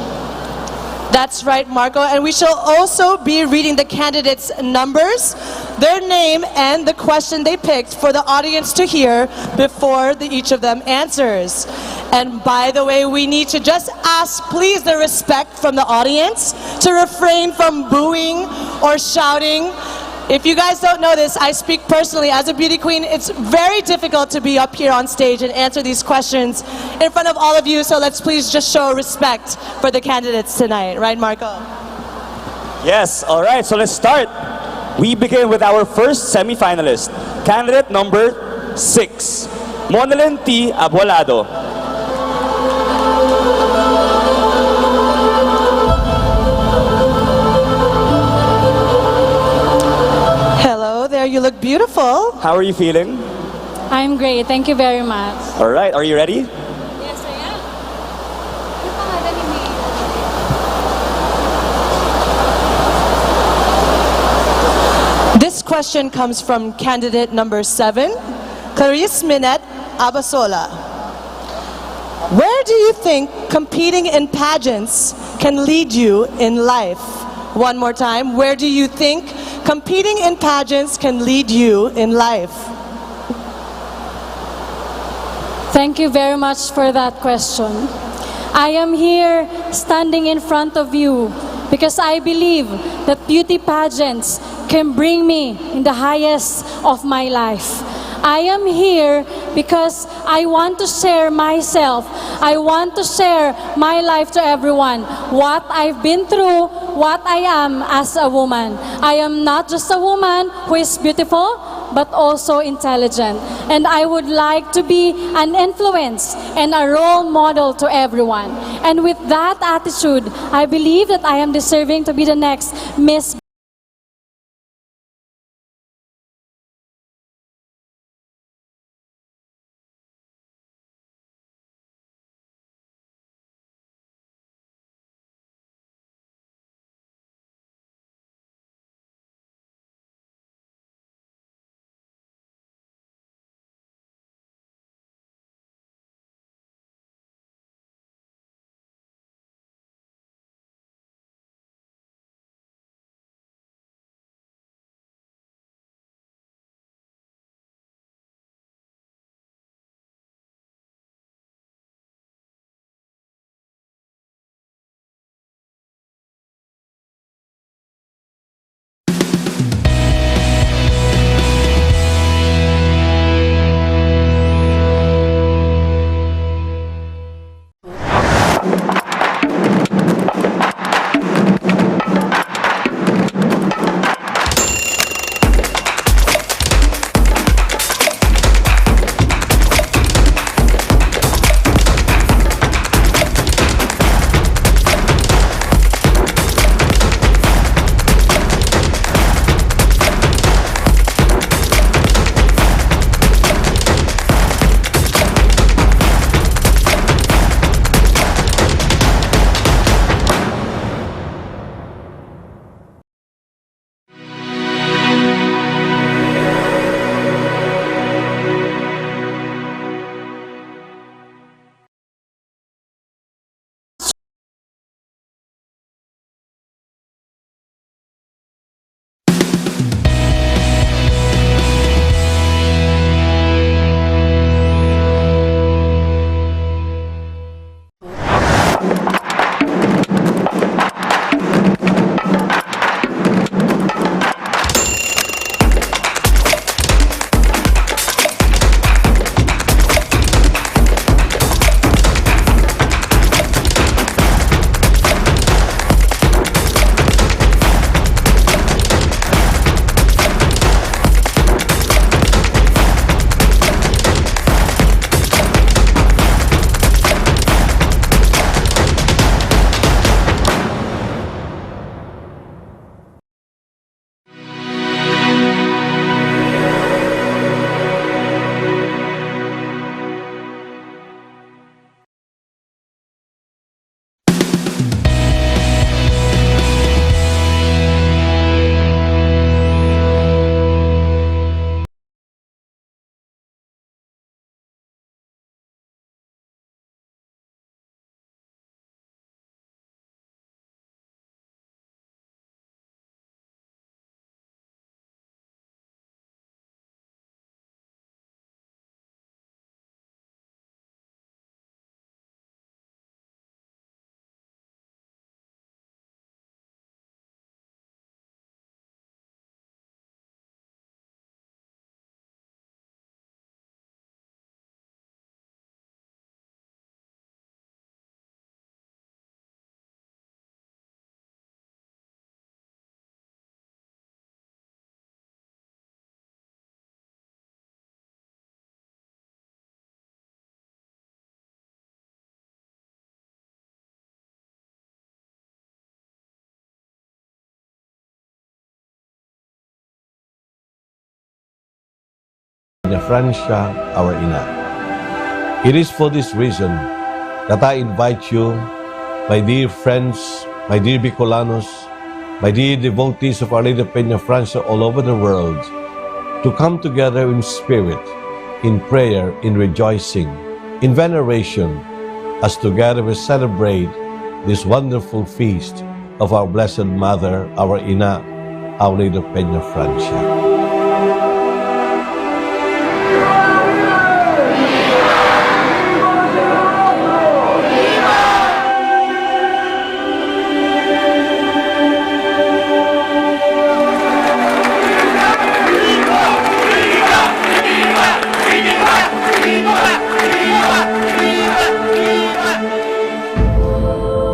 That's right, Marco. And we shall also be reading the candidates' numbers, their name, and the question they picked for the audience to hear before each of them answers. And by the way, we need to just ask, please, the respect from the audience to refrain from booing or shouting. If you guys don't know this, I speak personally as a beauty queen. It's very difficult to be up here on stage and answer these questions in front of all of you, so let's please just show respect for the candidates tonight. Right, Marco? Yes, all right, so let's start. We begin with our first semifinalist, candidate number 6, Monelyn T. Abuelado. You look beautiful. How are you feeling? I'm great. Thank you very much. All right, are you ready? Yes, I am. This question comes from candidate number 7, Clarice Minette Abasola. Where do you think competing in pageants can lead you in life? One more time. Where do you think competing in pageants can lead you in life? Thank you very much for that question. I am here standing in front of you because I believe that beauty pageants can bring me in the highest of my life. I am here because I want to share myself. I want to share my life to everyone. What I've been through, what I am as a woman. I am not just a woman who is beautiful, but also intelligent. And I would like to be an influence and a role model to everyone. And with that attitude, I believe that I am deserving to be the next Miss Peña Francia, our ina. It is for this reason that I invite you, my dear friends, my dear Bicolanos, my dear devotees of Our Lady of Peña Francia all over the world, to come together in spirit, in prayer, in rejoicing, in veneration, as together we celebrate this wonderful feast of our Blessed Mother, our Ina, Our Lady of Peña Francia.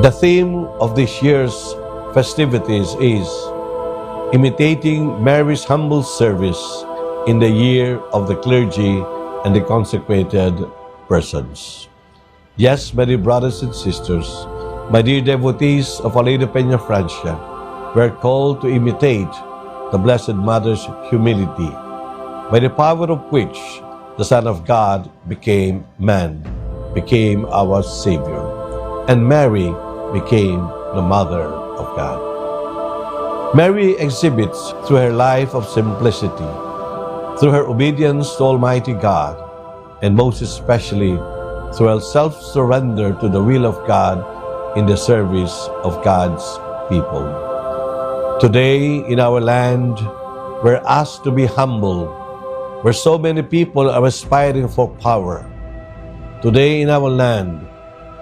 The theme of this year's festivities is imitating Mary's humble service in the year of the clergy and the consecrated persons. Yes, my dear brothers and sisters, my dear devotees of Our Lady of Peña Francia, we are called to imitate the Blessed Mother's humility, by the power of which the Son of God became man, became our Savior, and Mary became the Mother of God. Mary exhibits through her life of simplicity, through her obedience to Almighty God, and most especially through her self-surrender to the will of God in the service of God's people. Today, in our land, we're asked to be humble, where so many people are aspiring for power. Today, in our land,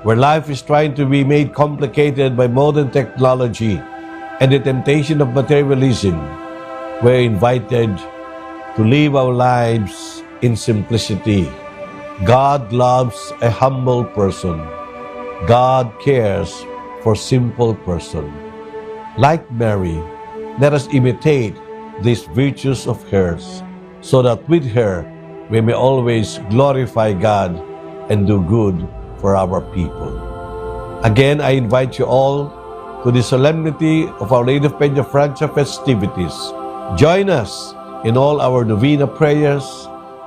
where life is trying to be made complicated by modern technology and the temptation of materialism, we're invited to live our lives in simplicity. God loves a humble person. God cares for simple person. Like Mary, let us imitate these virtues of hers, so that with her we may always glorify God and do good for our people. Again, I invite you all to the solemnity of Our Lady of Peña Francia festivities. Join us in all our novena prayers.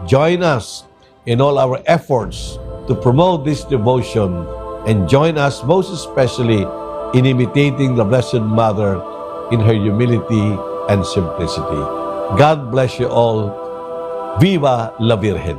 Join us in all our efforts to promote this devotion, and join us most especially in imitating the Blessed Mother in her humility and simplicity. God bless you all. Viva la Virgen!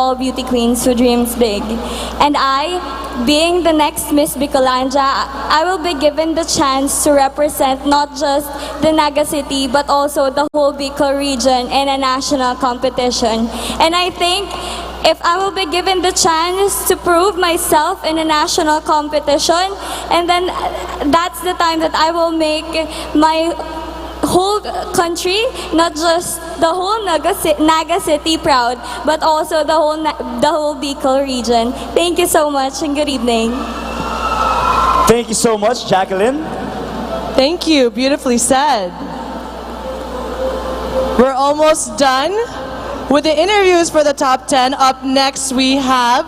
all beauty queens who dreams big. And I, being the next Miss Bicolandia, I will be given the chance to represent not just the Naga City but also the whole Bicol region in a national competition. And I think if I will be given the chance to prove myself in a national competition, and then that's the time that I will make my whole country, not just the whole Naga City proud, but also the whole Bicol region. Thank you so much and good evening. Thank you so much, Jacqueline. Thank you. Beautifully said. We're almost done with the interviews for the top 10. Up next, we have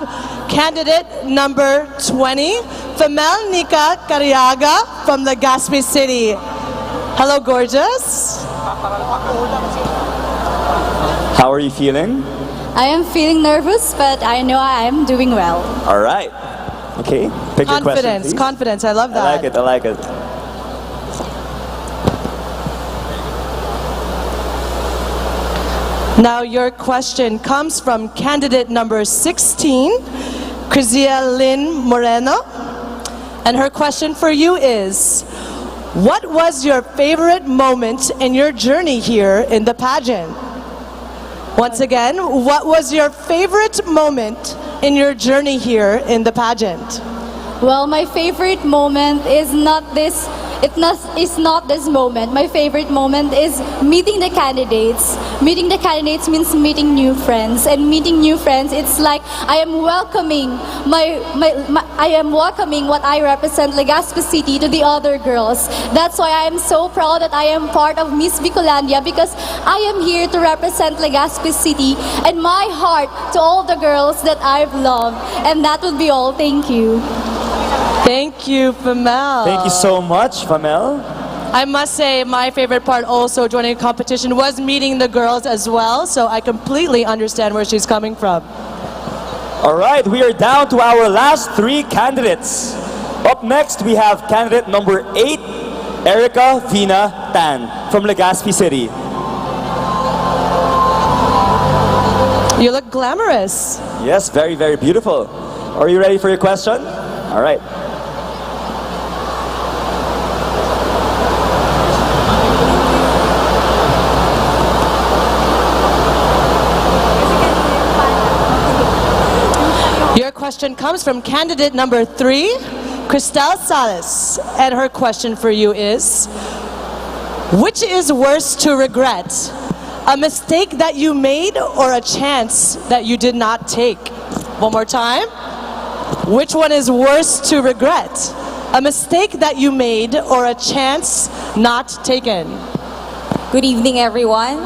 candidate number 20, Femel Nica Cariaga from Legazpi City. Hello, gorgeous. How are you feeling? I am feeling nervous, but I know I am doing well. All right. Okay. Pick your question, Confidence, please. confidence. I love that. I like it. I like it. Now your question comes from candidate number 16, Crizia Lynn Moreno. And her question for you is, what was your favorite moment in your journey here in the pageant? Once again, what was your favorite moment in your journey here in the pageant? Well, my favorite moment is not this. It's not this moment. My favorite moment is meeting the candidates. Meeting the candidates means meeting new friends, and meeting new friends, it's like I am welcoming I am welcoming what I represent, Legazpi City, to the other girls. That's why I am so proud that I am part of Miss Bicolandia, because I am here to represent Legazpi City and my heart to all the girls that I've loved. And that would be all. Thank you. Thank you, Femel. Thank you so much, Femel. I must say my favorite part also joining a competition was meeting the girls as well, so I completely understand where she's coming from. All right, we are down to our last 3 candidates. Up next, we have candidate number 8, Erica Vina Tan from Legazpi City. You look glamorous. Yes, very, very beautiful. Are you ready for your question? All right. Your question comes from candidate number 3, Cristel Salas. And her question for you is, which is worse to regret? A mistake that you made or a chance that you did not take? One more time. Which one is worse to regret? A mistake that you made or a chance not taken? Good evening, everyone.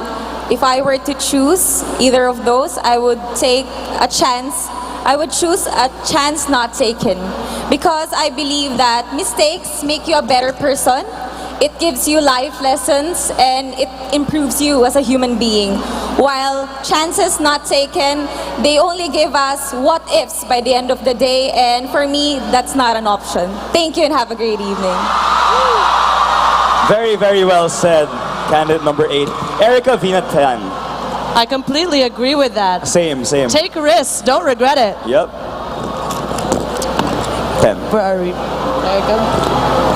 If I were to choose either of those, I would take a chance. I would choose a chance not taken, because I believe that mistakes make you a better person. It gives you life lessons and it improves you as a human being. While chances not taken, they only give us what ifs by the end of the day, and for me, that's not an option. Thank you and have a great evening. Very, very well said, candidate number 8, Erica Vina Tan. I completely agree with that. Same. Take risks, don't regret it. Yep. 10. Where are we? There you go.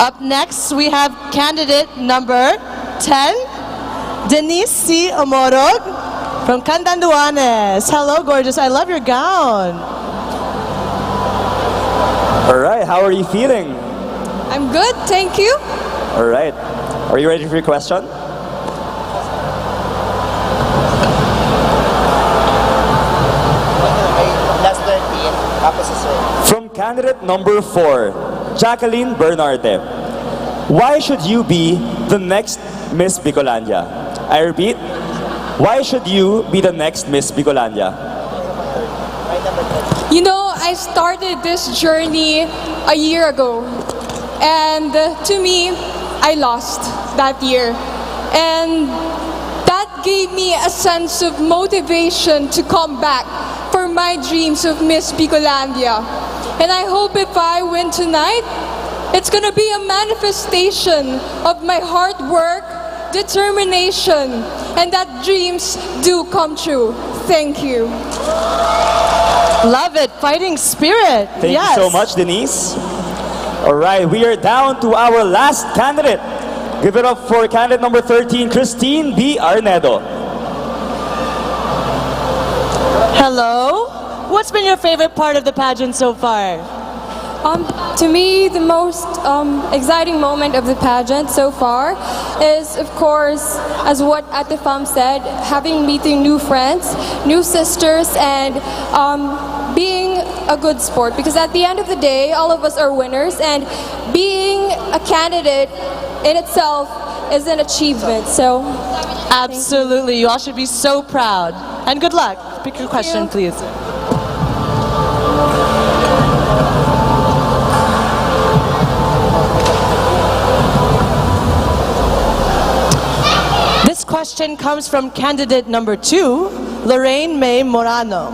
Up next, we have candidate number 10, Denise C. Omorog from Candanduanes. Hello, gorgeous. I love your gown. All right, how are you feeling? I'm good, thank you. All right. Are you ready for your question? From candidate number 4, Jacqueline Bernarde. Why should you be the next Miss Bicolandia? I repeat, why should you be the next Miss Bicolandia? You know, I started this journey a year ago. And to me, I lost that year. And that gave me a sense of motivation to come back for my dreams of Miss Bicolandia. And I hope if I win tonight, it's gonna be a manifestation of my hard work determination, and that dreams do come true. Thank you. Love it. Fighting spirit. Thank yes. you so much, Denise. All right, we are down to our last candidate. Give it up for candidate number 13, Christine B. Arnedo. Hello. What's been your favorite part of the pageant so far? To me, the most exciting moment of the pageant so far is, of course, as what Ate Fam said, meeting new friends, new sisters, and being a good sport. Because at the end of the day, all of us are winners, and being a candidate in itself is an achievement. So, absolutely, you all should be so proud. And good luck. Pick your question, please. This question comes from candidate number 2, Lorraine May Morano.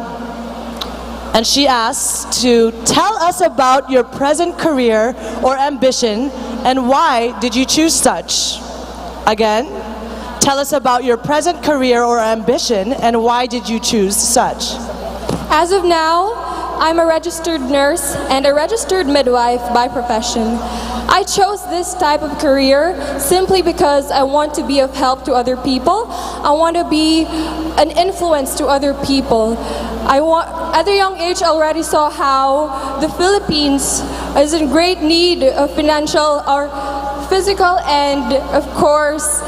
And she asks to tell us about your present career or ambition and why did you choose such? Again, tell us about your present career or ambition and why did you choose such? as of now, I'm a registered nurse and a registered midwife by profession. I chose this type of career simply because I want to be of help to other people. I want to be an influence to other people. At a young age, I already saw how the Philippines is in great need of financial or physical and, of course,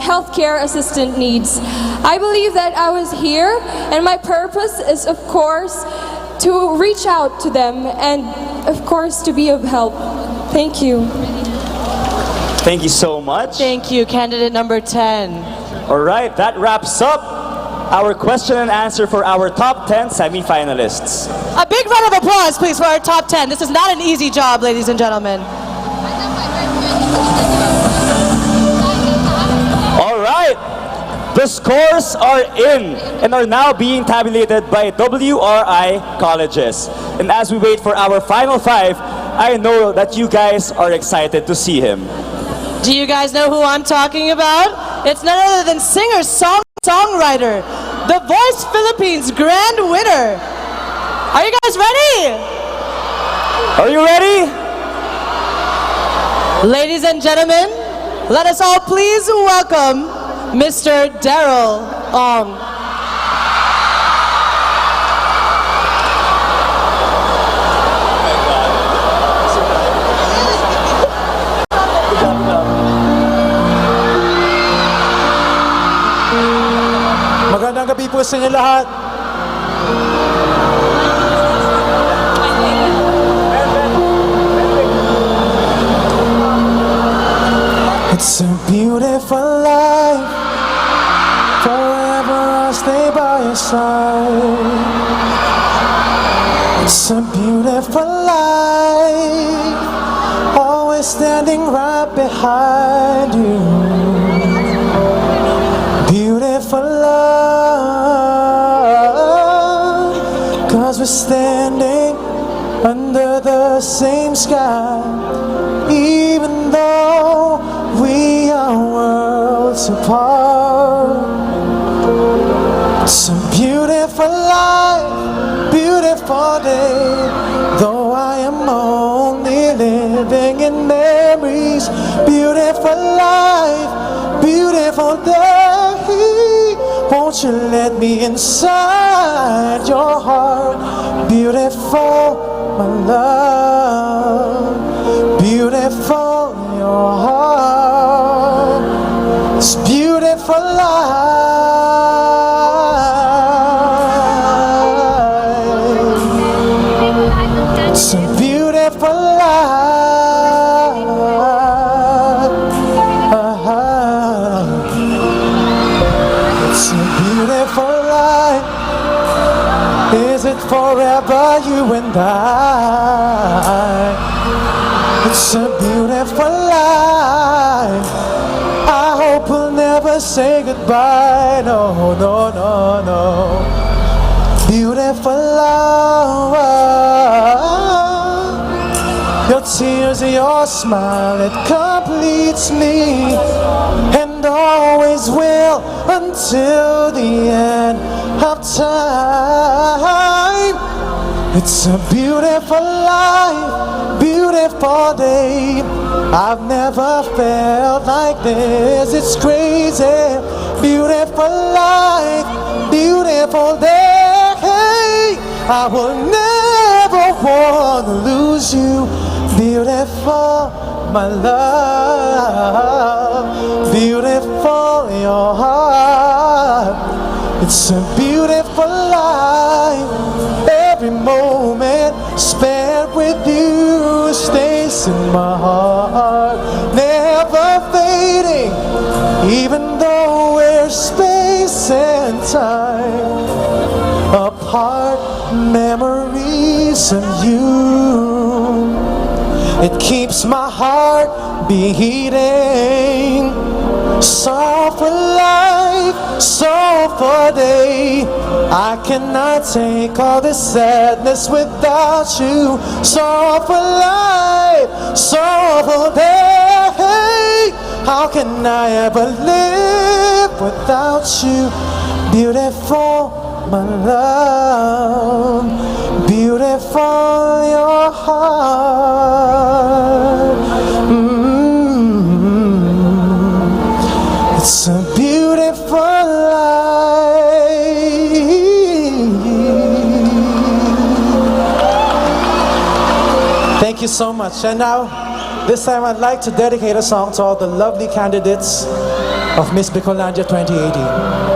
healthcare assistant needs. I believe that I was here, and my purpose is, of course, to reach out to them and, of course, to be of help. Thank you. Thank you so much. Thank you, candidate number 10. All right, that wraps up our question and answer for our top 10 semi-finalists. A big round of applause, please, for our top 10. This is not an easy job, ladies and gentlemen. All right, the scores are in and are now being tabulated by WRI colleges. And as we wait for our final 5, I know that you guys are excited to see him. Do you guys know who I'm talking about? It's none other than singer-songwriter, The Voice Philippines grand winner. Are you guys ready? Are you ready? Ladies and gentlemen, let us all please welcome Mr. Daryl Ong. Magandang gabi po sa inyo lahat. It's a beautiful life. Forever I'll stay by your side. It's a beautiful life. Always standing right behind you. Beautiful love, 'cause we're standing under the same sky, even though we are worlds apart. It's a beautiful life, beautiful day, though I am only living in memories. Beautiful life, beautiful day. Won't you let me inside your heart? Beautiful, my love. Beautiful, your heart. It's beautiful life. It's a beautiful life. It's a beautiful life. Is it forever, you and I? It's a beautiful life. I hope we'll never say goodbye. No, no, no, no. Beautiful love. Your the tears of your smile, it completes me, and always will until the end of time. It's a beautiful life, beautiful day. I've never felt like this, it's crazy. Beautiful life, beautiful day. I will never want to lose you. Beautiful, my love. Beautiful, your heart. It's a beautiful life. Every moment spent with you stays in my heart, never fading, even though we're space and time apart. Memories of you, it keeps my heart beating. Song for life, song for day. I cannot take all this sadness without you. Song for life, song for day. How can I ever live without you? Beautiful, my love. Beautiful, your heart. It's a beautiful life. Thank you so much. And now, this time I'd like to dedicate a song to all the lovely candidates of Miss Bicolandia 2018.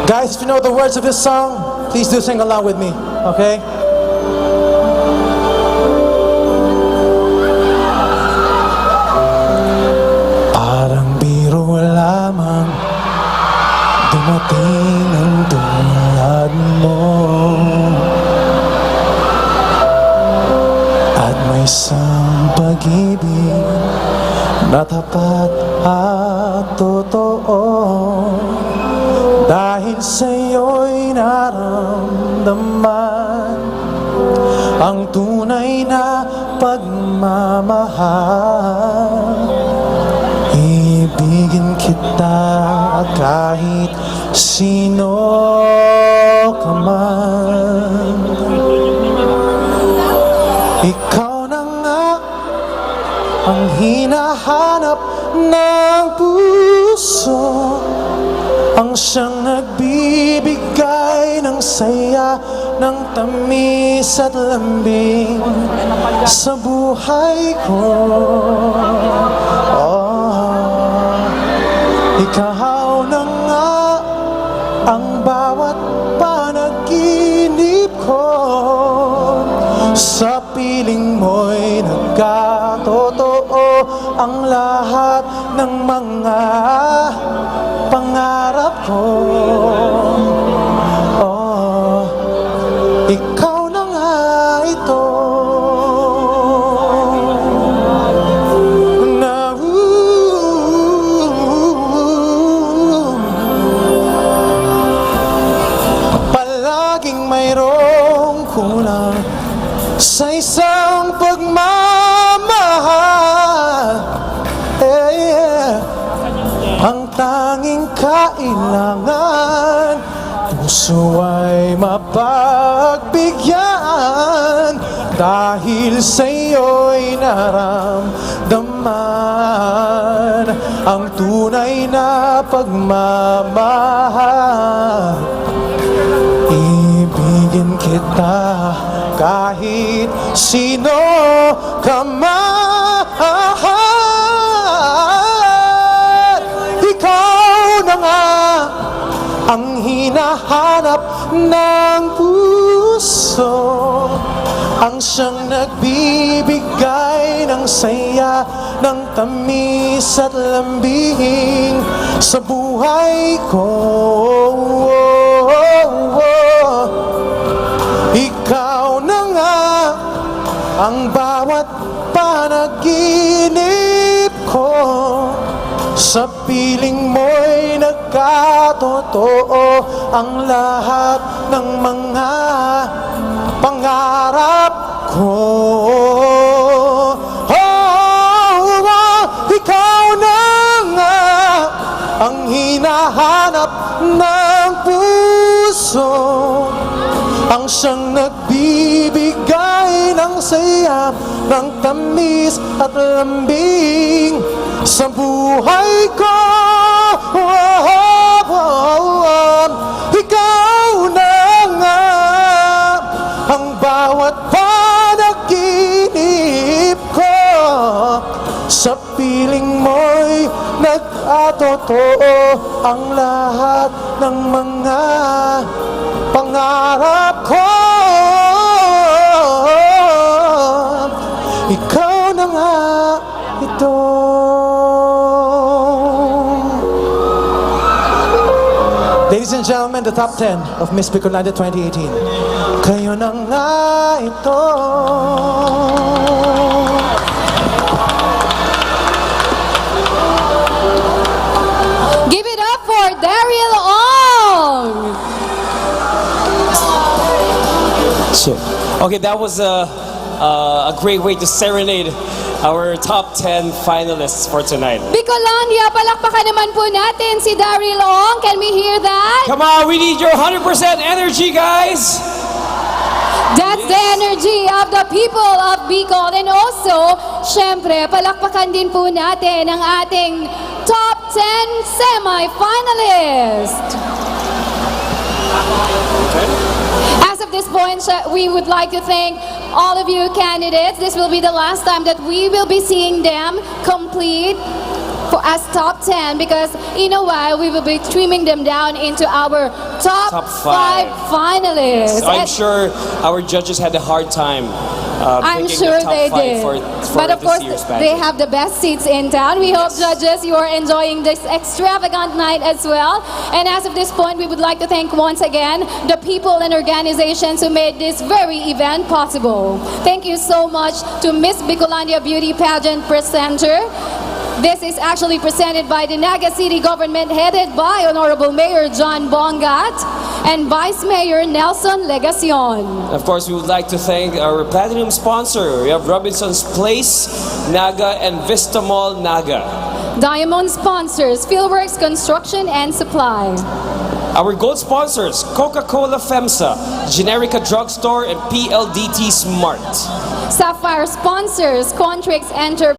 Guys, if you know the words of this song, please do sing along with me, okay? Parang biro lamang dumating ang tulad mo, at may isang pag-ibig na tapat at totoo. Dahil sa'yo'y naramdaman ang tunay na pagmamahal. Ibigin kita kahit sino ka man. Ikaw na nga ang hinahanap ng puso, ang siyang nagbibigay ng saya, ng tamis at lambing sa buhay ko. Oh, ikaw na nga ang bawat panaginip ko, sa piling mo'y nagkatotoo ang lahat ng mga pangarap ko. Oh, ikaw na nga ito na palaging mayroong kulang sa isang pagmamahal. Ang tanging kailangan, puso ay mapagbigyan, dahil sa'yo'y naramdaman ang tunay na pagmamahal. Ibigin kita kahit sino ka man. Ang hinahanap ng puso, ang siyang nagbibigay ng saya, ng tamis at lambing sa buhay ko. Ikaw na nga ang bawat panaginip ko, Sa piling mo'y nagkatotoo ang lahat ng mga pangarap ko. Ikaw na nga ang hinahanap ng puso, ang siyang nagbibigay ng saya, ng tamis at lambing sa buhay ko. Ikaw na nga ang bawat panaginip ko. Sa piling mo'y nagkatotoo ang lahat ng mga pangarap ko. Ikaw na nga ito. Ladies and gentlemen, the top 10 of Miss Bicolanda 2018. Kayo na nga ito. Give it up for Daryl Ong! So, okay, that was a great way to serenade our top 10 finalists for tonight. Bicolandia, palakpakan naman po natin si Daryl Ong. Can we hear that? Come on, we need your 100% energy, guys! That's the energy of the people of Bicol. And also, syempre, palakpakan din po natin ang ating top 10 semi-finalists. As of this point, we would like to thank all of you candidates. This will be the last time that we will be seeing them complete as top 10, because in a while we will be trimming them down into our top 5 finalists. So I'm sure our judges had a hard time I'm picking sure the top they 5 did. for But of this course, year's they pageant. have the best seats in town. We hope, judges, you are enjoying this extravagant night as well. And as of this point, we would like to thank once again the people and organizations who made this very event possible. Thank you so much to Miss Bicolandia Beauty Pageant Presenter. This is actually presented by the Naga City Government, headed by Honorable Mayor John Bongat and Vice Mayor Nelson Legacion. Of course, we would like to thank our platinum sponsor. We have Robinson's Place, Naga, and Vista Mall, Naga. Diamond sponsors, Fieldworks Construction and Supply. Our gold sponsors, Coca-Cola FEMSA, Generica Drugstore, and PLDT Smart. Sapphire sponsors, Contrix Enterprise.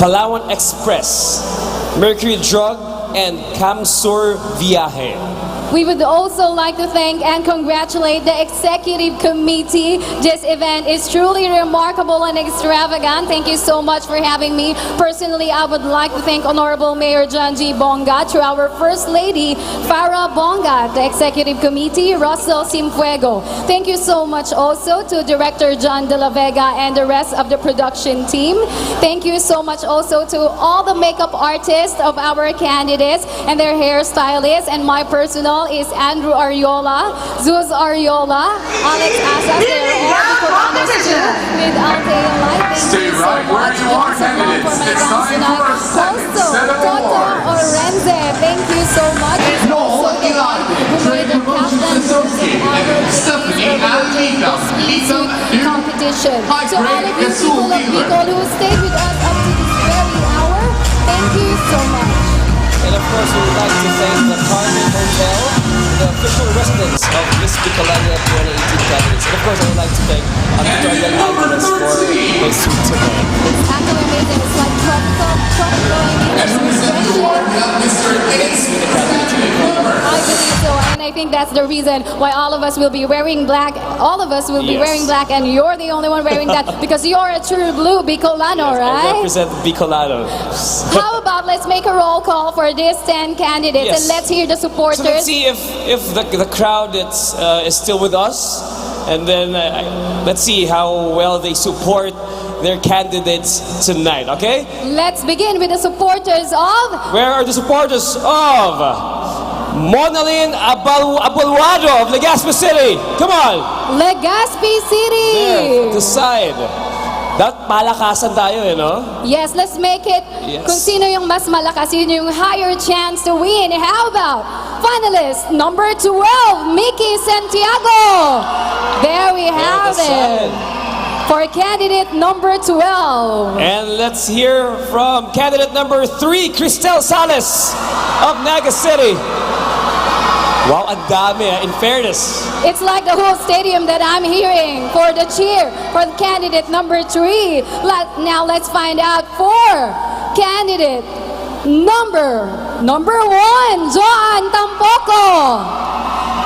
Palawan Express, Mercury Drug, and Kamsur Viaje. We would also like to thank and congratulate the executive committee. This event is truly remarkable and extravagant. Thank you so much for having me. Personally, I would like to thank Honorable Mayor John G. Bongat, to our First Lady, Farah Bongat, the executive committee, Russell Simfuego. Thank you so much also to Director John De La Vega and the rest of the production team. Thank you so much also to all the makeup artists of our candidates and their hairstylists, and my personal is Andrew Ariola, Zuz Ariola, Alex Asas. They're all performers too with Altea Light. Thank you so much. It's time for our second set of awards. Toto Orenze, thank you so much. And Noel Ilante, Trade Promotions Associate, and Stephanie Alita, Lisa competition. To all of you people of Bicol who stayed with us up to this very hour, thank you so much. And of course, we would like to thank the Carmen Hotel, the official residence of Miss Bicolania 2018 candidates. And of course, I would like to thank Victoria Alvarez for a suit today. It's actually amazing. It's like tropical I believe so, and I think that's the reason why all of us will be wearing black. All of us will be wearing black, and you're the only one wearing that because you're a true blue Bicolano, I right? represent Bicolano. How about let's make a roll call for these 10 candidates Yes. and let's hear the supporters. So let's see if the crowd is still with us, and then let's see how well they support their candidates tonight, okay? Let's begin with the supporters of Where are the supporters of Monalyn Abulwado of Legazpi City? Come on! Legazpi City. There, to the side. Dapat palakasan tayo, no? Yes, let's make it. Yes. Kung sino yung mas malakas, yun yung higher chance to win. How about finalist number 12, Mickey Santiago? There we have it. For candidate number 12. And let's hear from candidate number 3, Cristel Salas of Naga City. Wow, ang dami, in fairness. It's like the whole stadium that I'm hearing for the cheer for the candidate number 3. Now let's find out for candidate number 1, John Tampoco.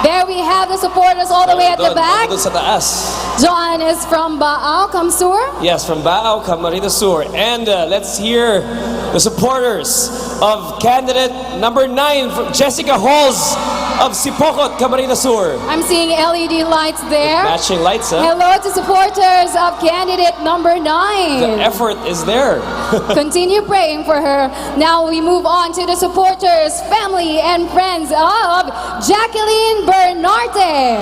There we have the supporters all the way at the back. Doon sa taas. John is from Baao, Kamsur. Yes, from Baao, Camarines Sur. And let's hear the supporters of candidate number 9, from Jessica Halls of Sipokot, Camarines Sur. I'm seeing LED lights there. Matching lights, huh? Hello to supporters of candidate number 9. The effort is there. Continue praying for her. Now we move on to the supporters, family, and friends of Jacqueline Bernarte.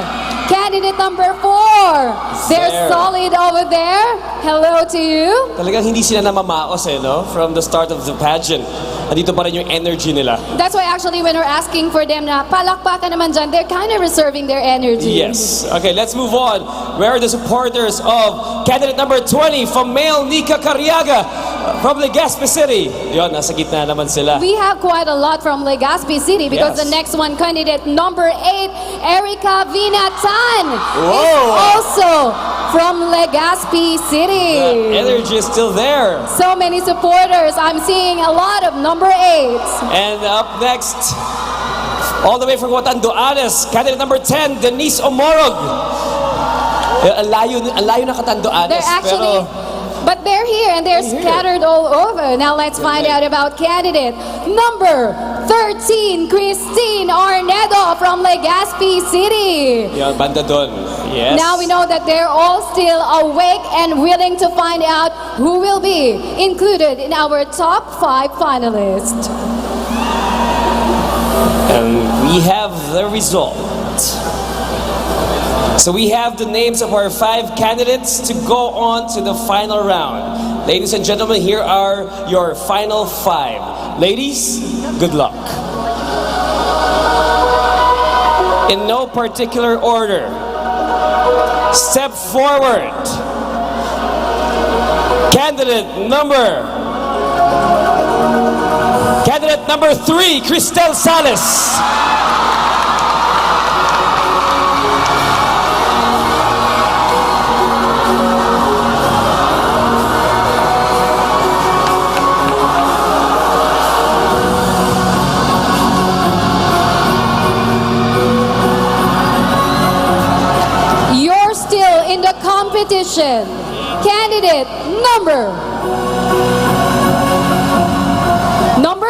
Candidate number 4. They're There. solid over there. Hello to you. Talagang hindi sila namamaos no? From the start of the pageant. Andito pa rin yung energy nila. That's why actually when we're asking for them na palakpakan naman dyan, they're kind of reserving their energy. Yes. Okay, let's move on. Where are the supporters of candidate number 20 from Male Nika Cariaga from Legazpi City? Yun, nasa gitna naman sila. We have quite a lot from Legazpi City because Yes. the next one, candidate number 8, Erica Vinatan, is Whoa. also from Legazpi City. The energy is still there. So many supporters. I'm seeing a lot of number 8. And up next, all the way from Catanduanes, candidate number 10, Denise Omorog. Ang layo na Catanduanes. They're actually, but they're here and they're scattered all over. Now let's find out about candidate number 13, Christine Arnedo from Legazpi City. Yan, banda doon. Yes. Now we know that they're all still awake and willing to find out who will be included in our top 5 finalists. And we have the result. So we have the names of our 5 candidates to go on to the final round. Ladies and gentlemen, here are your final 5. Ladies, good luck. In no particular order, step forward. Candidate number 3, Cristel Salas. You're still in the competition. Candidate number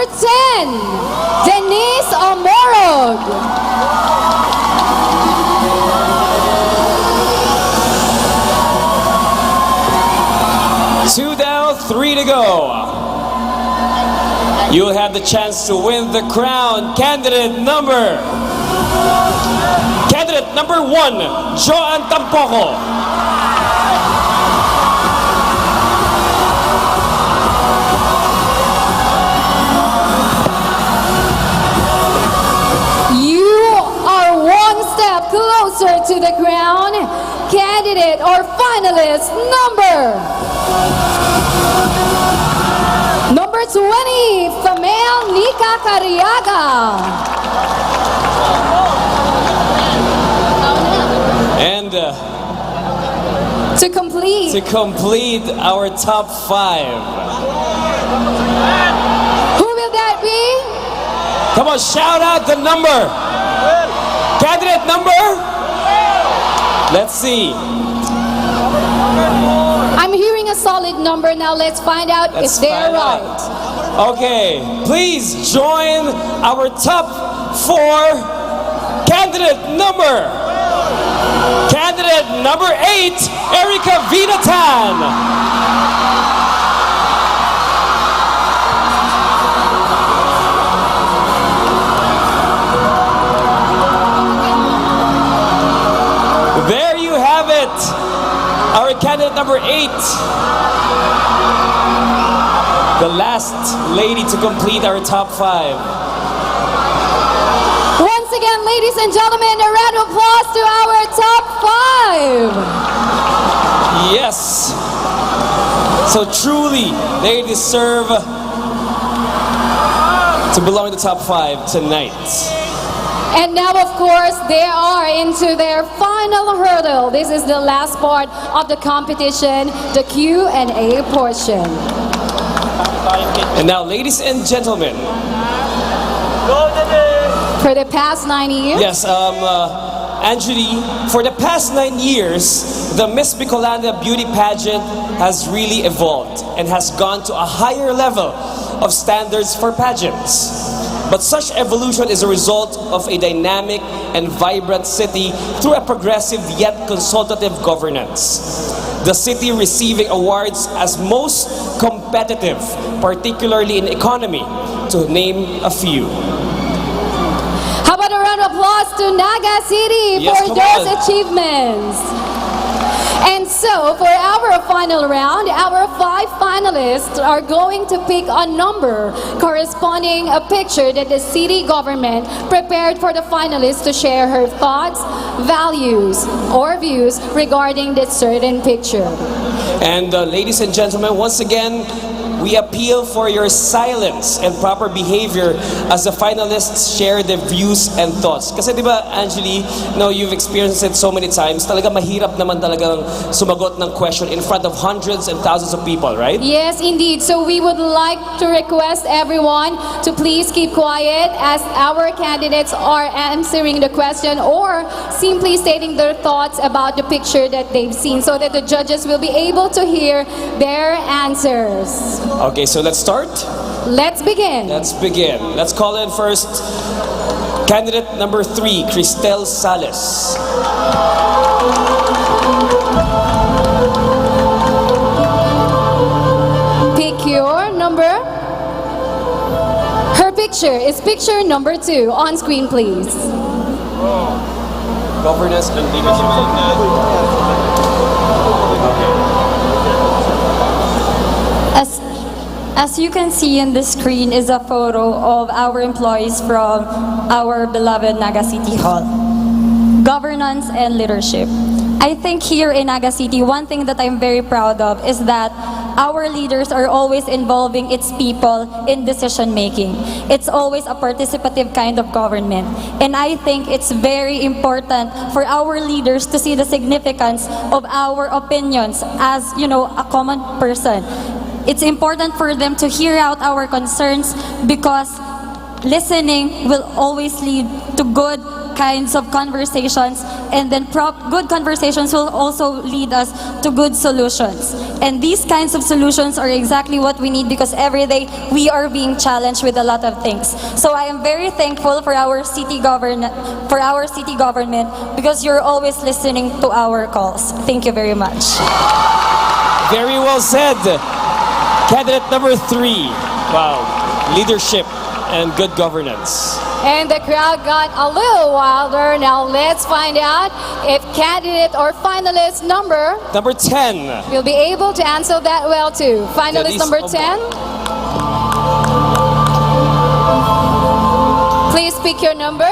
10, Denise Omorog. Two down, 3 to go. You'll have the chance to win the crown. Candidate number 1, Joan Tampoco. You are one step closer to the crown. Candidate or finalist number 20, Famel Nika Cariaga. And To complete our top 5. Who will that be? Come on, shout out the number. Candidate number? Let's see. I'm hearing a solid number now. Let's find out Let's if they're find right. out. Okay, please join our top 4 candidate number. Candidate number 8, Erica Vinatan. There you have it. Our candidate number 8. The last lady to complete our top 5. Once again, ladies and gentlemen, a round of applause to our top 5. Yes. So truly, they deserve to belong in the top 5 tonight. And now, of course, they are into their final hurdle. This is the last part of the competition, the Q&A portion. And now, ladies and gentlemen, For the past 9 years? yes, Anjali, for the past 9 years, the Miss Bicolandia beauty pageant has really evolved and has gone to a higher level of standards for pageants. But such evolution is a result of a dynamic and vibrant city through a progressive yet consultative governance. The city receiving awards as most competitive, particularly in economy, to name a few. How about a round of applause to Naga City Yes, for come those on. achievements? And so, for our final round, our 5 finalists are going to pick a number corresponding a picture that the city government prepared for the finalists to share her thoughts, values, or views regarding this certain picture. And ladies and gentlemen, once again, we appeal for your silence and proper behavior as the finalists share their views and thoughts. Kasi di ba, Anjali, no, you've experienced it so many times, talaga mahirap naman talagang sumagot ng question in front of hundreds and thousands of people, right? Yes, indeed. So we would like to request everyone to please keep quiet as our candidates are answering the question or simply stating their thoughts about the picture that they've seen so that the judges will be able to hear their answers. Okay, so let's start. Let's begin. Let's begin. Let's call in first candidate number 3, Cristel Sales. Pick your number. Her picture is picture number 2. On screen, please. Governance and leadership. As you can see in the screen is a photo of our employees from our beloved Naga City Hall. Governance and leadership. I think here in Naga City, one thing that I'm very proud of is that our leaders are always involving its people in decision making. It's always a participative kind of government. And I think it's very important for our leaders to see the significance of our opinions as, you know, a common person. It's important for them to hear out our concerns because listening will always lead to good kinds of conversations, and then good conversations will also lead us to good solutions. And these kinds of solutions are exactly what we need because every day we are being challenged with a lot of things. So I am very thankful for our city government because you're always listening to our calls. Thank you very much. Very well said. Candidate number 3. Wow. Leadership and good governance. And the crowd got a little wilder. Now let's find out if candidate or finalist number Number 10. will be able to answer that well too. Finalist number 10. Please pick your number.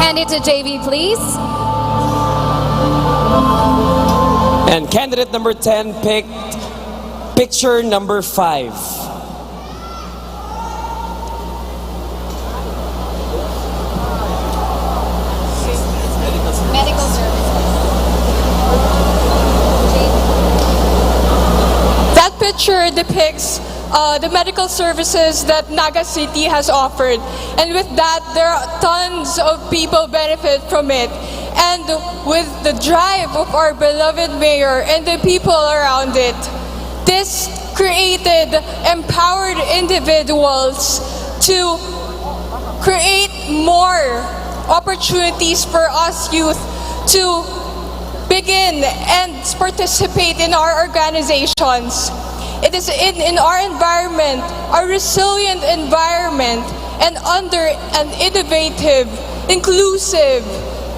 Hand it to JV, please. And candidate number 10 picked picture number 5. Medical services. That picture depicts the medical services that Naga City has offered. And with that, there are tons of people benefit from it. And with the drive of our beloved mayor and the people around it, this created empowered individuals to create more opportunities for us youth to begin and participate in our organizations. It is in our environment, a resilient environment, and under an innovative, inclusive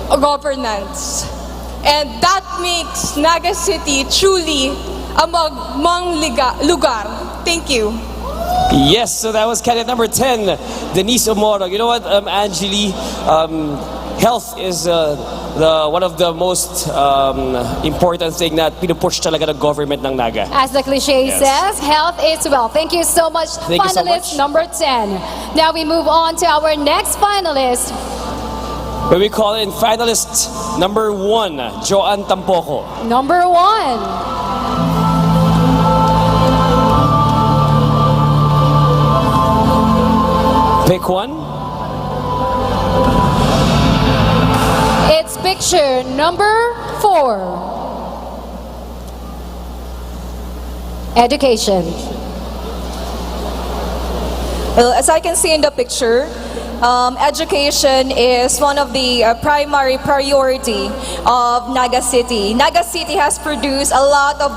governance. And that makes Naga City truly a magmang lugar. Thank you. Yes, so that was candidate number 10, Denise Omoro. You know what, Angeli? Health is one of the most important thing that pinupush talaga ng government ng Naga. As the cliche Yes. says, health is wealth. Thank you so much, Thank you so finalist much. number 10. Now we move on to our next finalist. Where we call in finalist number 1, Joanne Tampoco. Number 1. Pick one. It's picture number 4. Education. Well, as I can see in the picture, education is one of the primary priority of Naga City. Naga City has produced a lot of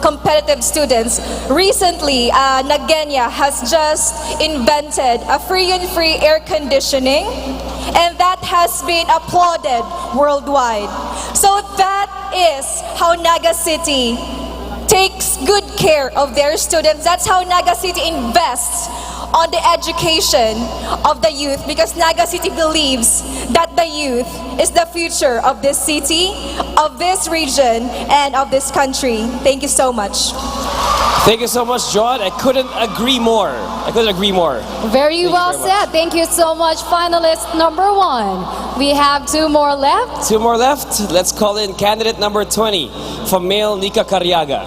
competitive students. Recently, Nagenia has just invented a free air conditioning, and that has been applauded worldwide. So that is how Naga City takes good care of their students. That's how Naga City invests on the education of the youth, because Naga City believes that the youth is the future of this city, of this region, and of this country. Thank you so much. Thank you so much, John. I couldn't agree more. Very Thank well you very much. said. Thank you so much, finalist number 1. We have 2 more left. 2 more left. Let's call in candidate number 20, Famil Nika Cariaga.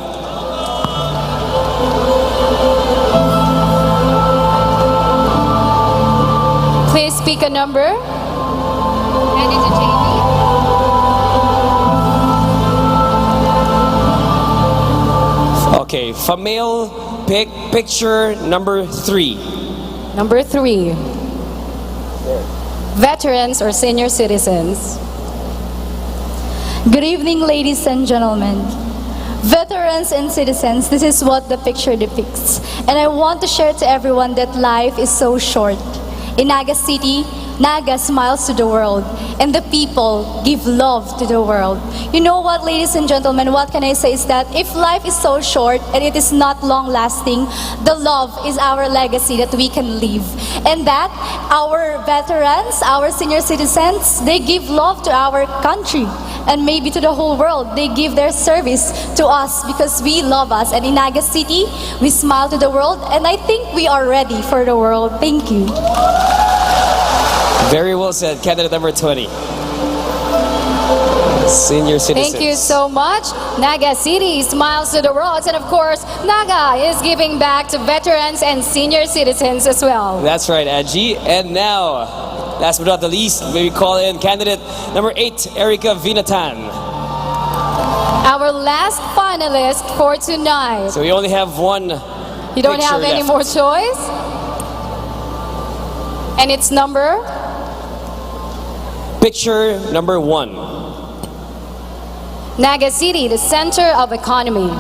Please speak a number. And into Okay, Famil, pick picture number 3. Number 3. Veterans or senior citizens. Good evening, ladies and gentlemen. Veterans and citizens, this is what the picture depicts. And I want to share to everyone that life is so short. In Naga City, Naga smiles to the world, and the people give love to the world. You know what, ladies and gentlemen, what can I say is that if life is so short and it is not long-lasting, the love is our legacy that we can leave. And that our veterans, our senior citizens, they give love to our country. And maybe to the whole world, they give their service to us because we love us. And in Naga City, we smile to the world, and I think we are ready for the world. Thank you. Very well said, candidate number 20. Senior citizens. Thank you so much. Naga City smiles to the world, and of course, Naga is giving back to veterans and senior citizens as well. That's right, Angie. And now, last but not the least, we call in candidate number 8, Erica Vinatan. Our last finalist for tonight. So we only have one. You don't have any left. more choice? And it's number? Picture number 1. Naga City, the center of economy.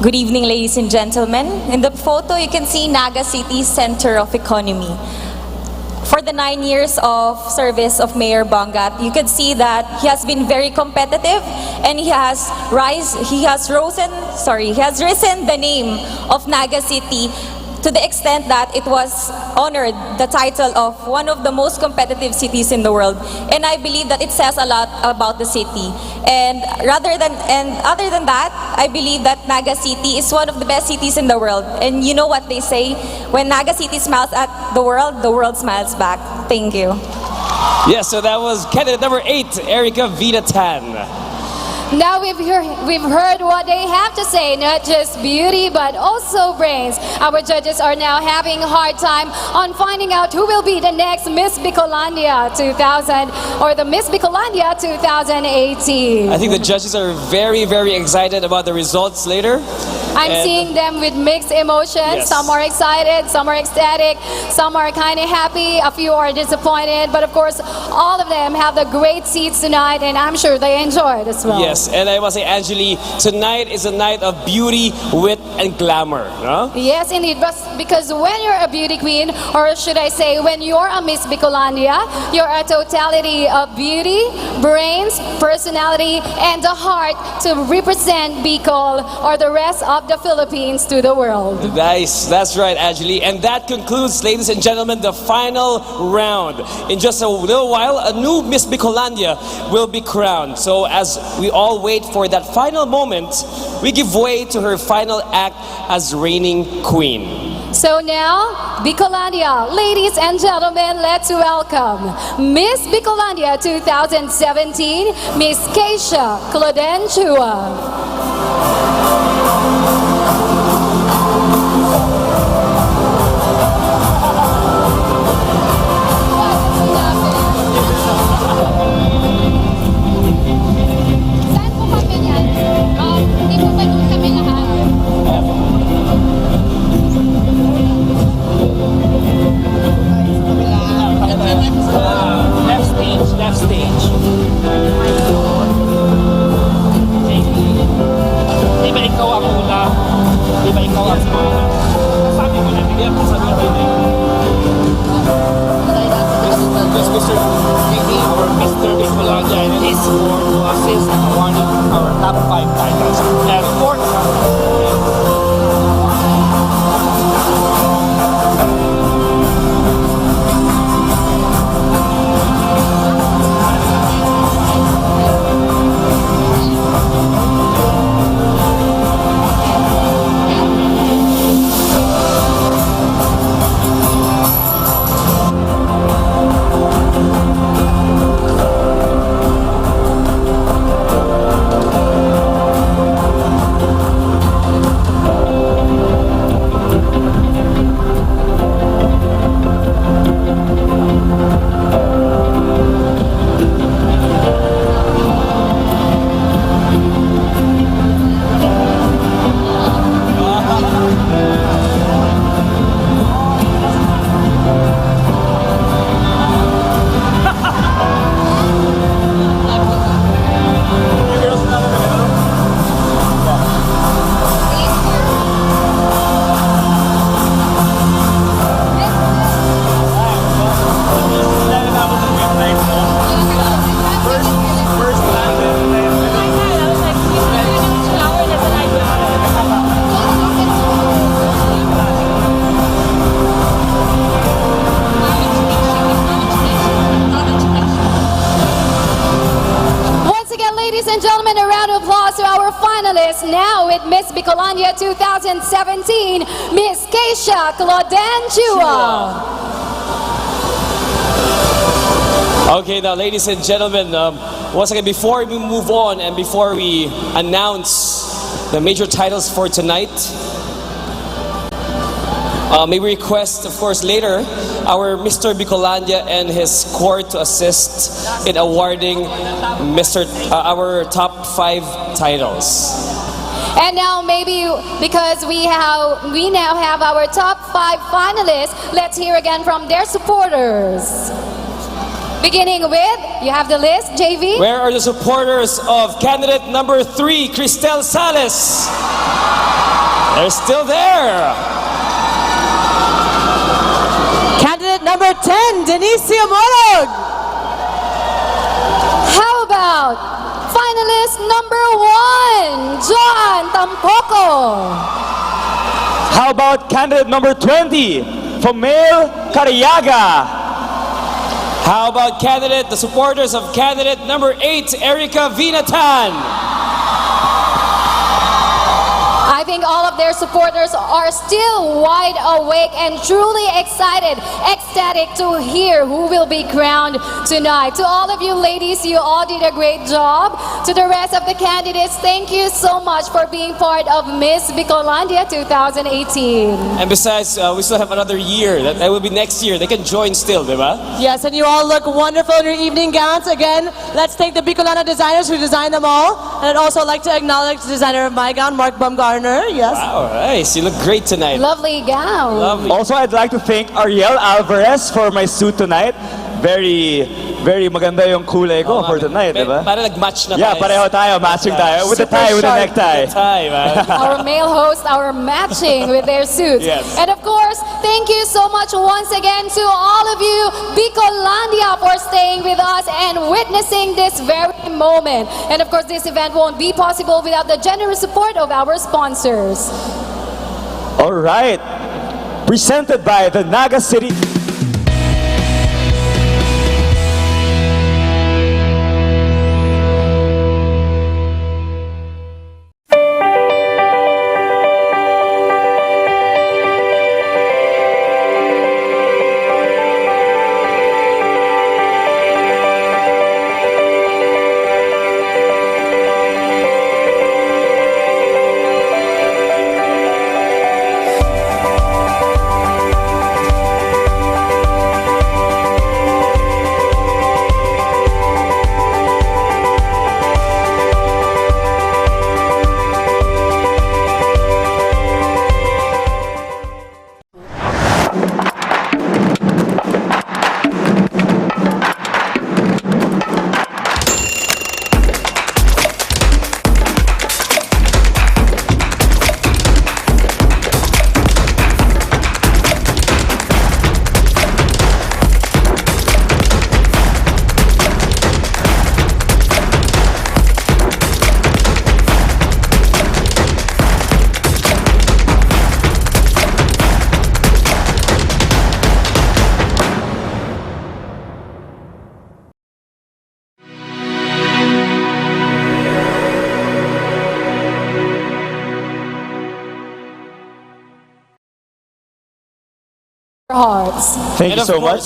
Good evening, ladies and gentlemen. In the photo, you can see Naga City's center of economy. For the 9 years of service of Mayor Bongat, you can see that he has been very competitive, and he has risen the name of Naga City to the extent that it was honored the title of one of the most competitive cities in the world. And I believe that it says a lot about the city. And other than that, I believe that Naga City is one of the best cities in the world. And you know what they say, when Naga City smiles at the world smiles back. Thank you. Yes, so that was candidate number 8, Erica Vinatan. Now we've heard what they have to say, not just beauty but also brains. Our judges are now having a hard time on finding out who will be the next Miss Bicolandia 2000 or the Miss Bicolandia 2018. I think the judges are very, very excited about the results later. I'm seeing them with mixed emotions. Yes. Some are excited, some are ecstatic, some are kind of happy, a few are disappointed. But of course, all of them have the great seats tonight, and I'm sure they enjoyed as well. Yes, and I must say, Angeli, tonight is a night of beauty, wit, and glamour. No? Yes, indeed. But because when you're a beauty queen, or should I say, when you're a Miss Bicolandia, you're a totality of beauty, brains, personality, and the heart to represent Bicol or the rest of the Philippines to the world. Nice, that's right, Angeli. And that concludes, ladies and gentlemen, the final round. In just a little while, a new Miss Bicolandia will be crowned. So as we all wait for that final moment, we give way to her final act as reigning queen. So now, Bicolandia, ladies and gentlemen, let's welcome Miss Bicolandia 2017, Miss Keisha Clauden Chua. Left stage. Di ba ikaw ang una? Di ba ikaw ang una? Sabi mo na, bigyan mo sa mga This Mr. JV or Mr. Bicolandia and his board to assist in awarding our top 5 titles. And fourth, now with Miss Bicolandia 2017, Miss Keisha Clauden Chua. Okay, now ladies and gentlemen, once again, before we move on and before we announce the major titles for tonight, may we request, of course, later our Mr. Bicolandia and his court to assist in awarding our top 5 titles. And now maybe because we now have our top 5 finalists, let's hear again from their supporters. Beginning with, you have the list, JV? Where are the supporters of candidate number 3, Cristel Sales? They're still there. Candidate number 10, Denicia Morog. How about finalist number 1, John Tampoco? How about candidate number 20, Fomel Cariaga? How about the supporters of candidate number 8, Erica Vinatan? I think all of their supporters are still wide awake and truly excited, ecstatic to hear who will be crowned tonight. To all of you ladies, you all did a great job. To the rest of the candidates, thank you so much for being part of Miss Bicolandia 2018. And besides, we still have another year. That will be next year. They can join still, diba? Yes, and you all look wonderful in your evening gowns. Again, let's thank the Bicolana designers who designed them all. And I'd also like to acknowledge the designer of my gown, Mark Baumgartner. Yes. Wow, nice. You look great tonight. Lovely gown. Lovely. Also, I'd like to thank Ariel Alvarez for my suit tonight. Very maganda yung kulay ko for tonight, diba? Para nag-match na Yeah, tayo. pareho tayo, matching tayo. With the tie, with the necktie. Tie, man. Our male hosts are matching with their suits. Yes. And of course, thank you so much once again to all of you, Bicolandia, for staying with us and witnessing this very moment. And of course, this event won't be possible without the generous support of our sponsors. All right. Presented by the Naga City. Hearts. Thank you so much.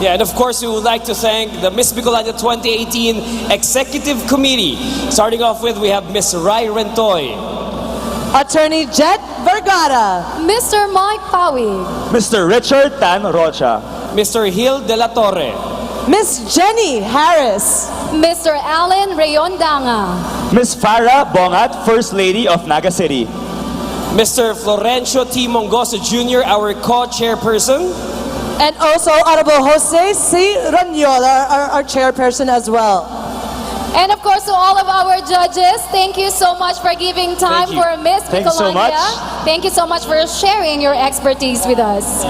Yeah, and of course, we would like to thank the Miss Bicolandia 2018 Executive Committee. Starting off with, we have Miss Rai Rentoy, Attorney Jet Vergara, Mr. Mike Pawi, Mr. Richard Tan Rocha, Mr. Gil De La Torre, Miss Jenny Harris, Mr. Alan Rayondanga, Miss Farah Bongat, First Lady of Naga City, Mr. Florencio T. Mongoso Jr., our co-chairperson, and also Honorable Jose C. Ranyola, our chairperson as well. and of course to all of our judges, thank you so much for giving time Thank you. for Miss Thank you so Bicolandia. much. Thank you so much for sharing your expertise with us.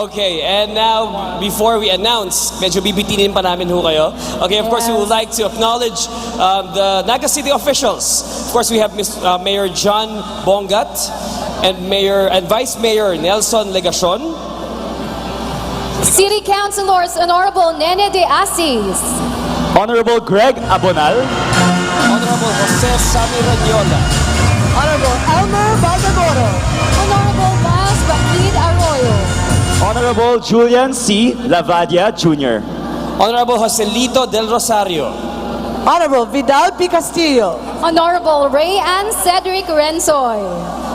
Okay, and now, before we announce, medyo bibitinin pa namin ho kayo. Okay, of course, we would like to acknowledge the Naga City officials. Of course, we have Mayor John Bongat and Vice Mayor Nelson Legacion. City Councilors, Honorable Nene de Asis, Honorable Greg Abonal, Honorable Jose Sammy Ranyola, Honorable Elmer Balsamoro, Honorable Miles Raquid Arroyo, Honorable Julian C. Lavadia Jr., Honorable Joselito Del Rosario, Honorable Vidal P. Castillo, Honorable Ray Ann Cedric Rensoy,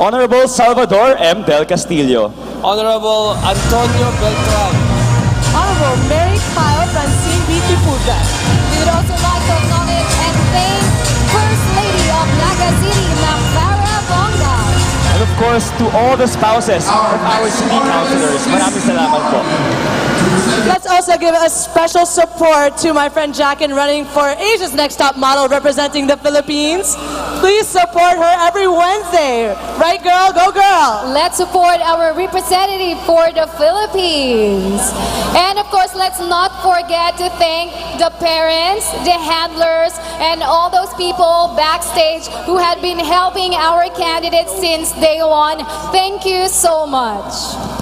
Honorable Salvador M. Del Castillo, Honorable Antonio Beltran, Honorable Mary Kyle Francine B. Tiputa. We would also like to acknowledge and thank First Lady of Naga City, Ma'am Farah Bongat. and of course to all the spouses of our city councilors. Maraming salamat po. Let's also give a special support to my friend Jackin running for Asia's Next Top Model representing the Philippines. Please support her every Wednesday. Right, girl? Go, girl! girl. Let's support our representative for the Philippines. And of course, let's not forget to thank the parents, the handlers, and all those people backstage who had been helping our candidates since day one. Thank you so much.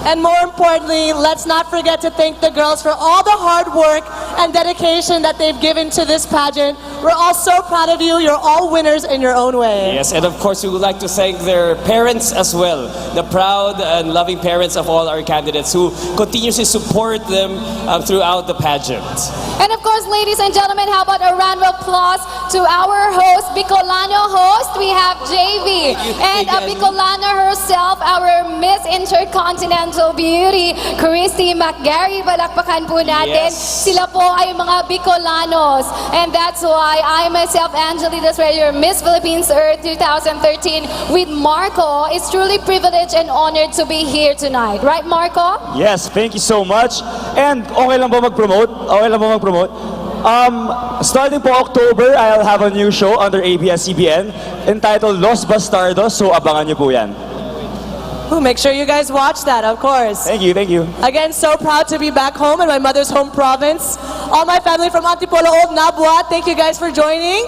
And more importantly, let's not forget to thank the girls for all the hard work and dedication that they've given to this pageant. We're all so proud of you. You're all winners in your own way. Yes, and of course, we would like to thank their parents as well, the proud and loving parents of all our candidates who continuously support them throughout the pageant. And of course, ladies and gentlemen, how about a round of applause to our host, Bicolano host? We have JV and a Bicolana herself, our Miss Intercontinental Beauty, Christy McGarry. Balakpakan po natin. Yes. Sila po ay mga Bicolanos. And that's why I myself, Angelina Desreyer, Miss Philippines Earth 2013 with Marco, is truly privileged and honored to be here tonight. Right, Marco? Yes, thank you so much. And okay lang ba mag-promote? Okay lang ba mag-promote? Starting po October, I'll have a new show under ABS-CBN entitled Los Bastardos, so abangan niyo po yan. Make sure you guys watch that, of course. Thank you, thank you. Again, so proud to be back home in my mother's home province. All my family from Antipolo, Old Nabua, thank you guys for joining.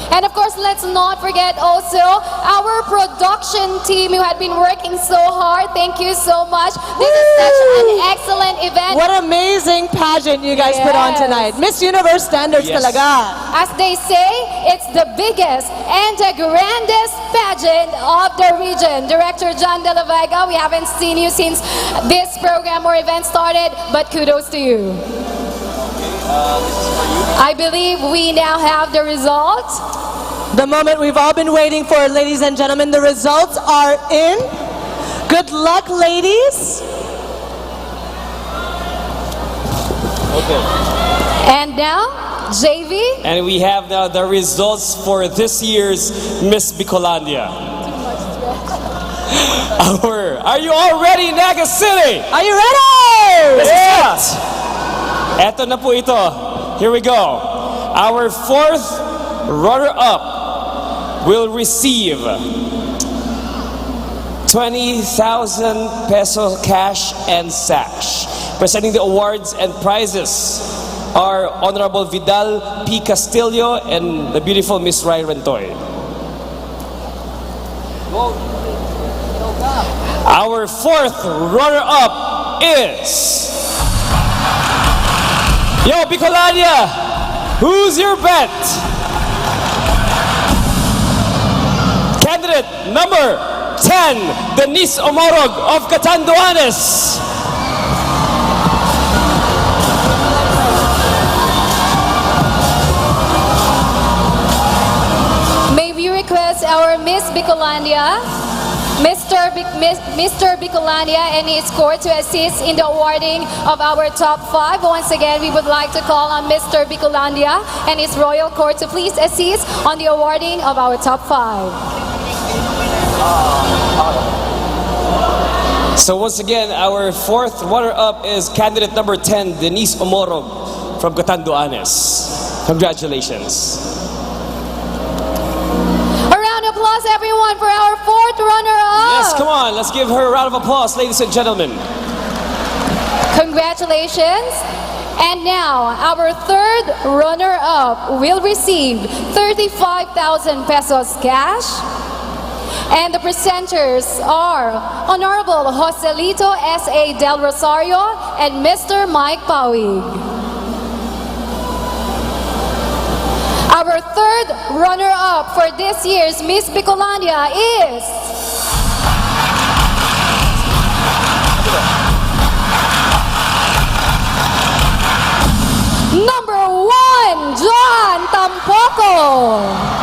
And of course, let's not forget also our production team who had been working so hard. Thank you so much. This is such an excellent event. What an amazing pageant you guys put on tonight. Miss Universe standards talaga. As they say, it's the biggest and the grandest pageant of the region. Director John De La Vega, we haven't seen you since this program or event started, but kudos to you. I believe we now have the results. The moment we've all been waiting for, ladies and gentlemen. The results are in. Good luck, ladies. Okay. And now, JV. And we have now the results for this year's Miss Bicolandia. Are you all ready, Naga City? Are you ready? Yeah. Eto na po ito. Here we go. Our fourth runner-up will receive 20,000 peso cash and sash. Presenting the awards and prizes are Honorable Vidal P. Castillo and the beautiful Miss Rai Rentoy. Our fourth runner-up is... Yo, Bicolania, who's your bet? Candidate number 10, Denise Omorog of Catanduanes. May we request our Miss Bicolandia, Mr. Bicolania and his court to assist in the awarding of our top 5. Once again, we would like to call on Mr. Bicolandia and his royal court to please assist on the awarding of our top 5. So once again, our fourth runner-up is candidate number 10, Denise Omorog from Catanduanes. Congratulations. Applause everyone for our fourth runner-up. Yes, come on, let's give her a round of applause, ladies and gentlemen. Congratulations. And now, our third runner-up will receive 35,000 pesos cash. And the presenters are Honorable Joselito S.A. Del Rosario and Mr. Mike Pauig. Our third runner-up for this year's Miss Bicolandia is... Number 1, John Tampoco.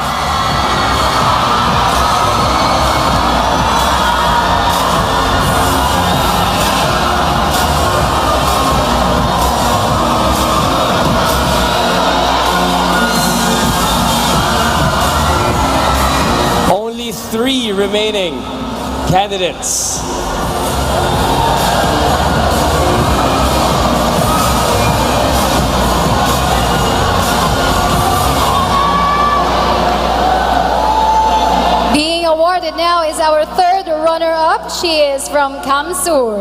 Only 3 remaining candidates. Being awarded now is our third third runner-up, she is from Kamsur.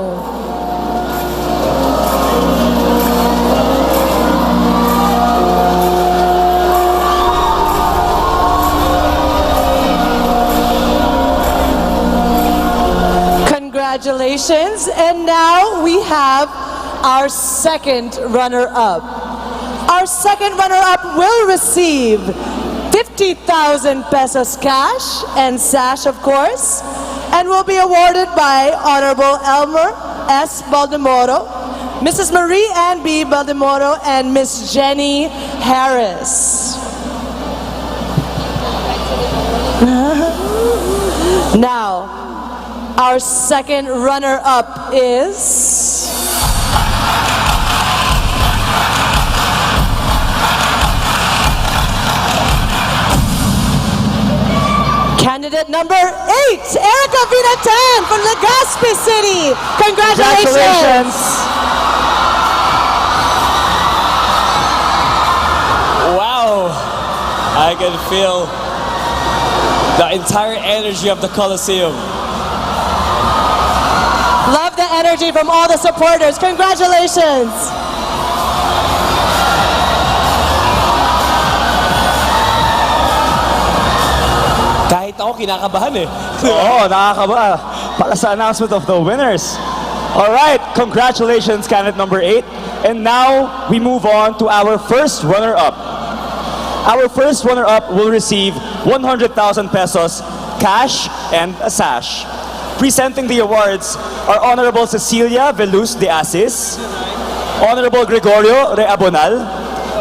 Congratulations. And now we have our second runner-up. Our second runner-up will receive 50,000 pesos cash and sash, of course, and will be awarded by Honorable Elmer S. Baldemoro, Mrs. Marie Ann B. Baldemoro, and Miss Jenny Harris. Now, our second runner-up is candidate number 8, Erica Vinatan from Legazpi City. Congratulations. Wow, I can feel the entire energy of the Coliseum. Love the energy from all the supporters. Congratulations. Kahit ako kinakabahan eh. Oo, nakakaba. Para sa announcement of the winners. Alright, congratulations, candidate number 8. And now, we move on to our first runner-up. Our first runner-up will receive 100,000 pesos cash and a sash. Presenting the awards are Honorable Cecilia Veluz de Asis, Honorable Gregorio Reabonal,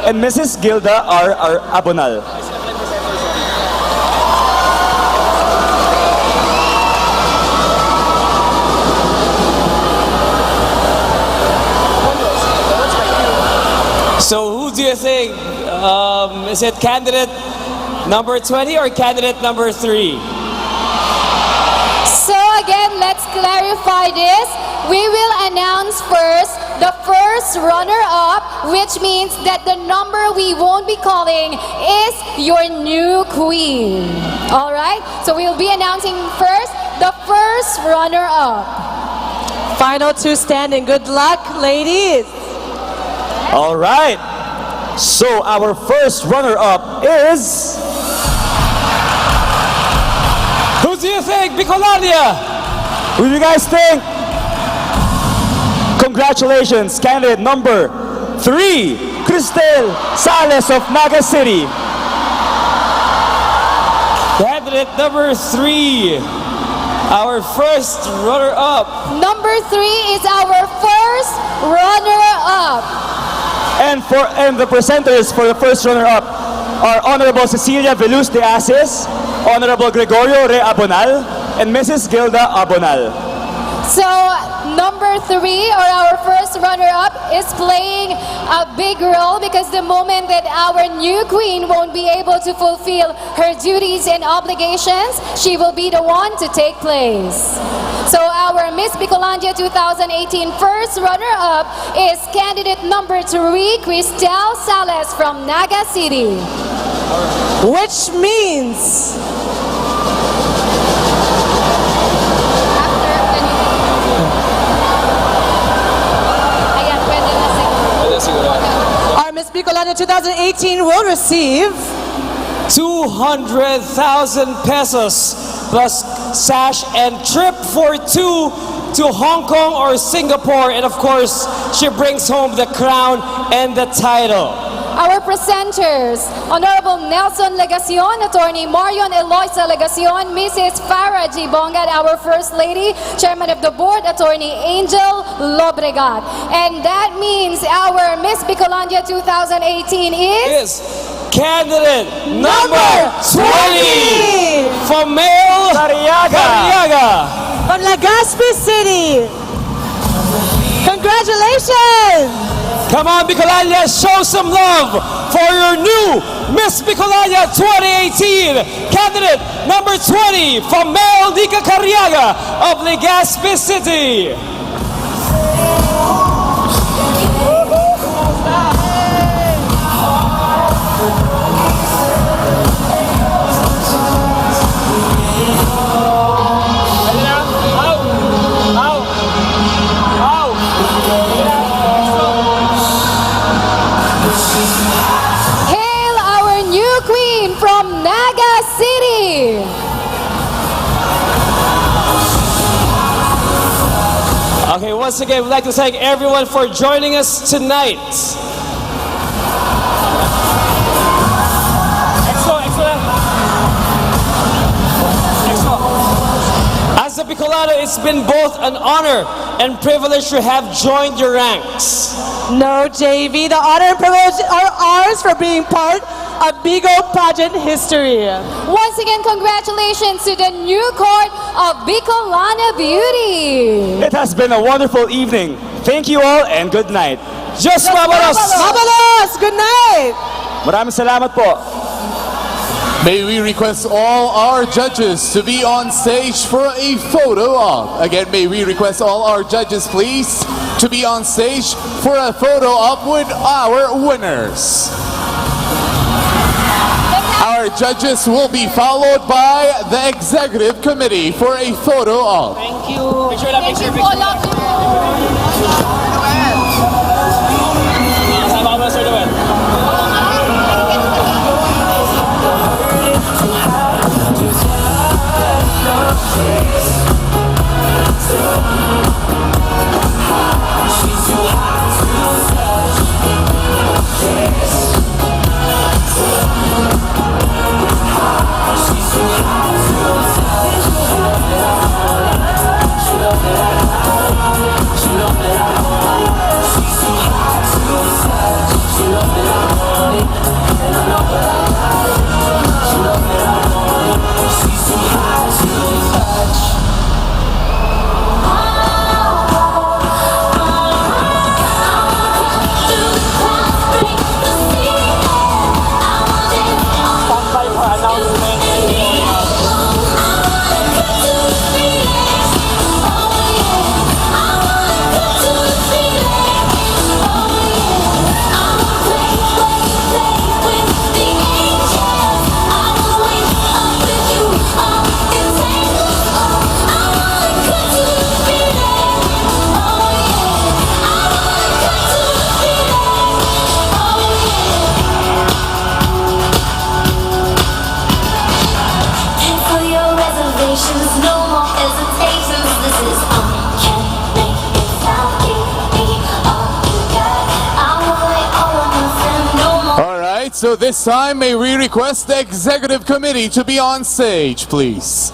and Mrs. Gilda R. Abonal. So who do you think? Is it candidate number 20 or candidate number 3? So again, let's clarify this. We will announce first the first runner-up, which means that the number we won't be calling is your new queen. All right? So we'll be announcing first the first runner-up. Final two standing. Good luck, ladies. All right. So our first runner-up is... Who do you think? Bicolandia! Who do you guys think? Congratulations, candidate number 3, Cristel Sales of Naga City. Candidate number 3, our first runner-up. Number 3 is our first runner-up. And the presenters for the first runner-up are Honorable Cecilia Veluz de Asis, Honorable Gregorio Reabonal, and Mrs. Gilda Abonal. So, number 3, or our first runner-up, is playing a big role because the moment that our new queen won't be able to fulfill her duties and obligations, she will be the one to take place. So our Miss Bicolandia 2018 first runner-up is candidate number 3, Cristel Sales from Naga City. Which means... our Miss Bicolandia 2018 will receive 200,000 pesos plus sash and trip for 2 to Hong Kong or Singapore, and of course she brings home the crown and the title. Our presenters, Honorable Nelson Legacion, Attorney Marion Eloisa Legacion, Mrs. Farah G. Bongad, our First Lady, Chairman of the Board, Attorney Angel Lobregat. And that means our Miss Bicolandia 2018 is... Candidate number 20 from Male Cariaga from Legazpi City. Congratulations! Come on, Bicolandia, show some love for your new Miss Bicolandia 2018. Candidate number 20 from Male Nica Cariaga of Legazpi City. Okay, once again, we'd like to thank everyone for joining us tonight. As a Bicolano, it's been both an honor and privilege to have joined your ranks. No, JV, the honor and privilege are ours for being part of Bigo pageant history. Once again, congratulations to the new court of Bicolana Beauty. It has been a wonderful evening. Thank you all and good night. Just Mabalos! Mabalos! Good night! Maraming salamat po. May we request all our judges to be on stage for a photo op. Again, may we request all our judges, please, to be on stage for a photo op with our winners. Our judges will be followed by the executive committee for a photo op. Thank you. Picture. So this time, may we request the executive committee to be on stage, please.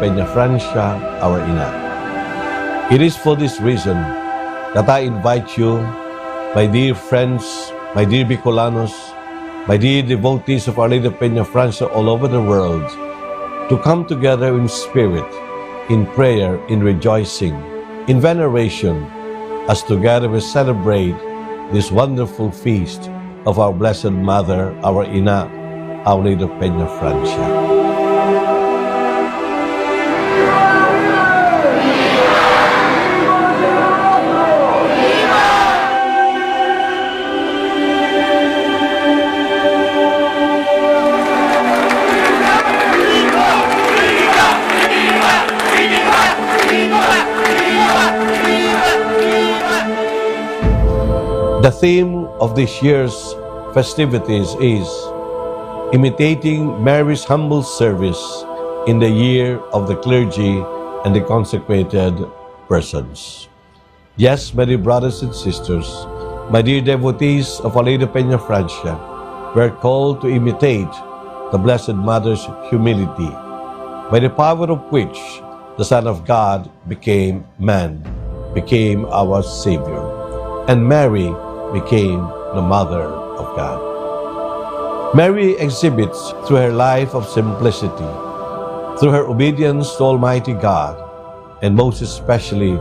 Peñafrancia, our ina. It is for this reason that I invite you, my dear friends, my dear Bicolanos, my dear devotees of Our Lady of Peñafrancia all over the world, to come together in spirit, in prayer, in rejoicing, in veneration, as together we celebrate this wonderful feast of our Blessed Mother, our Ina, Our Lady of Peña Francia. The theme of this year's festivities is imitating Mary's humble service in the year of the clergy and the consecrated persons. Yes, my dear brothers and sisters, my dear devotees of Our Lady of Peña Francia, we are called to imitate the Blessed Mother's humility, by the power of which the Son of God became man, became our Savior, and Mary became the Mother of God. Mary exhibits through her life of simplicity, through her obedience to Almighty God, and most especially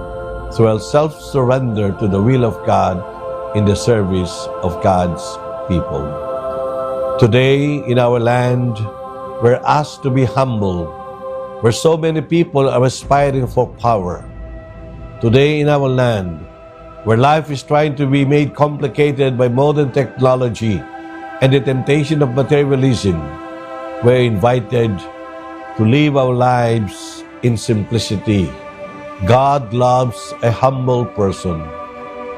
through her self-surrender to the will of God in the service of God's people. Today in our land, we're asked to be humble, where so many people are aspiring for power. Today in our land, where life is trying to be made complicated by modern technology and the temptation of materialism, we're invited to live our lives in simplicity. God loves a humble person.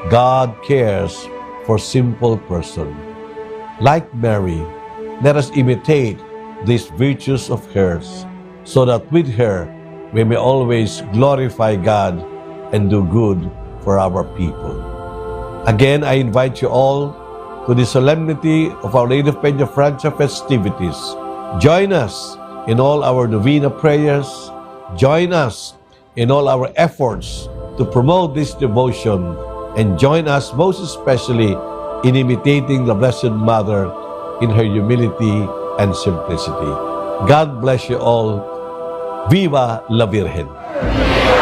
God cares for simple person. Like Mary, let us imitate these virtues of hers, so that with her we may always glorify God and do good for our people. Again, I invite you all to the solemnity of Our Lady of Peña Francia festivities. Join us in all our novena prayers. Join us in all our efforts to promote this devotion, and join us most especially in imitating the Blessed Mother in her humility and simplicity. God bless you all. Viva la Virgen!